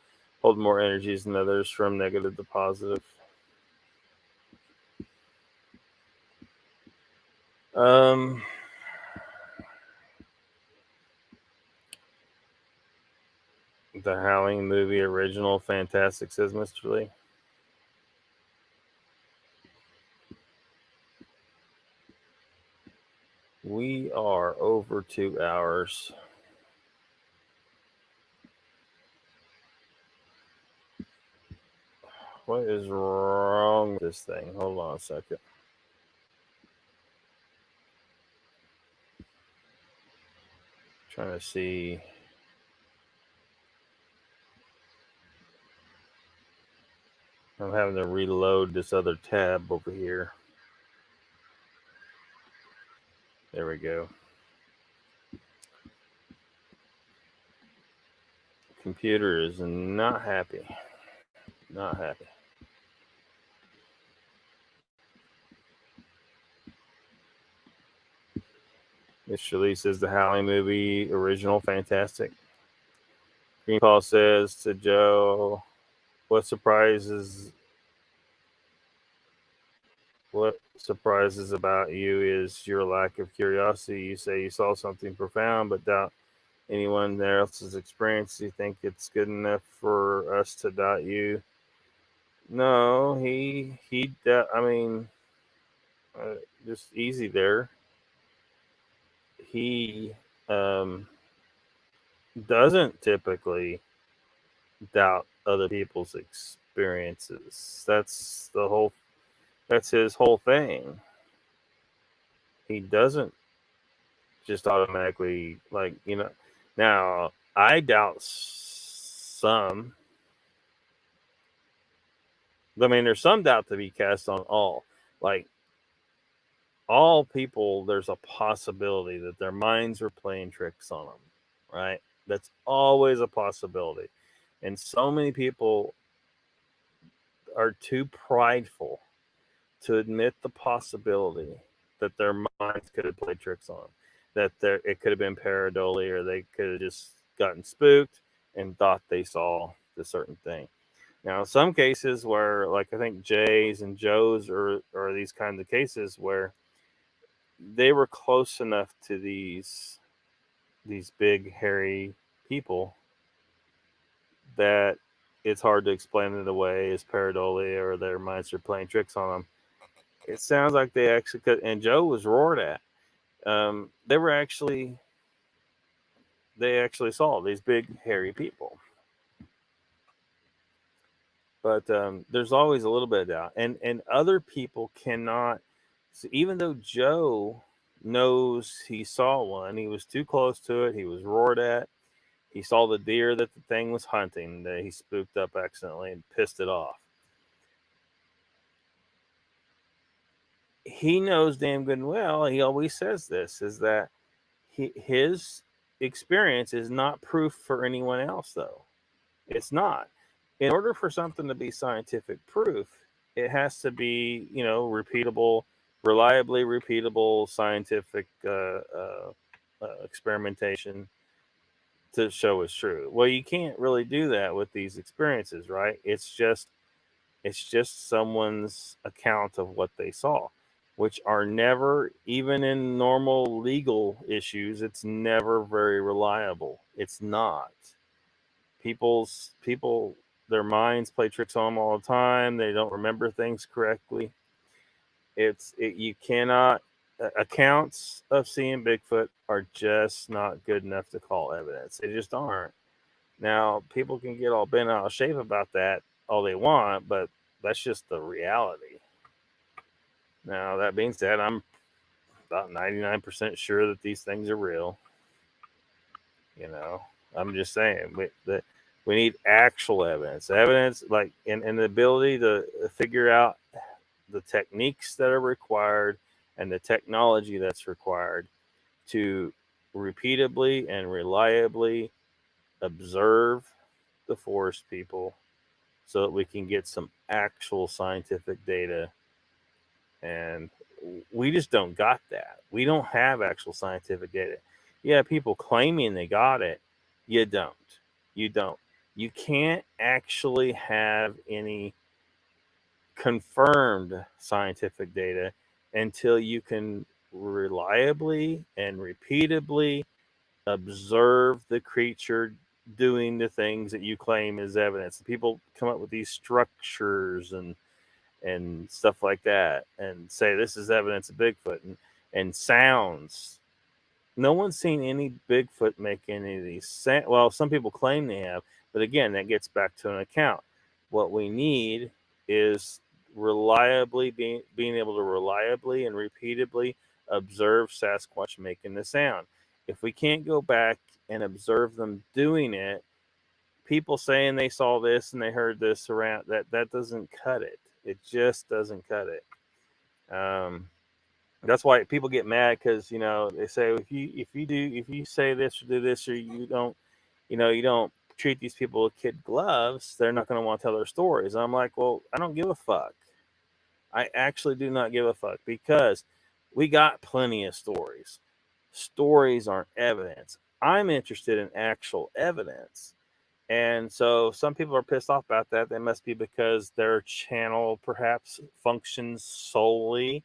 hold more energies than others, from negative to positive. The Howling movie original, fantastic, says Mr. Lee. We are over 2 hours. What is wrong with this thing? Hold on a second. Trying to see. I'm having to reload this other tab over here. There we go. Computer is not happy. Not happy. Mr. Lee says the Howling movie original, fantastic. Green Paul says to Joe, what surprises about you is your lack of curiosity. You say you saw something profound but doubt anyone else's experience. You think it's good enough for us to doubt you? No, just easy there. He doesn't typically doubt other people's experiences. That's his whole thing. He doesn't just automatically, now I doubt some. I mean, there's some doubt to be cast on all. Like, all people, there's a possibility that their minds are playing tricks on them, right? That's always a possibility. And so many people are too prideful to admit the possibility that their minds could have played tricks on them, that it could have been pareidolia, or they could have just gotten spooked and thought they saw the certain thing. Now, some cases where, like, I think Jay's and Joe's are these kinds of cases where they were close enough to these big, hairy people that it's hard to explain it away as pareidolia or their minds are playing tricks on them. It sounds like they actually could, and Joe was roared at. They actually saw these big, hairy people. But there's always a little bit of doubt. And other people cannot, so even though Joe knows he saw one, he was too close to it, he was roared at, he saw the deer that the thing was hunting, that he spooked up accidentally and pissed it off. He knows damn good and well, he always says this, is that his experience is not proof for anyone else, though. It's not. In order for something to be scientific proof, it has to be, repeatable, reliably repeatable scientific experimentation to show it's true. Well, you can't really do that with these experiences, right? It's just someone's account of what they saw, which are never, even in normal legal issues, it's never very reliable. It's not. People, their minds play tricks on them all the time. They don't remember things correctly. You cannot accounts of seeing Bigfoot are just not good enough to call evidence. They just aren't. Now, people can get all bent out of shape about that all they want, but that's just the reality. Now, that being said, I'm about 99% sure that these things are real. You know, I'm just saying that we need actual evidence like and the ability to figure out the techniques that are required and the technology that's required to repeatably and reliably observe the forest people so that we can get some actual scientific data. And we just don't got that. We don't have actual scientific data. Yeah, people claiming they got it. You don't. You don't. You can't actually have any confirmed scientific data until you can reliably and repeatably observe the creature doing the things that you claim is evidence. People come up with these structures and stuff like that and say this is evidence of Bigfoot and sounds. No one's seen any Bigfoot make any of these well, some people claim they have, but again, that gets back to an account. What we need is reliably being able to reliably and repeatedly observe Sasquatch making the sound. If we can't go back and observe them doing it, people saying they saw this and they heard this around that doesn't cut it. It just doesn't cut it. That's why people get mad because they say if you say this or do this or you don't treat these people with kid gloves, they're not going to want to tell their stories. I'm like, well, I don't give a fuck. I actually do not give a fuck because we got plenty of stories. Stories aren't evidence. I'm interested in actual evidence. And so some people are pissed off about that. They must be because their channel perhaps functions solely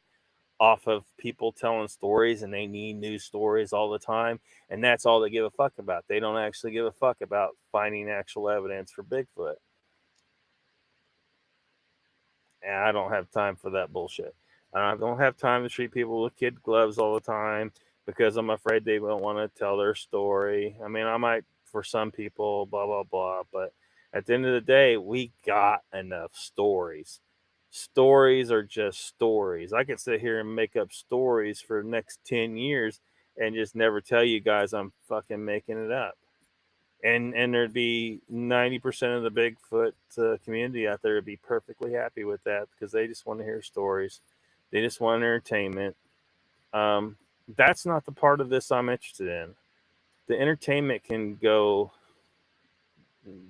off of people telling stories and they need news stories all the time. And that's all they give a fuck about. They don't actually give a fuck about finding actual evidence for Bigfoot. And I don't have time for that bullshit. I don't have time to treat people with kid gloves all the time because I'm afraid they won't want to tell their story. I mean, I might for some people, blah, blah, blah. But at the end of the day, we got enough stories. Stories are just stories. I could sit here and make up stories for the next 10 years and just never tell you guys I'm fucking making it up. And there'd be 90% of the Bigfoot community out there would be perfectly happy with that because they just want to hear stories. They just want entertainment. That's not the part of this I'm interested in. The entertainment can go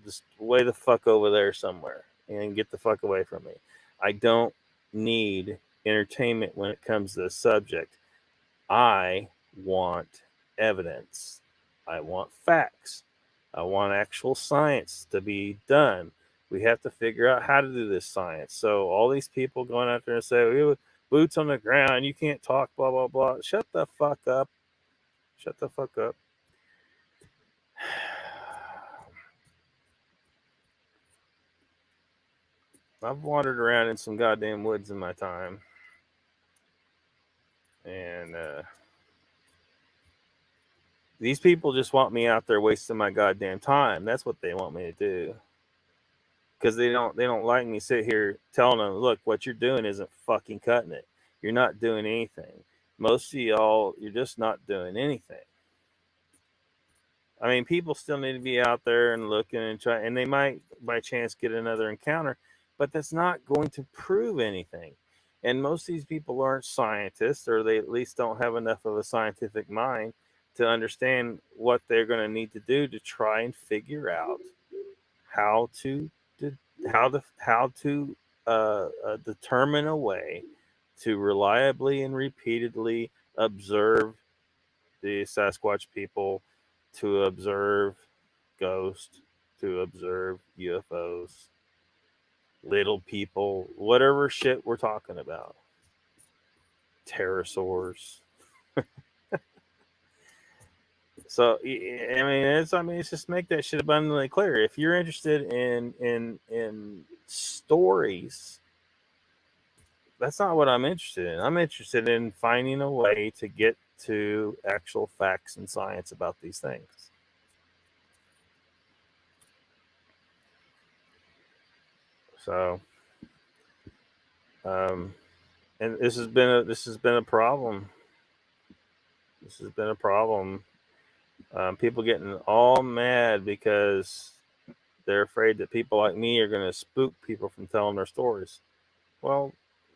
just way the fuck over there somewhere and get the fuck away from me. I don't need entertainment when it comes to this subject. I want evidence. I want facts. I want actual science to be done. We have to figure out how to do this science. So all these people going out there and say, boots on the ground, you can't talk, blah, blah, blah. Shut the fuck up. Shut the fuck up. I've wandered around in some goddamn woods in my time. And these people just want me out there wasting my goddamn time. That's what they want me to do. Because they don't like me sit here telling them, look, what you're doing isn't fucking cutting it. You're not doing anything. Most of y'all, you're just not doing anything. I mean, people still need to be out there and looking and try, and they might by chance get another encounter, but that's not going to prove anything. And most of these people aren't scientists, or they at least don't have enough of a scientific mind to understand what they're going to need to do to try and figure out how to determine a way to reliably and repeatedly observe the Sasquatch people, to observe ghosts, to observe UFOs, little people, whatever shit we're talking about. Pterosaurs. So it's just make that shit abundantly clear. If you're interested in stories, That's not what I'm interested in. I'm interested in finding a way to get to actual facts and science about these things. So, and this has been a problem. This has been a problem. People getting all mad because they're afraid that people like me are going to spook people from telling their stories. Well,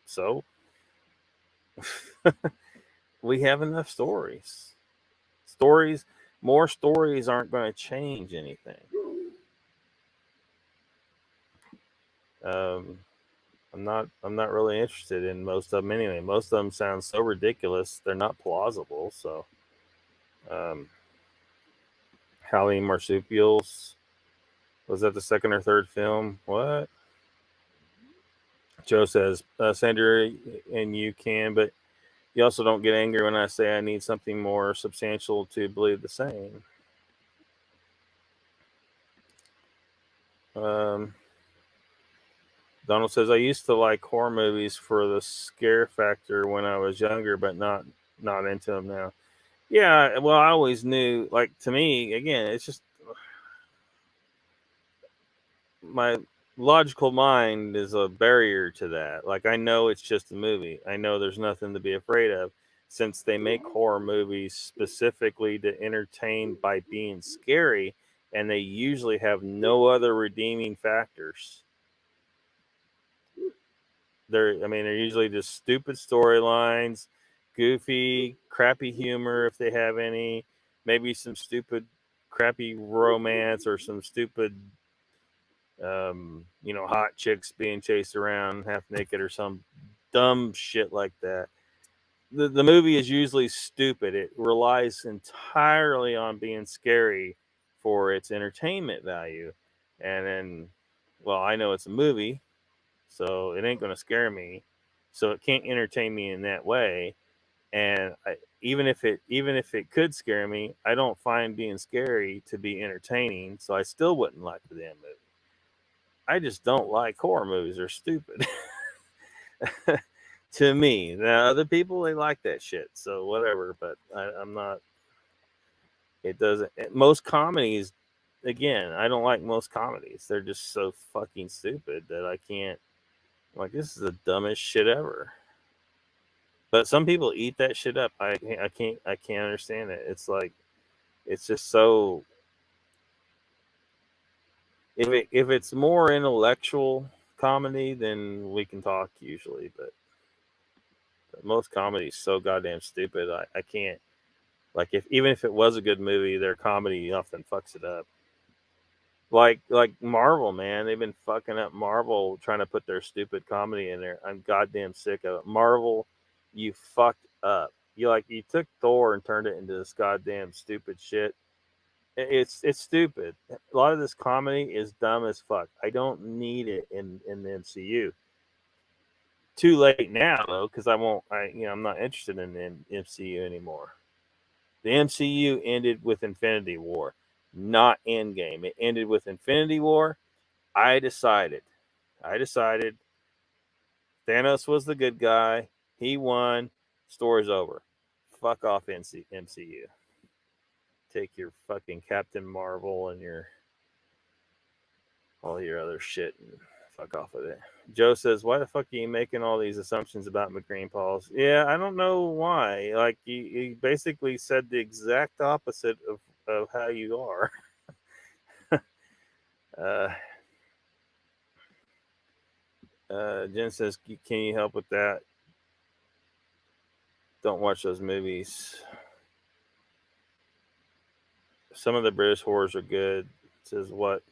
so we have enough stories. More stories aren't going to change anything. I'm not really interested in most of them anyway. Most of them sound so ridiculous, they're not plausible. So, Halloween marsupials, was that the second or third film? What? Joe says, Sandra, and you can, but you also don't get angry when I say I need something more substantial to believe the same. Donald says, I used to like horror movies for the scare factor when I was younger, but not into them now. Yeah, well, I always knew, like, to me, again, it's just my logical mind is a barrier to that. Like, I know it's just a movie. I know there's nothing to be afraid of, since they make horror movies specifically to entertain by being scary, and they usually have no other redeeming factors. They're usually just stupid storylines, goofy, crappy humor if they have any, maybe some stupid, crappy romance or some stupid, hot chicks being chased around half naked or some dumb shit like that. The movie is usually stupid. It relies entirely on being scary for its entertainment value. And then, well, I know it's a movie, so it ain't going to scare me. So it can't entertain me in that way. And even if it could scare me, I don't find being scary to be entertaining. So I still wouldn't like the damn movie. I just don't like horror movies. They're stupid. To me. Now, other people, they like that shit. So whatever. But I'm not. It doesn't. Most comedies, again, I don't like most comedies. They're just so fucking stupid that I can't. Like, this is the dumbest shit ever. But some people eat that shit up. I can't understand it. It's like, it's just so. If it's more intellectual comedy, then we can talk usually. But most comedy is so goddamn stupid. I can't. Like, even if it was a good movie, their comedy often fucks it up. Like Marvel, man, they've been fucking up Marvel trying to put their stupid comedy in there. I'm goddamn sick of it. Marvel, you fucked up. You took Thor and turned it into this goddamn stupid shit. It's stupid. A lot of this comedy is dumb as fuck. I don't need it in the MCU. Too late now though, because I'm not interested in the MCU anymore. The MCU ended with Infinity War, not Endgame. It ended with Infinity War. I decided Thanos was the good guy. He won. Story's over. Fuck off, MCU. Take your fucking Captain Marvel and all your other shit and fuck off with it. Joe says, why the fuck are you making all these assumptions about McGreen Pauls? Yeah, I don't know why. Like, he basically said the exact opposite of how you are. Jen says, can you help with that? Don't watch those movies. Some of the British horrors are good. Says what?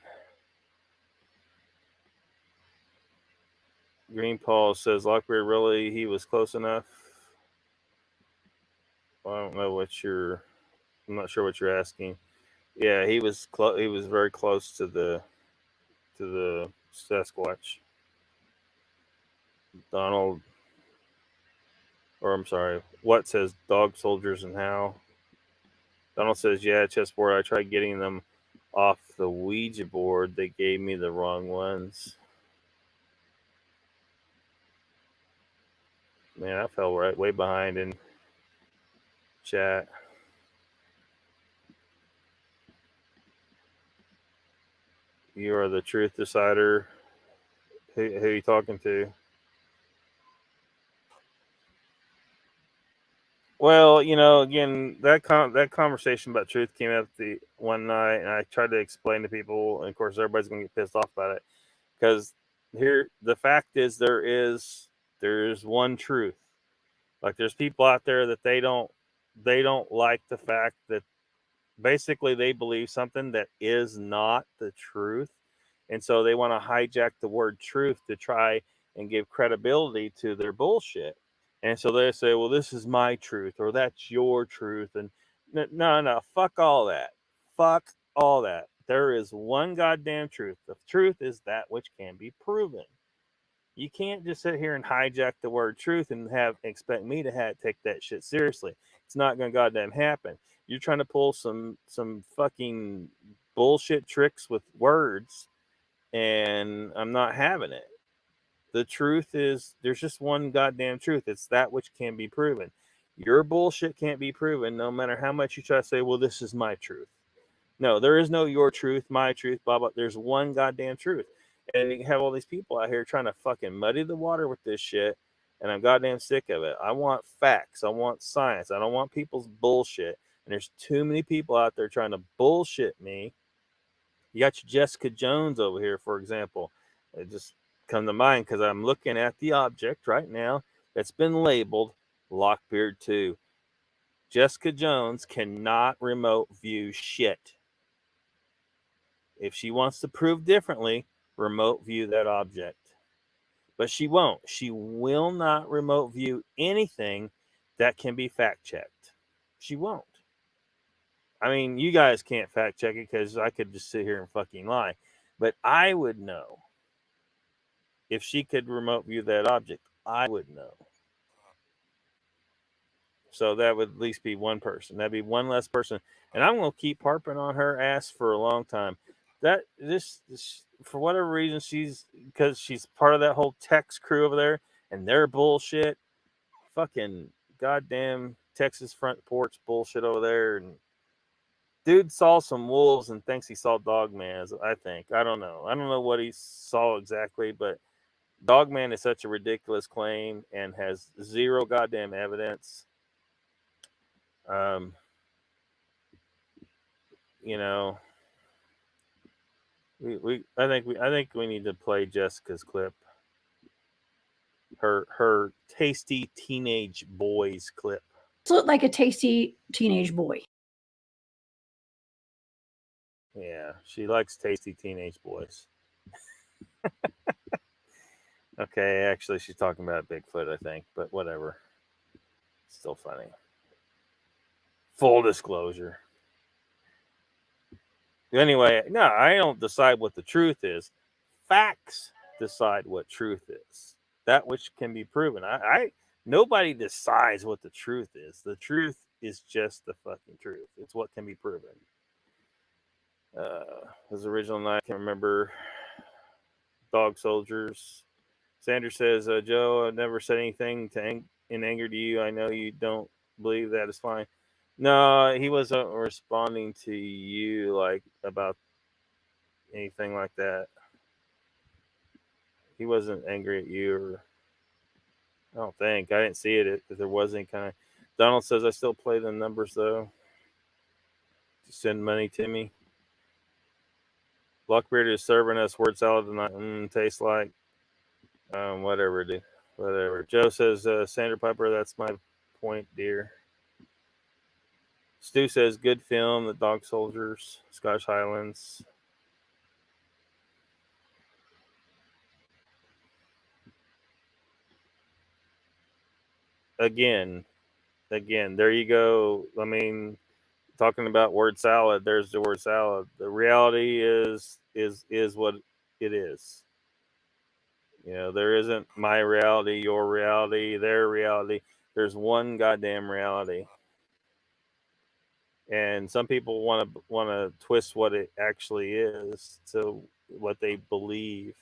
Green Paul says, Lockbeard, really, he was close enough? Well, I don't know I'm not sure what you're asking. Yeah, he was he was very close to the Sasquatch. Donald, or I'm sorry, what says dog soldiers and how? Donald says, yeah, chessboard. I tried getting them off the Ouija board. They gave me the wrong ones. Man, I fell way behind in chat. You are the truth decider. Who are you talking to? Well, again, that conversation about truth came up the one night, and I tried to explain to people, and of course, everybody's gonna get pissed off about it, because here the fact is there's one truth. Like, there's people out there that they don't like the fact that basically they believe something that is not the truth, and so they want to hijack the word truth to try and give credibility to their bullshit. And so they say, well, this is my truth, or that's your truth. And no, fuck all that. Fuck all that. There is one goddamn truth. The truth is that which can be proven. You can't just sit here and hijack the word truth and expect me to take that shit seriously. It's not gonna goddamn happen. You're trying to pull some fucking bullshit tricks with words, and I'm not having it. The truth is, there's just one goddamn truth. It's that which can be proven. Your bullshit can't be proven, no matter how much you try to say, well, this is my truth. No, there is no your truth, my truth, blah, blah. There's one goddamn truth. And you have all these people out here trying to fucking muddy the water with this shit, and I'm goddamn sick of it. I want facts. I want science. I don't want people's bullshit. And there's too many people out there trying to bullshit me. You got your Jessica Jones over here, for example. It just come to mind because I'm looking at the object right now that's been labeled LOCKBEARD 2. Jessica Jones cannot remote view shit. If she wants to prove differently, remote view that object. But she won't. She will not remote view anything that can be fact checked. She won't. I mean, you guys can't fact check it because I could just sit here and fucking lie. But I would know. If she could remote view that object, I would know. So that would at least be one person. That'd be one less person. And I'm going to keep harping on her ass for a long time. This for whatever reason, because she's part of that whole Tex crew over there, and their bullshit. Fucking goddamn Texas front porch bullshit over there. And dude saw some wolves and thinks he saw Dogman, I think. I don't know. I don't know what he saw exactly, but Dogman is such a ridiculous claim and has zero goddamn evidence. I think we need to play Jessica's clip. Her tasty teenage boys clip. Look like a tasty teenage boy. Yeah, she likes tasty teenage boys. Okay, actually, she's talking about Bigfoot, I think, but whatever. It's still funny. Full disclosure. Anyway, no, I don't decide what the truth is. Facts decide what truth is. That which can be proven. Nobody decides what the truth is. The truth is just the fucking truth. It's what can be proven. His original night, I can't remember. Dog Soldiers. Sanders says, Joe, I've never said anything in anger to you. I know you don't believe that is fine. No, he wasn't responding to you like about anything like that. He wasn't angry at you, or I don't think. I didn't see it if there was any kind of. Donald says, I still play the numbers though. Just send money to me. Lockbeard is serving us word salad tonight. Tastes like. Whatever, dude. Whatever. Joe says, Sandra Piper, that's my point, dear. Stu says, good film, The Dog Soldiers, Scottish Highlands. Again, there you go. I mean, talking about word salad, there's the word salad. The reality is what it is. There isn't my reality, your reality, their reality. There's one goddamn reality. And some people want to twist what it actually is to what they believe.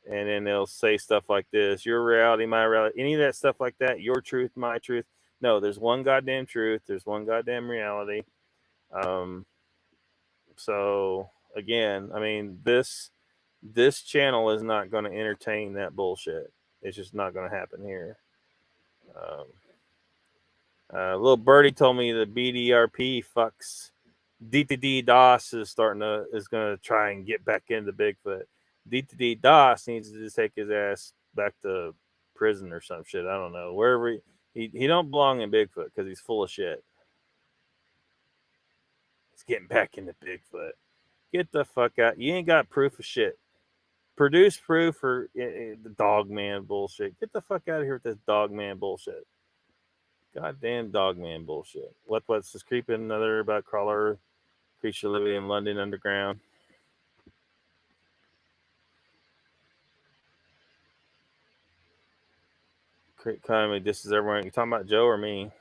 and then they'll say stuff like this: your reality, my reality, any of that stuff like that. Your truth, my truth. No, there's one goddamn truth. There's one goddamn reality. So again, I mean, this channel is not going to entertain that bullshit. It's just not going to happen here. Little birdie told me the BDRP fucks D2D DOS is going to try and get back into Bigfoot. D2D DOS needs to just take his ass back to prison or some shit. I don't know, wherever he don't belong in Bigfoot because he's full of shit. He's getting back into Bigfoot. Get the fuck out. You ain't got proof of shit. Produce proof for the dogman bullshit. Get the fuck out of here with this dogman bullshit. Goddamn dogman bullshit. What's this creeping another about crawler creature living in London underground? Create comedy. This is everyone. You talking about Joe or me?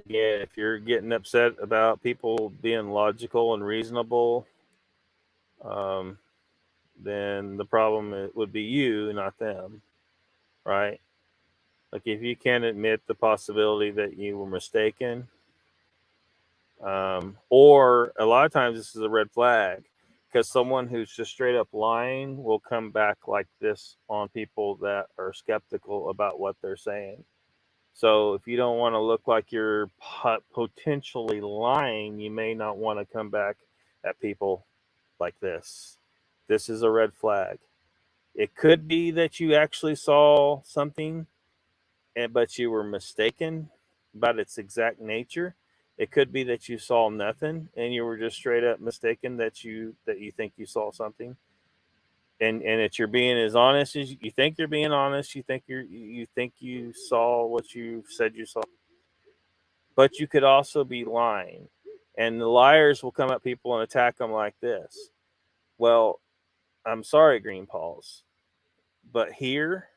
Yeah, if you're getting upset about people being logical and reasonable, then the problem would be you, not them, right? Like if you can't admit the possibility that you were mistaken, or a lot of times this is a red flag, because someone who's just straight up lying will come back like this on people that are skeptical about what they're saying. So if you don't want to look like you're potentially lying, you may not want to come back at people like this. This is a red flag. It could be that you actually saw something, but you were mistaken about its exact nature. It could be that you saw nothing and you were just straight up mistaken that you think you saw something. And that you're being as honest as you think you're being honest. You think you saw what you said you saw, but you could also be lying. And the liars will come at people and attack them like this. Well, I'm sorry, Green Paws, but here,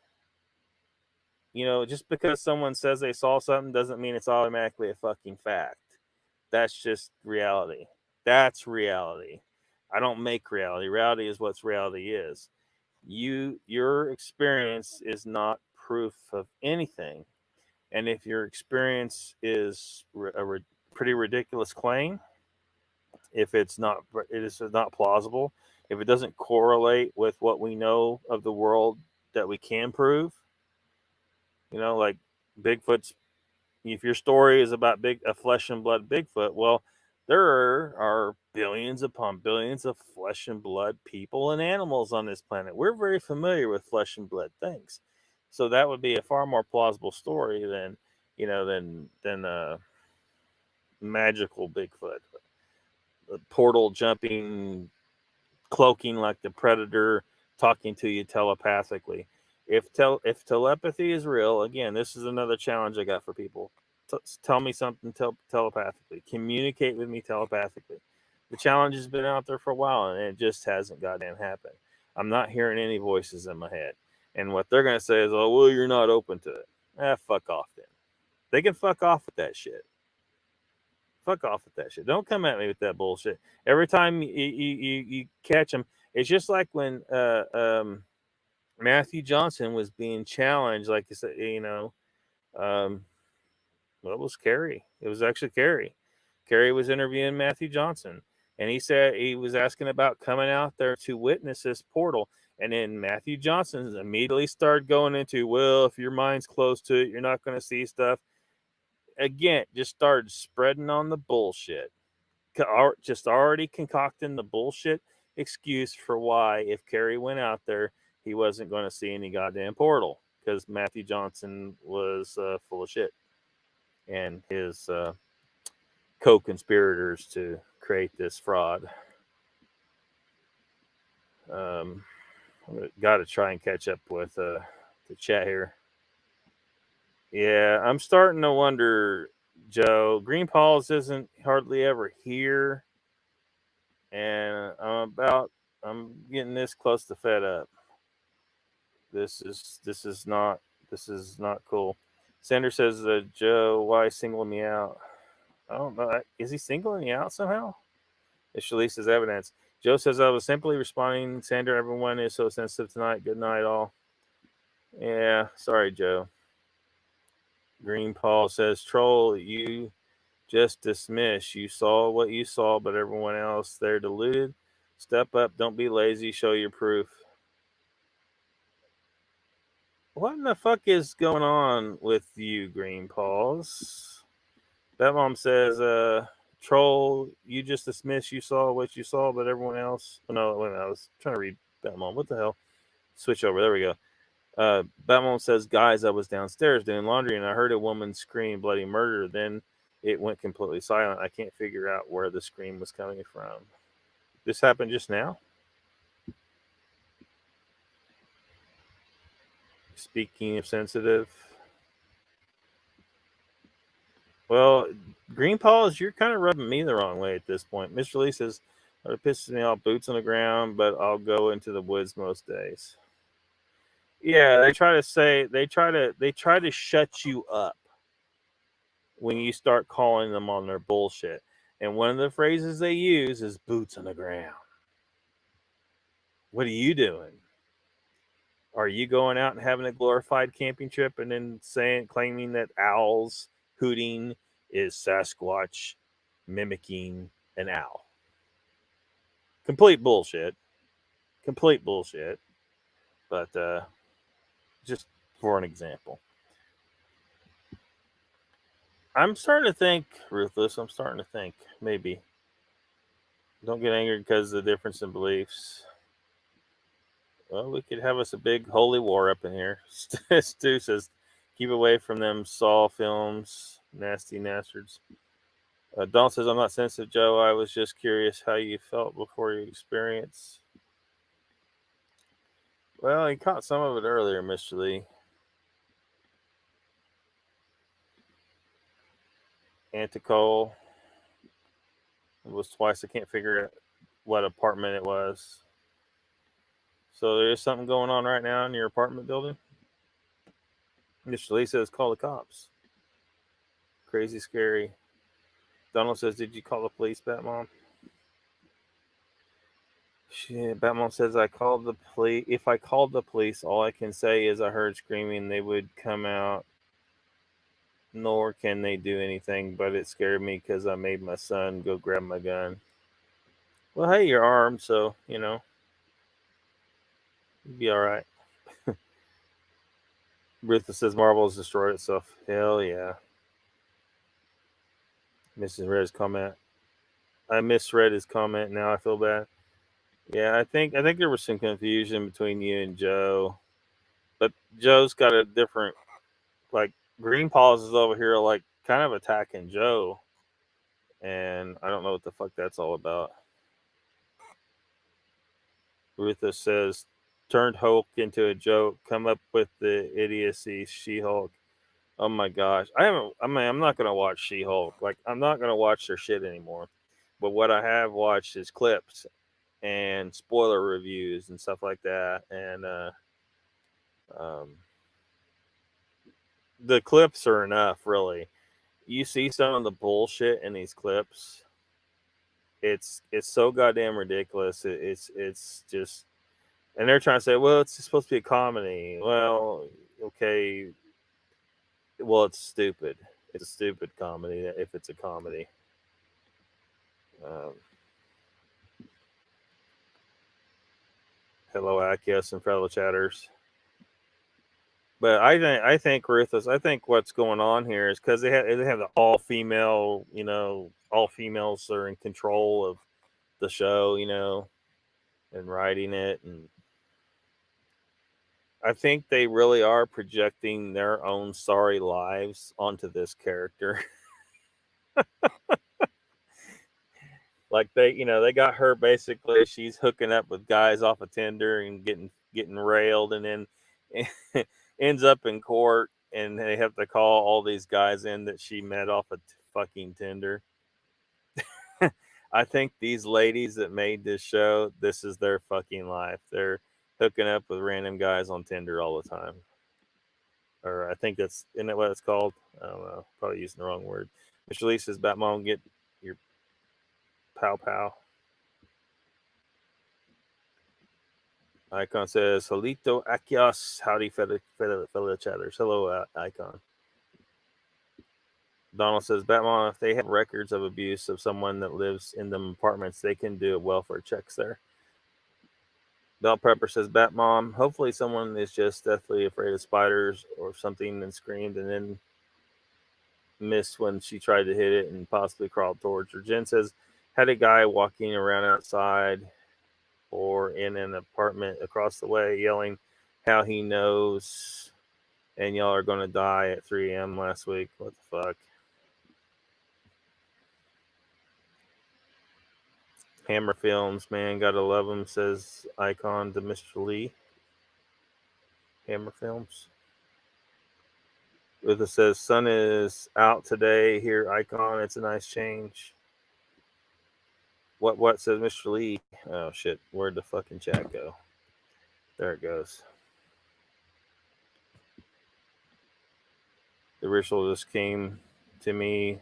just because someone says they saw something doesn't mean it's automatically a fucking fact. That's just reality. That's reality. I don't make reality. Reality is what reality is. Your experience is not proof of anything. And if your experience is a pretty ridiculous claim, if it is not plausible, if it doesn't correlate with what we know of the world that we can prove, like Bigfoot's, if your story is about a flesh and blood Bigfoot, well, there are billions upon billions of flesh and blood people and animals on this planet. We're very familiar with flesh and blood things. So that would be a far more plausible story than a magical Bigfoot. The portal jumping, cloaking like the Predator, talking to you telepathically. If telepathy is real, again, this is another challenge I got for people. Tell me something telepathically. Communicate with me telepathically. The challenge has been out there for a while, and it just hasn't goddamn happened. I'm not hearing any voices in my head. And what they're going to say is, oh, well, you're not open to it. Fuck off then. They can fuck off with that shit. Fuck off with that shit. Don't come at me with that bullshit. Every time you catch them, it's just like when Matthew Johnson was being challenged, like you said, well, it was Carrie. It was actually Carrie. Carrie was interviewing Matthew Johnson, and he said he was asking about coming out there to witness this portal. And then Matthew Johnson immediately started going into, well, if your mind's close to it, you're not going to see stuff. Again, just started spreading on the bullshit. Just already concocting the bullshit excuse for why, if Carrie went out there, he wasn't going to see any goddamn portal, because Matthew Johnson was full of shit. And his co-conspirators to create this fraud. Got to try and catch up with the chat here. Yeah, I'm starting to wonder, Joe. Green Paws isn't hardly ever here, and I'm getting this close to fed up. This is not cool. Sander says, Joe, why single me out? I don't know. Is he singling you out somehow? It's released as evidence. Joe says, I was simply responding. Sandra, everyone is so sensitive tonight. Good night, all. Yeah, sorry, Joe. Green Paul says, Troll, you just dismiss. You saw what you saw, but everyone else, they're deluded. Step up. Don't be lazy. Show your proof. What in the fuck is going on with you, Green Paws? That mom says, Troll, you just dismiss. You saw what you saw, but everyone else. Oh, no, wait a minute. I was trying to read Batmom. What the hell? Switch over. There we go. Batmom says, guys, I was downstairs doing laundry and I heard a woman scream bloody murder. Then it went completely silent. I can't figure out where the scream was coming from. This happened just now? Speaking of sensitive. Well, Green Paws, you're kind of rubbing me the wrong way at this point. Mr. Lee says, it pisses me off, boots on the ground, but I'll go into the woods most days. Yeah, they try to shut you up when you start calling them on their bullshit. And one of the phrases they use is boots on the ground. What are you doing? Are you going out and having a glorified camping trip and then claiming that owls hooting is Sasquatch mimicking an owl? Complete bullshit. But just for an example. I'm starting to think, Ruthless, maybe. Don't get angry because of the difference in beliefs. Well, we could have us a big holy war up in here. Stu says, keep away from them Saw films, nasty nastards. Don says, I'm not sensitive, Joe. I was just curious how you felt before your experience. Well, he caught some of it earlier, Mr. Lee. Anticole. It was twice. I can't figure out what apartment it was. So there is something going on right now in your apartment building? Mr. Lee says, call the cops. Crazy scary. Donald says, did you call the police, Batmom? Shit, Batmom says, I called the police. If I called the police, all I can say is I heard screaming. They would come out, nor can they do anything, but it scared me because I made my son go grab my gun. Well, hey, you're armed, so, you'll be all right. Ruthless says Marvel has destroyed itself. Hell yeah. Mrs. Red's comment. I misread his comment. Now I feel bad. Yeah, I think there was some confusion between you and Joe, but Joe's got a different, like, Green Paws is over here, like, kind of attacking Joe, and I don't know what the fuck that's all about. Ruthless says, turned Hulk into a joke. Come up with the idiocy, She-Hulk. Oh my gosh, I'm not gonna watch She-Hulk. Like, I'm not gonna watch their shit anymore. But what I have watched is clips and spoiler reviews and stuff like that. And the clips are enough, really. You see some of the bullshit in these clips. It's so goddamn ridiculous. It's just, and they're trying to say, well, it's supposed to be a comedy. Well, okay. Well, it's stupid. It's a stupid comedy if it's a comedy. Hello, Achaeos and fellow chatters. But I think Ruthless. I think what's going on here is because they have the all female. All females are in control of the show. And writing it, and I think they really are projecting their own sorry lives onto this character. Like they got her basically. She's hooking up with guys off of Tinder and getting railed, and then ends up in court, and they have to call all these guys in that she met off of fucking Tinder. I think these ladies that made this show, this is their fucking life. They're hooking up with random guys on Tinder all the time. Or I think isn't that what it's called? I don't know. Probably using the wrong word. Mr. Lee says, Batmom, get your pow pow. Icon says, Halito Achaeos. Howdy, fellow chatters. Hello, Icon. Donald says, Batman, if they have records of abuse of someone that lives in them apartments, they can do welfare checks there. Bell Pepper says, Batmom, hopefully someone is just deathly afraid of spiders or something and screamed and then missed when she tried to hit it and possibly crawled towards her. Jen says, had a guy walking around outside or in an apartment across the way yelling how he knows and y'all are going to die at 3 a.m. last week. What the fuck? Hammer Films, man, gotta love them, says Icon to Mr. Lee. Hammer Films. Rutha says, sun is out today here, Icon. It's a nice change. What says Mr. Lee? Oh, shit. Where'd the fucking chat go? There it goes. The ritual just came to me.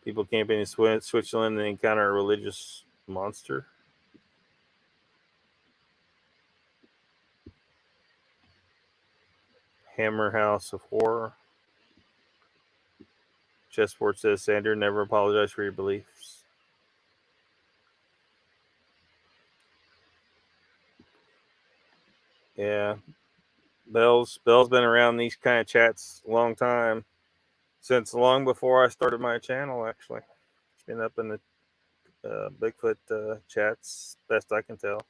People camping in Switzerland and encounter a religious monster. Hammer House of Horror. Chessport says, Sander, never apologize for your beliefs. Yeah. Bell's been around these kind of chats a long time. Since long before I started my channel, actually. It's been up in the Bigfoot chats, best I can tell.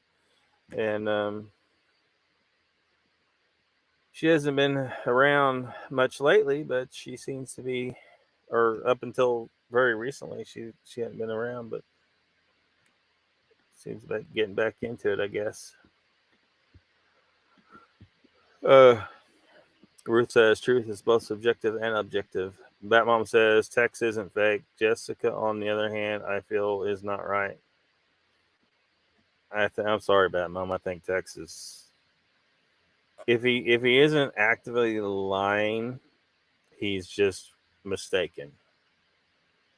And she hasn't been around much lately, but she seems to be, or up until very recently, she hadn't been around, but seems like getting back into it, I guess. Ruth says truth is both subjective and objective. Batmom says Tex isn't fake. Jessica, on the other hand, I feel is not right. I'm sorry, Batmom. I think Tex is. If he isn't actively lying, he's just mistaken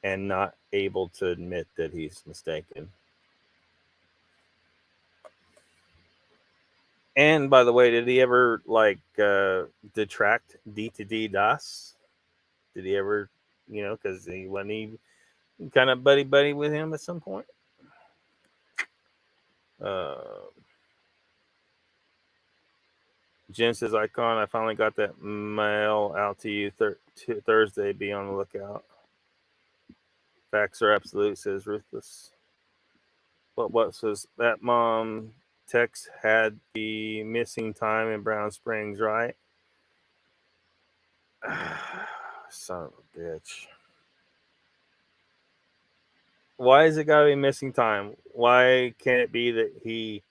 and not able to admit that he's mistaken. And by the way, did he ever detract D to D Das? Did he ever, because he wasn't kind of buddy with him at some point? Jen says, Icon, I finally got that mail out to you Thursday. Be on the lookout. Facts are absolute, says Ruthless. What says that mom? Tex had the missing time in Brown Springs, right? Son of a bitch. Why is it gotta be missing time? Why can't it be that he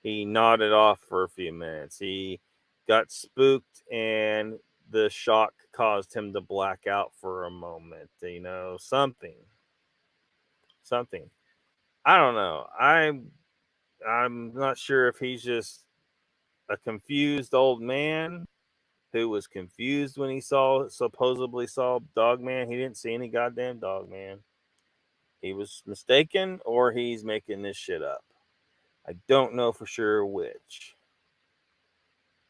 nodded off for a few minutes? He got spooked and the shock caused him to black out for a moment. Something. I don't know. I'm not sure if he's just a confused old man who was confused when he supposedly saw Dogman. He didn't see any goddamn Dogman. He was mistaken, or he's making this shit up. I don't know for sure which.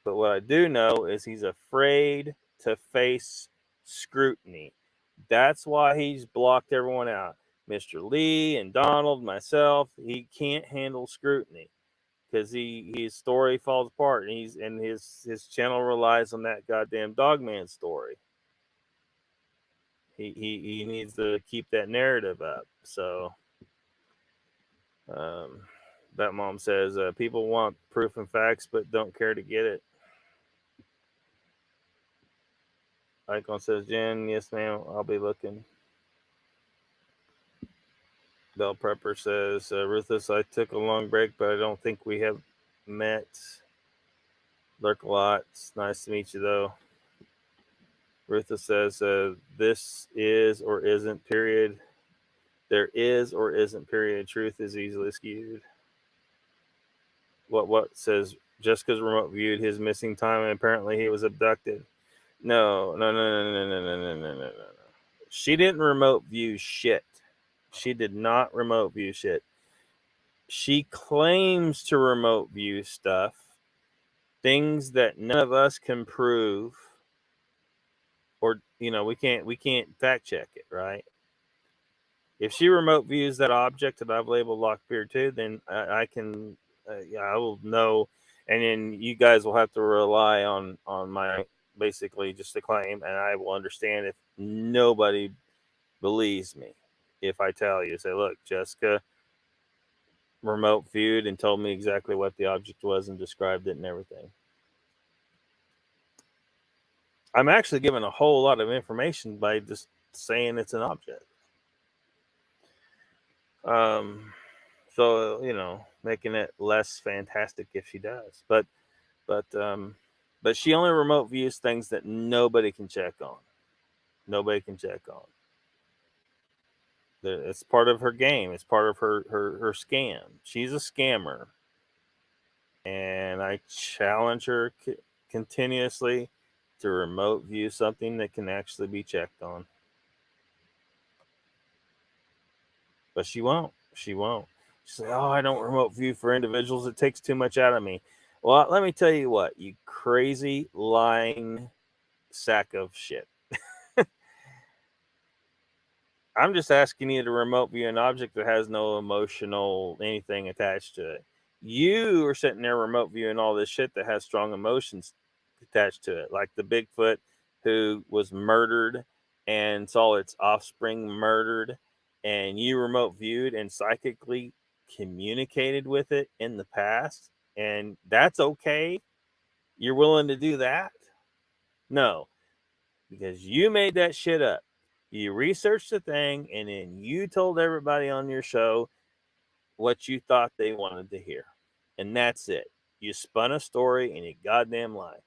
But what I do know is he's afraid to face scrutiny. That's why he's blocked everyone out. Mr. Lee and Donald, myself, he can't handle scrutiny because his story falls apart, and his channel relies on that goddamn Dogman story. He needs to keep that narrative up. So, that mom says people want proof and facts, but don't care to get it. Icon says, Jen, yes, ma'am, I'll be looking. Bell Prepper says, Ruthless, I took a long break, but I don't think we have met. Lurk a lot. It's nice to meet you, though. Ruthless says, this is or isn't, period. There is or isn't, period. Truth is easily skewed. What says, Jessica's remote viewed his missing time, and apparently he was abducted. No. She didn't remote view shit. She did not remote view shit. She claims to remote view stuff, things that none of us can prove, or we can't fact check it, right? If she remote views that object that I've labeled Lockbeard 2, then I can, I will know, and then you guys will have to rely on my basically just a claim, and I will understand if nobody believes me. If I tell you, say, look, Jessica remote viewed and told me exactly what the object was and described it and everything. I'm actually giving a whole lot of information by just saying it's an object. So making it less fantastic if she does, but she only remote views things that nobody can check on. Nobody can check on. It's part of her game. It's part of her scam. She's a scammer, and I challenge her continuously to remote view something that can actually be checked on. But she won't. She won't. She's like, oh, I don't remote view for individuals. It takes too much out of me. Well, let me tell you what, you crazy lying sack of shit. I'm just asking you to remote view an object that has no emotional anything attached to it. You are sitting there remote viewing all this shit that has strong emotions attached to it, like the Bigfoot who was murdered and saw its offspring murdered, and you remote viewed and psychically communicated with it in the past, and that's okay. You're willing to do that? No, because you made that shit up. You researched the thing, and then you told everybody on your show what you thought they wanted to hear. And that's it. You spun a story and you goddamn lied.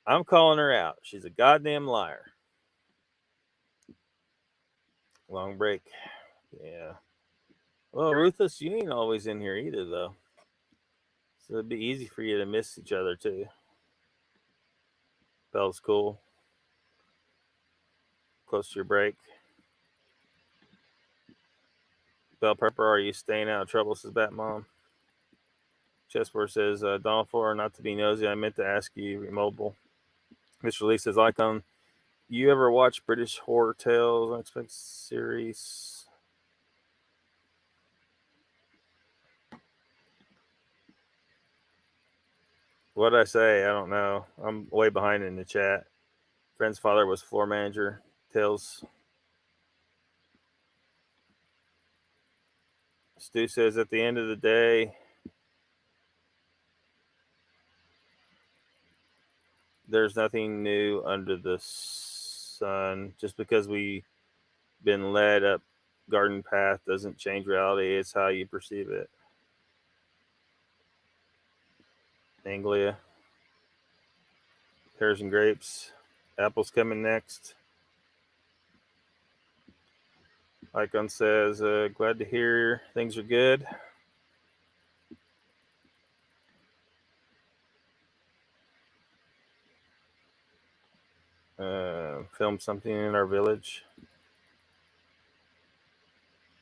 I'm calling her out. She's a goddamn liar. Long break. Yeah. Well, Ruthless, you ain't always in here either, though. So it'd be easy for you to miss each other, too. Bell's cool. Close to your break. Bell Pepper, are you staying out of trouble, says Bat Mom. Chessboard says, Donald Fuller, not to be nosy, I meant to ask you, mobile. Mr. Lee says, Icon, you ever watch British Horror Tales Unexpected series? What'd I say? I don't know. I'm way behind in the chat. Friend's father was floor manager. Tales. Stu says, at the end of the day, there's nothing new under the sun. Just because we've been led up garden path doesn't change reality. It's how you perceive it. Anglia. Pears and grapes. Apples coming next. Icon says, glad to hear things are good. Film something in our village.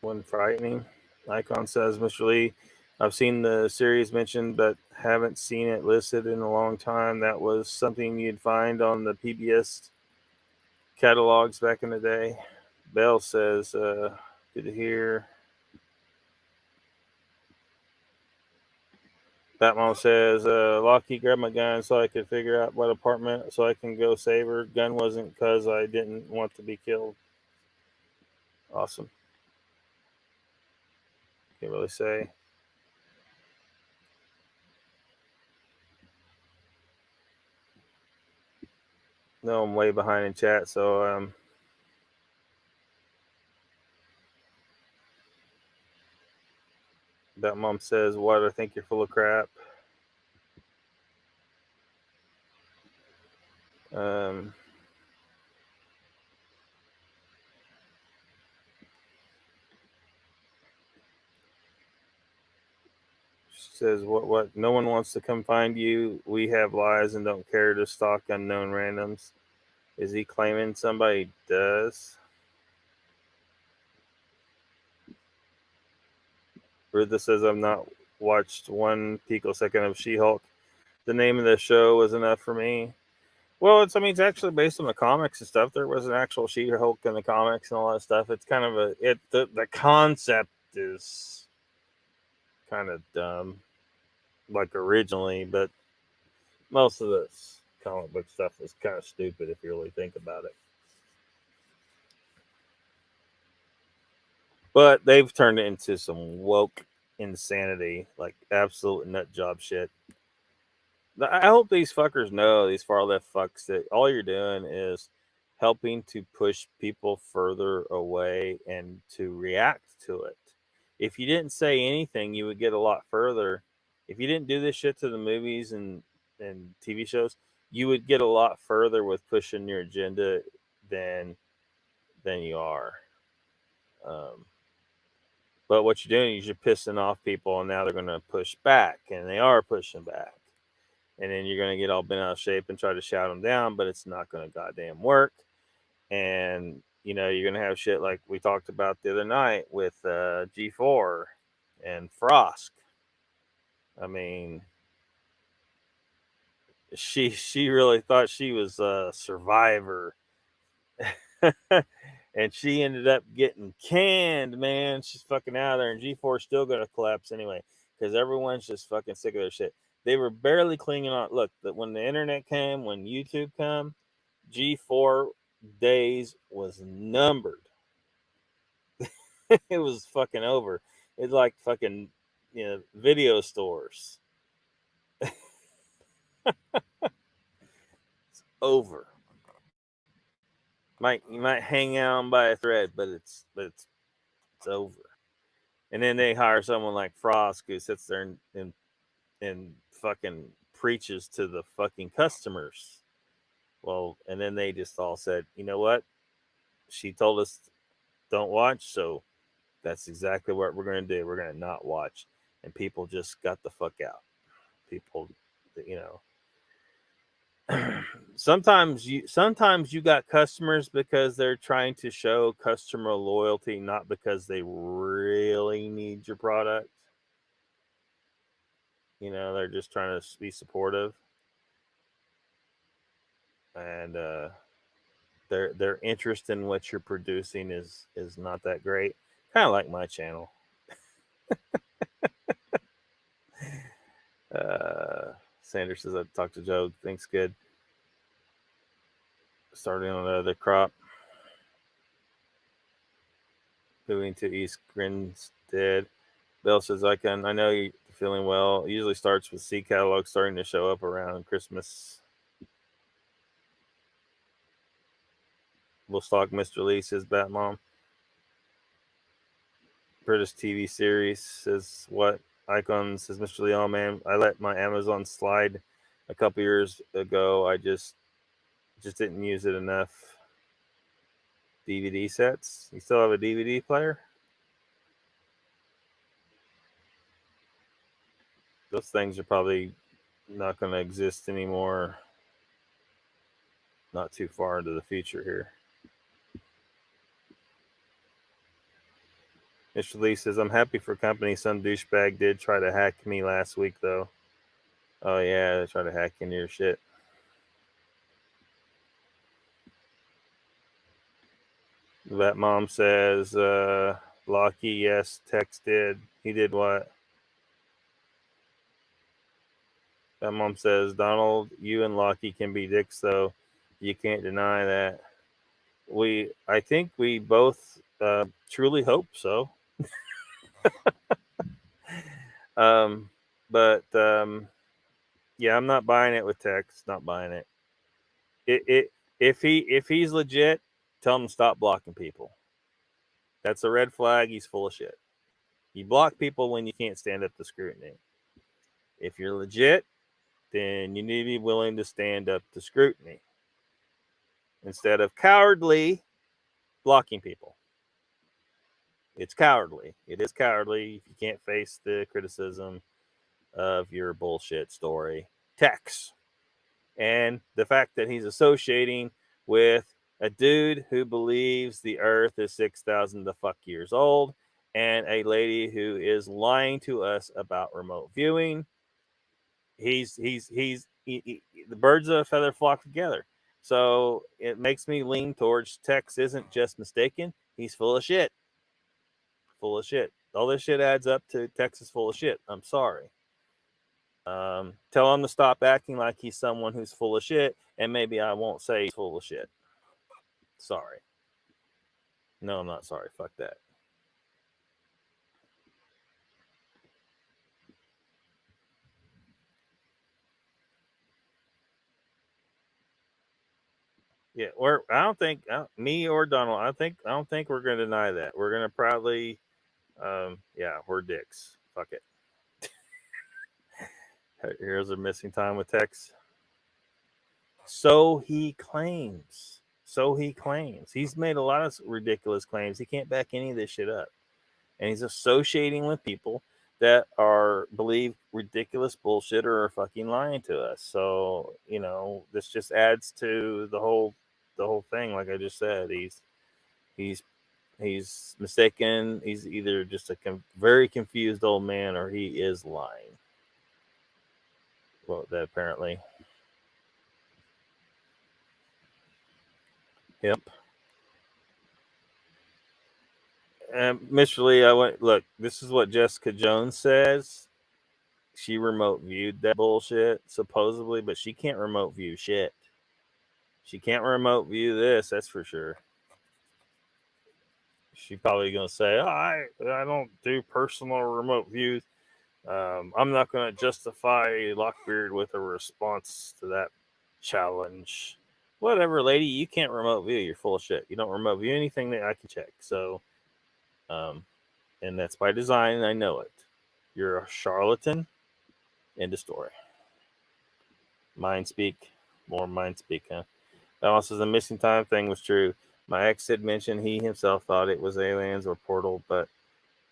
One frightening. Icon says, Mr. Lee, I've seen the series mentioned, but haven't seen it listed in a long time. That was something you'd find on the PBS catalogs back in the day. Bell says, good to hear. Batmom says, Lockie, grab my gun so I could figure out what apartment so I can go save her. Gun wasn't because I didn't want to be killed. Awesome. Can't really say. No, I'm way behind in chat, so that mom says, what, I think you're full of crap. She says, what, no one wants to come find you. We have lies and don't care to stalk unknown randoms. Is he claiming somebody does? Rutha says, I'm not watched 1 picosecond of She-Hulk. The name of the show was enough for me. Well, it's actually based on the comics and stuff. There was an actual She-Hulk in the comics and all that stuff. It's kind of the concept is kind of dumb, like originally, but most of this comic book stuff was kind of stupid if you really think about it. But they've turned it into some woke insanity, like absolute nut job shit. I hope these fuckers know, these far left fucks, that all you're doing is helping to push people further away and to react to it. If you didn't say anything, you would get a lot further. If you didn't do this shit to the movies and TV shows, you would get a lot further with pushing your agenda than you are. But what you're doing is you're pissing off people, and now they're going to push back, and they are pushing back. And then you're going to get all bent out of shape and try to shout them down, but it's not going to goddamn work. And, you're going to have shit like we talked about the other night with G4 and Frosk. I mean, she really thought she was a survivor. And she ended up getting canned, man. She's fucking out of there, and G4's still going to collapse anyway because everyone's just fucking sick of their shit. They were barely clinging on. Look, that when the internet came, when YouTube came, G4 days was numbered. It was fucking over. It's like fucking, video stores. It's over. You might hang on by a thread, but it's over. And then they hire someone like Frost who sits there and fucking preaches to the fucking customers. Well, and then they just all said, you know what? She told us don't watch, so that's exactly what we're going to do. We're going to not watch. And people just got the fuck out. People, sometimes you got customers because they're trying to show customer loyalty, not because they really need your product. They're just trying to be supportive, and their interest in what you're producing is not that great. Kind of like my channel. Sanders says I talked to Joe. Thinks good. Starting on the crop. Moving to East Grinstead. Bill says I know you're feeling well. It usually starts with C catalog starting to show up around Christmas. We'll stock Mr. Lee, says Batmom. British TV series says what? Icon says Mr. Lee, oh man, I let my Amazon slide a couple years ago. I just didn't use it enough. DVD sets. You still have a DVD player? Those things are probably not going to exist anymore. Not too far into the future here. Mr. Lee says, I'm happy for company. Some douchebag did try to hack me last week, though. Oh, yeah, they tried to hack into your shit. That mom says, Locky, yes, Tex did. He did what? That mom says, Donald, you and Locky can be dicks, though. You can't deny that. I think we both truly hope so. But yeah, I'm not buying it with Tex. Not buying it. If he's legit, tell him to stop blocking people. That's a red flag. He's full of shit. You block people when you can't stand up to scrutiny. If you're legit, then you need to be willing to stand up to scrutiny instead of cowardly blocking people. It's cowardly. It is cowardly if you can't face the criticism of your bullshit story. Tex. And the fact that he's associating with a dude who believes the earth is 6,000 the fuck years old and a lady who is lying to us about remote viewing. The birds of a feather flock together. So it makes me lean towards Tex isn't just mistaken. He's full of shit. Full of shit. All this shit adds up to Tex is full of shit. I'm sorry. Tell him to stop acting like he's someone who's full of shit, and maybe I won't say he's full of shit. Sorry. No, I'm not sorry. Fuck that. Yeah, I don't think me or Donald. I don't think we're going to deny that. We're going to proudly, yeah, we're dicks. Fuck it. Here's a missing time with Tex. So he claims. He's made a lot of ridiculous claims. He can't back any of this shit up, and he's associating with people that believe ridiculous bullshit or are fucking lying to us. So this just adds to the whole thing. Like I just said, he's mistaken. He's either just a very confused old man, or he is lying. Well, that apparently. Yep. Mr. Lee, look, this is what Jessica Jones says. She remote viewed that bullshit, supposedly, but she can't remote view shit. She can't remote view this, that's for sure. She's probably going to say, I don't do personal remote views. I'm not going to justify Lockbeard with a response to that challenge. Whatever, lady, you can't remote view. You're full of shit. You don't remote view anything that I can check. So, and that's by design, and I know it. You're a charlatan. End of story. Mind speak. More mind speak, huh? That also says the missing time thing was true. My ex had mentioned he himself thought it was aliens or portal, but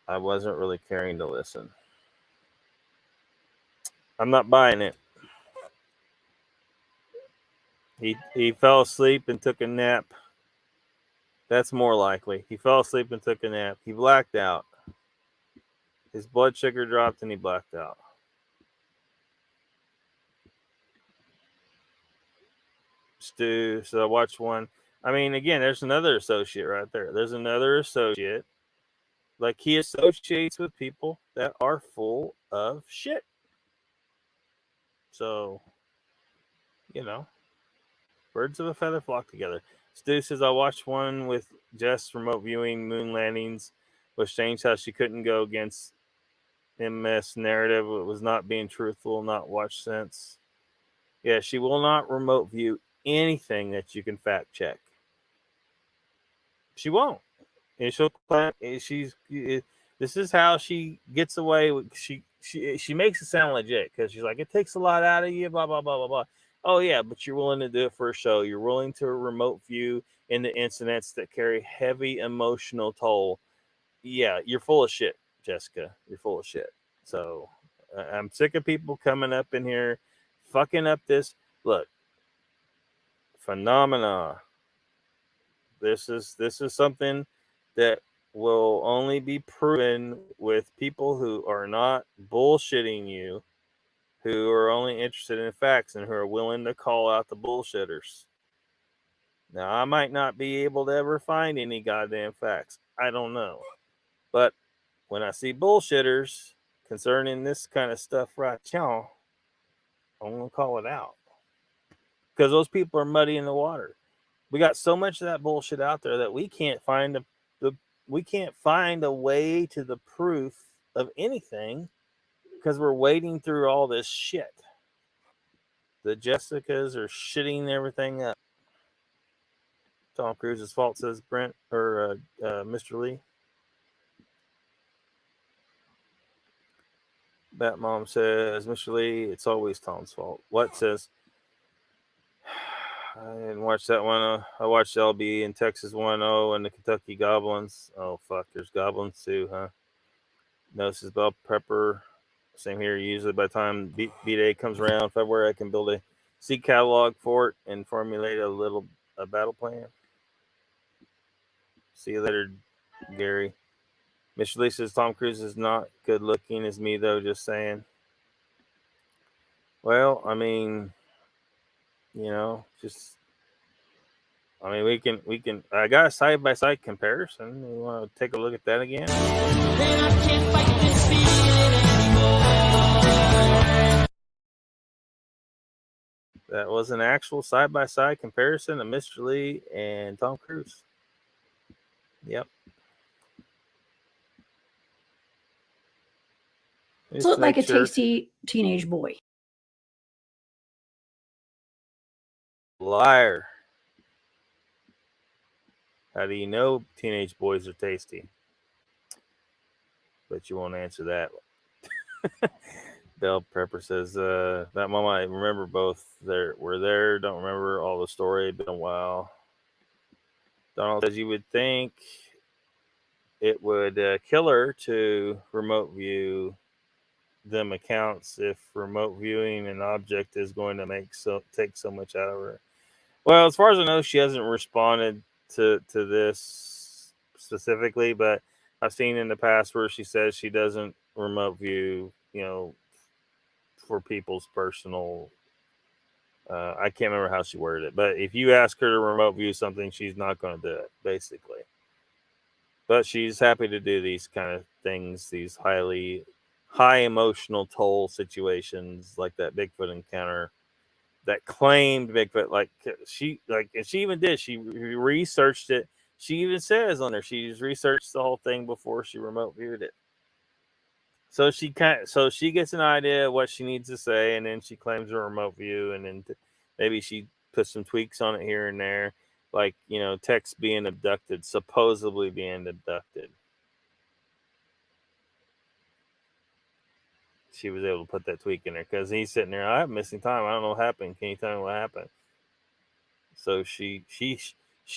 I wasn't really caring to listen. I'm not buying it. He fell asleep and took a nap. That's more likely. He fell asleep and took a nap. He blacked out. His blood sugar dropped and he blacked out. Stu, so I watched one. I mean, again, there's another associate right there. There's another associate. Like, he associates with people that are full of shit. So, birds of a feather flock together. Stu says, I watched one with Jess remote viewing moon landings. Was strange how she couldn't go against MS narrative. It was not being truthful, not watch sense. Yeah, she will not remote view anything that you can fact check. She won't. And she'll this is how she gets away with, she makes it sound legit, because she's like, it takes a lot out of you, blah blah blah blah blah. Oh yeah, but you're willing to do it for a show. You're willing to remote view into incidents that carry heavy emotional toll. Yeah, you're full of shit, Jessica. You're full of shit. So I'm sick of people coming up in here fucking up this. Look, phenomena. This is something that will only be proven with people who are not bullshitting you, who are only interested in facts and who are willing to call out the bullshitters. Now, I might not be able to ever find any goddamn facts. I don't know. But when I see bullshitters concerning this kind of stuff right now, I'm going to call it out. Because those people are muddying the water. We got so much of that bullshit out there that we can't find a way to the proof of anything, because we're wading through all this shit. The Jessicas are shitting everything up. Tom Cruise's fault, says Brent, or Mr. Lee. Batmom says, Mr. Lee, it's always Tom's fault. What says? I didn't watch that one. I watched LB in Texas 1-0 and the Kentucky Goblins. Oh, fuck. There's Goblins too, huh? No, this is Bell Pepper. Same here. Usually by the time B-Day comes around, February, I can build a seed catalog for it and formulate a battle plan. See you later, Gary. Mr. Lee says Tom Cruise is not good looking as me though, just saying. Well, I mean, just I mean we can I got a side by side comparison. You want to take a look at that again? That was an actual side by side comparison of Mr. Lee and Tom Cruise. Yep. Looked like a tasty teenage boy. Liar. How do you know teenage boys are tasty? But you won't answer that. Bell Prepper says, that moment I remember both were there. Don't remember all the story. Been a while. Donald says you would think it would kill her to remote view them accounts if remote viewing an object is going to take so much out of her. Well, as far as I know, she hasn't responded to this specifically, but I've seen in the past where she says she doesn't remote view, for people's personal. I can't remember how she worded it, but if you ask her to remote view something, she's not going to do it, basically. But she's happy to do these kind of things, these high emotional toll situations, like that Bigfoot encounter, that claimed Bigfoot. And she even did. She researched it. She even says on there she's researched the whole thing before she remote viewed it. So she gets an idea of what she needs to say, and then she claims a remote view, and then maybe she puts some tweaks on it here and there, like Tex being abducted, supposedly being abducted. She was able to put that tweak in there because he's sitting there. I have missing time. I don't know what happened. Can you tell me what happened? So she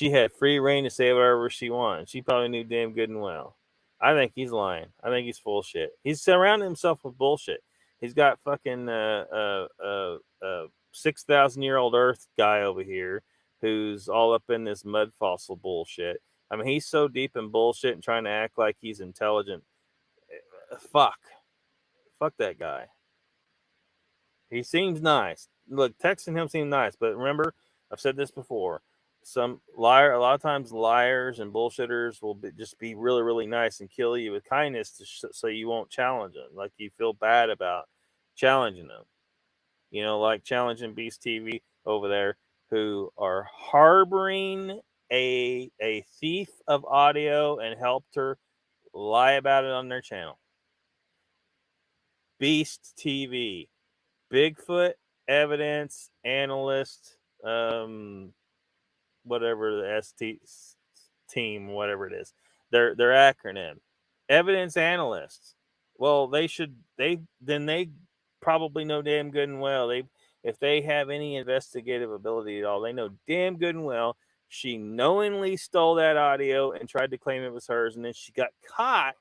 had free reign to say whatever she wanted. She probably knew damn good and well. I think he's lying. I think he's full shit. He's surrounding himself with bullshit. He's got fucking 6,000-year-old Earth guy over here who's all up in this mud fossil bullshit. I mean, he's so deep in bullshit and trying to act like he's intelligent. Fuck that guy. He seems nice. Look, texting him seemed nice, but remember, I've said this before. A lot of times liars and bullshitters will just be really, really nice and kill you with kindness so you won't challenge them. Like you feel bad about challenging them. Like challenging Beast TV over there, who are harboring a thief of audio and helped her lie about it on their channel. Beast TV, Bigfoot evidence analyst, whatever the ST team, whatever it is, their acronym, evidence analysts. Well, they probably know damn good and well. If they have any investigative ability at all, they know damn good and well she knowingly stole that audio and tried to claim it was hers, and then she got caught.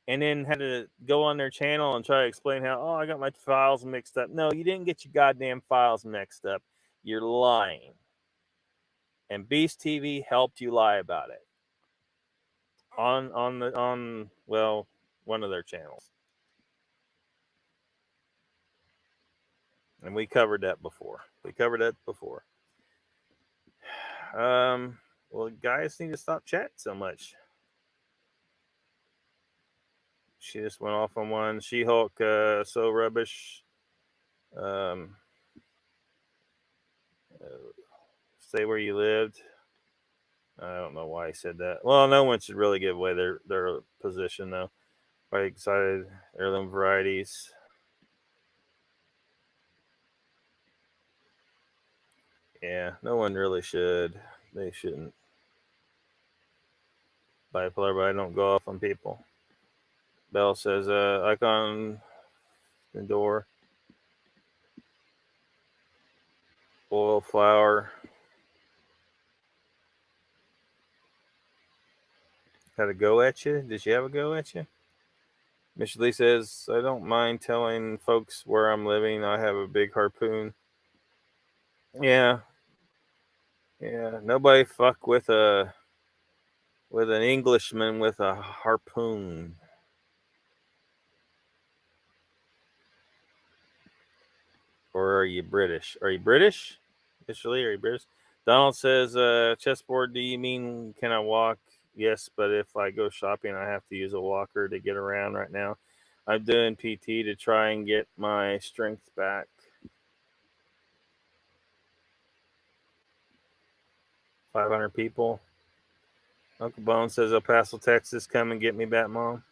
And then had to go on their channel and try to explain how, I got my files mixed up. No, you didn't get your goddamn files mixed up. You're lying. And Beast TV helped you lie about it. On one of their channels. And we covered that before. Well, guys need to stop chatting so much. She just went off on one. She-Hulk, so rubbish. Stay where you lived. I don't know why he said that. Well, no one should really give away their position, though. Quite excited. Heirloom varieties. Yeah, no one really should. They shouldn't. Bipolar, but I don't go off on people. Bell says, icon the door. Oil, flour. Had a go at you? Did she have a go at you? Mr. Lee says, I don't mind telling folks where I'm living. I have a big harpoon. Yeah. Nobody fuck with a with an Englishman with a harpoon. Or are you British? Are you British? Mr. Lee, are you British? Donald says, chessboard, do you mean can I walk? Yes, but if I go shopping, I have to use a walker to get around right now. I'm doing PT to try and get my strength back. $500 people. Uncle Bone says, El Paso, Texas, come and get me back, Mom.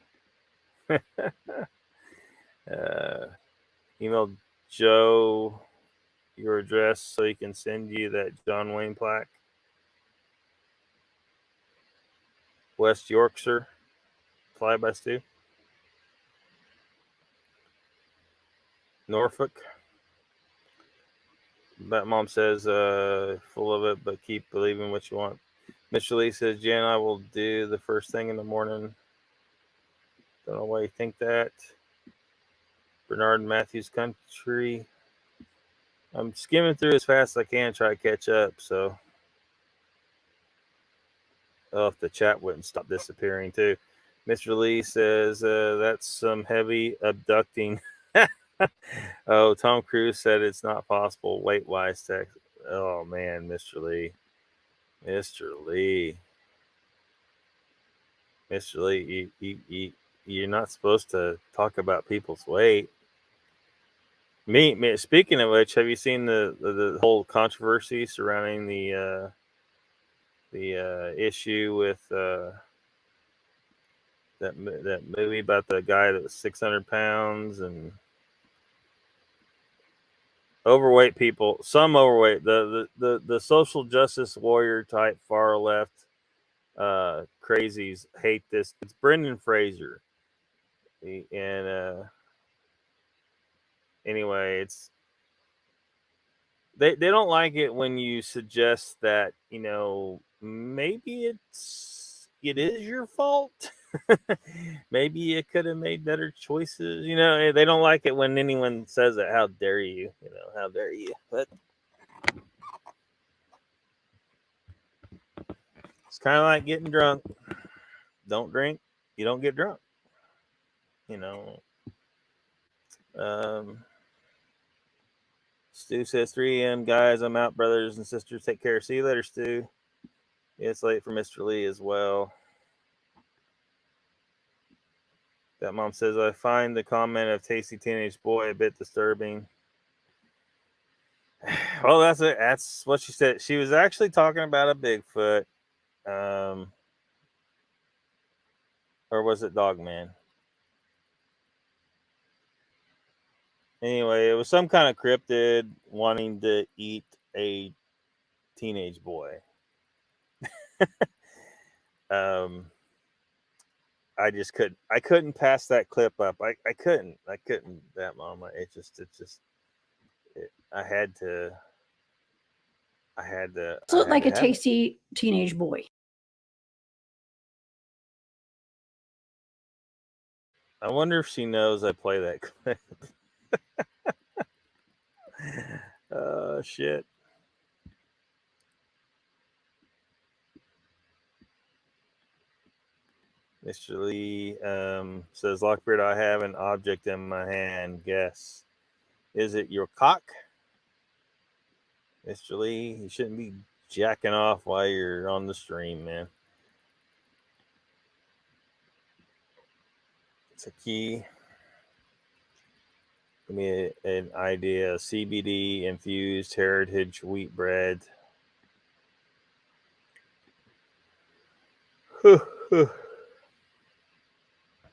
Email Joe your address so he can send you that John Wayne plaque. West Yorkshire, Fly by Stu. Norfolk. That Mom says, full of it, but keep believing what you want. Mr. Lee says, Jen, I will do the first thing in the morning. Don't know why you think that. Bernard Matthews Country. I'm skimming through as fast as I can, try to catch up, so. Oh, if the chat wouldn't stop disappearing, too. Mr. Lee says, that's some heavy abducting. Oh, Tom Cruise said it's not possible. Weight-wise, text. Oh, man, Mr. Lee. Mr. Lee. Mr. Lee, you're not supposed to talk about people's weight. Me. Speaking of which, have you seen the whole controversy surrounding the issue with that movie about the guy that was 600 pounds and overweight people? Some overweight. The social justice warrior type far left crazies hate this. It's Brendan Fraser, and anyway, it's they don't like it when you suggest that, you know, maybe it is your fault. Maybe you could have made better choices. You know, they don't like it when anyone says that. How dare you? You know, how dare you? But it's kind of like getting drunk. Don't drink, you don't get drunk. You know. Stu says 3 a.m. guys, I'm out, brothers and sisters. Take care. See you later, Stu. It's late for Mr. Lee as well. That Mom says, I find the comment of tasty teenage boy a bit disturbing. Well, that's what she said. She was actually talking about a Bigfoot. Or was it Dogman? Anyway, it was some kind of cryptid wanting to eat a teenage boy. I couldn't pass that clip up. I couldn't that moment. I had to It's like a tasty teenage boy. I wonder if she knows I play that clip. Oh shit. Mr. Lee says, Lockbeard, I have an object in my hand. Guess. Is it your cock? Mr. Lee, you shouldn't be jacking off while you're on the stream, man. It's a key. Give me an idea. CBD infused heritage wheat bread.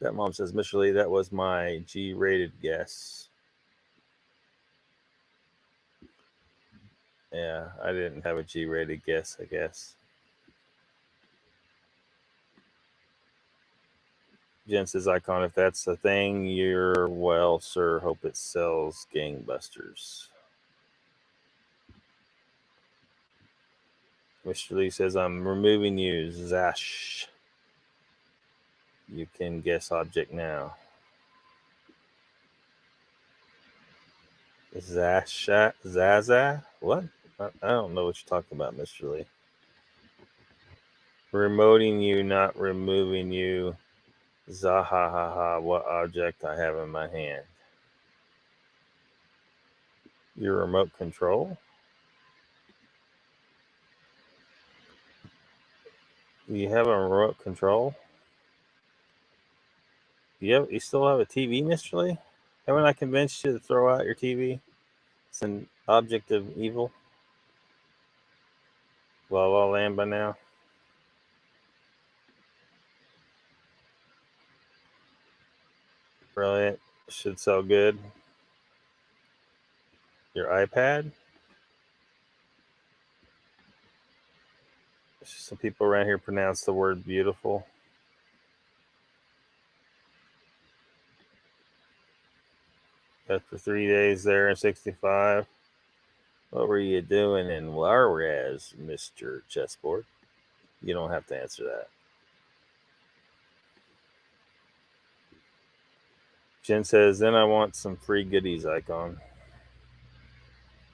That Mom says, Mr. Lee, that was my G-rated guess. Yeah, I didn't have a G-rated guess, I guess. Jen says, Icon, if that's the thing, you're well, sir. Hope it sells gangbusters. Mr. Lee says, I'm removing you, Zash. You can guess object now. Zaza? What? I don't know what you're talking about, Mr. Lee. Remoting you, not removing you. Zahahaha, what object I have in my hand? Your remote control? Do you have a remote control? You still have a TV, Mr. Lee? Haven't I convinced you to throw out your TV? It's an object of evil. La La Land by now. Brilliant. Should sell good. Your iPad? Some people around here pronounce the word beautiful. After 3 days there in 65. What were you doing in Juarez, Mr. Chessboard? You don't have to answer that. Jen says, then I want some free goodies icon.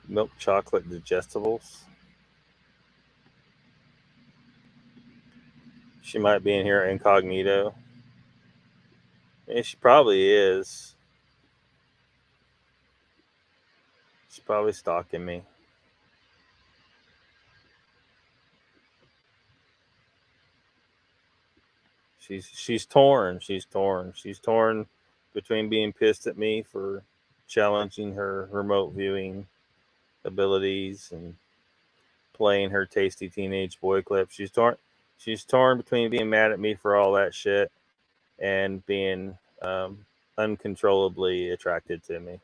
Milk chocolate digestibles. She might be in here incognito. Yeah, she probably is. She's probably stalking me. She's torn. She's torn between being pissed at me for challenging her remote viewing abilities and playing her tasty teenage boy clip. She's torn between being mad at me for all that shit and being uncontrollably attracted to me.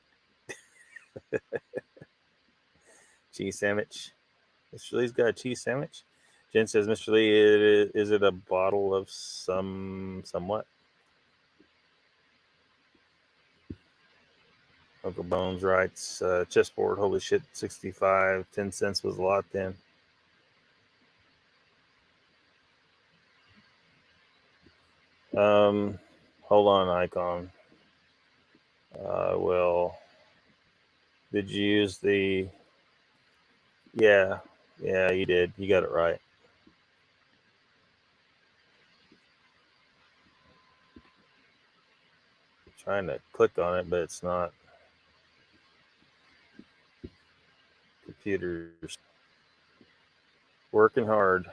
Cheese sandwich. Mr. Lee's got a cheese sandwich. Jen says, Mr. Lee, is it a bottle of somewhat? Uncle Bones writes, chessboard, holy shit, 65, 10 cents was a lot then. Hold on, icon. Well, did you use the... Yeah, you did. You got it right. Trying to click on it, but it's not. Computers working hard.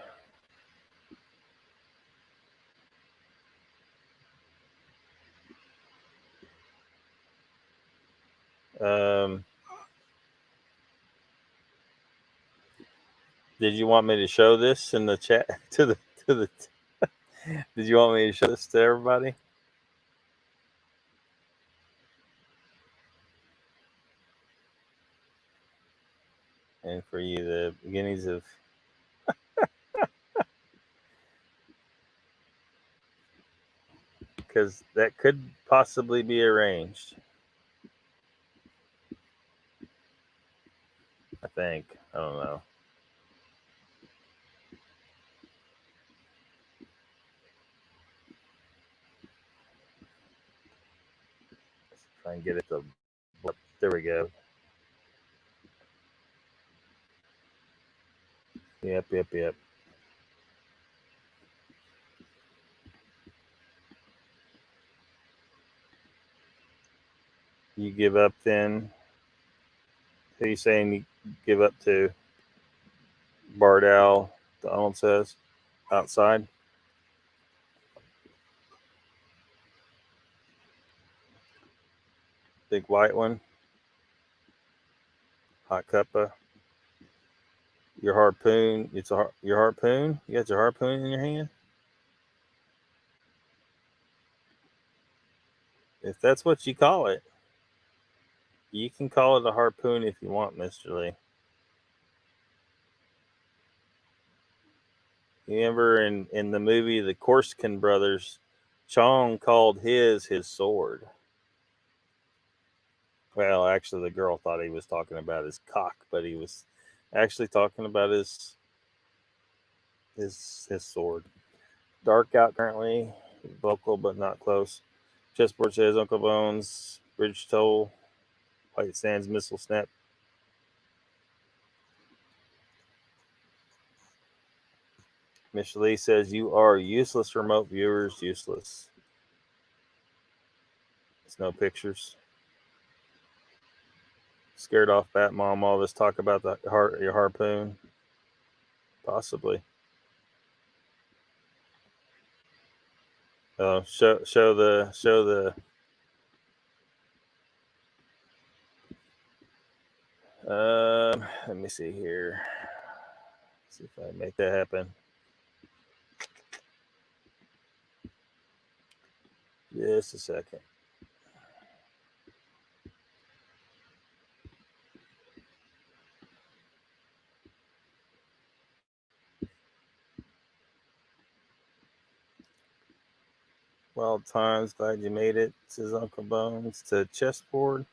Did you want me to show this in the chat to the did you want me to show this to everybody? And for you, the beginnings of because that could possibly be arranged. I think. I don't know. Let's try and get it to. There we go. Yep. You give up then? Who are you saying you give up to? Bardell, Donald says. Outside. Big white one. Hot cuppa. Your harpoon. Your harpoon? You got your harpoon in your hand? If that's what you call it. You can call it a harpoon if you want, Mr. Lee. You remember in the movie The Corsican Brothers, Chong called his sword. Well, actually, the girl thought he was talking about his cock, but he was actually talking about his sword. Dark out currently, vocal but not close. Chessboard says Uncle Bones, Bridge Toll, White Sands Missile Snap. Mr. Lee says, you are useless, remote viewers, useless. There's no pictures. Scared off Bat Mom, all this talk about your harpoon? Possibly. Oh, show the let me see here. See if I can make that happen. Just a second. Wild times, glad you made it, says Uncle Bones. To chessboard.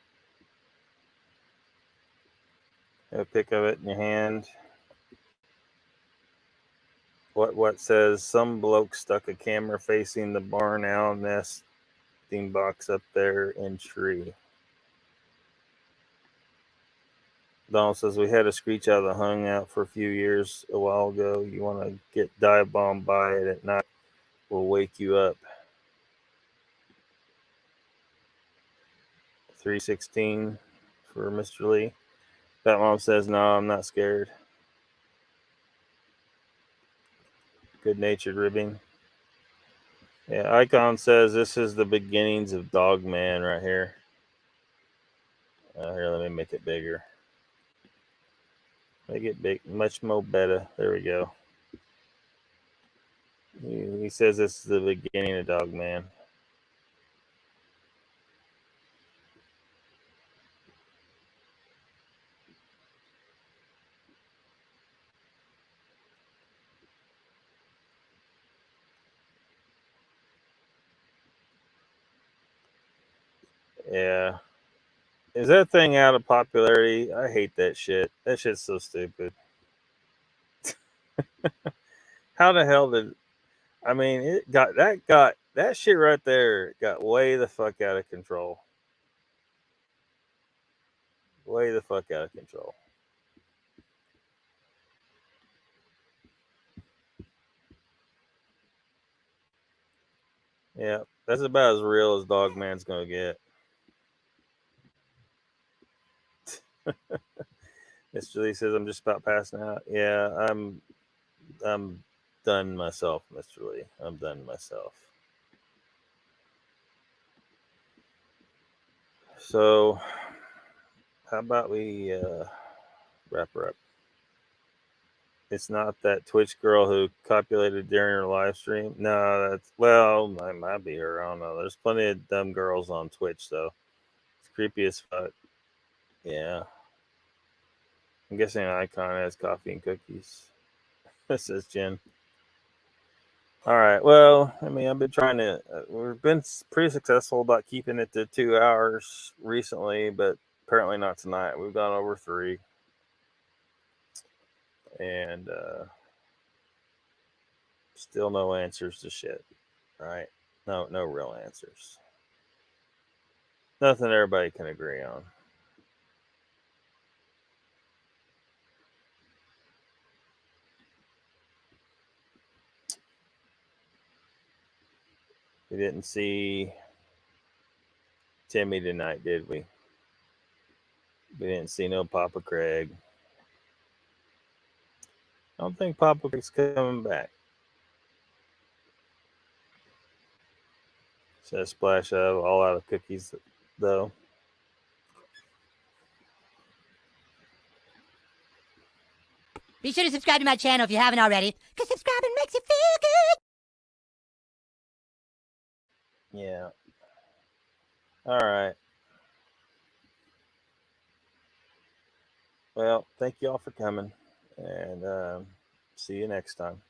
Have a pic of it in your hand. What says some bloke stuck a camera facing the barn owl nesting box up there in tree. Donald says we had a screech out of the hung out for a few years a while ago. You want to get dive bombed by it at night, will wake you up. 316 for Mr. Lee. That mom says, no, I'm not scared. Good-natured ribbing. Yeah, Icon says this is the beginnings of Dog Man right here. Here, let me make it bigger. Make it big, much more better. There we go. He says this is the beginning of Dog Man. Yeah. Is that thing out of popularity? I hate that shit. That shit's so stupid. How the hell did... I mean, that shit right there got way the fuck out of control. Way the fuck out of control. Yeah, that's about as real as Dog Man's gonna get. Mr. Lee says I'm just about passing out. Yeah, I'm done myself, Mr. Lee. I'm done myself. So, how about we wrap her up? It's not that Twitch girl who copulated during her live stream. No, that might be her. I don't know. There's plenty of dumb girls on Twitch, though. It's creepy as fuck. Yeah. I'm guessing Icon has coffee and cookies. This is Jen. All right. Well, I mean, I've been trying to. We've been pretty successful about keeping it to 2 hours recently, but apparently not tonight. We've gone over 3, and still no answers to shit. Right? No real answers. Nothing everybody can agree on. We didn't see Timmy tonight, did we? We didn't see no Papa Craig. I don't think Papa Craig's coming back. Says splash of all out of cookies, though. Be sure to subscribe to my channel if you haven't already, because subscribing makes you feel good. Yeah. All right. Well, thank you all for coming, and see you next time.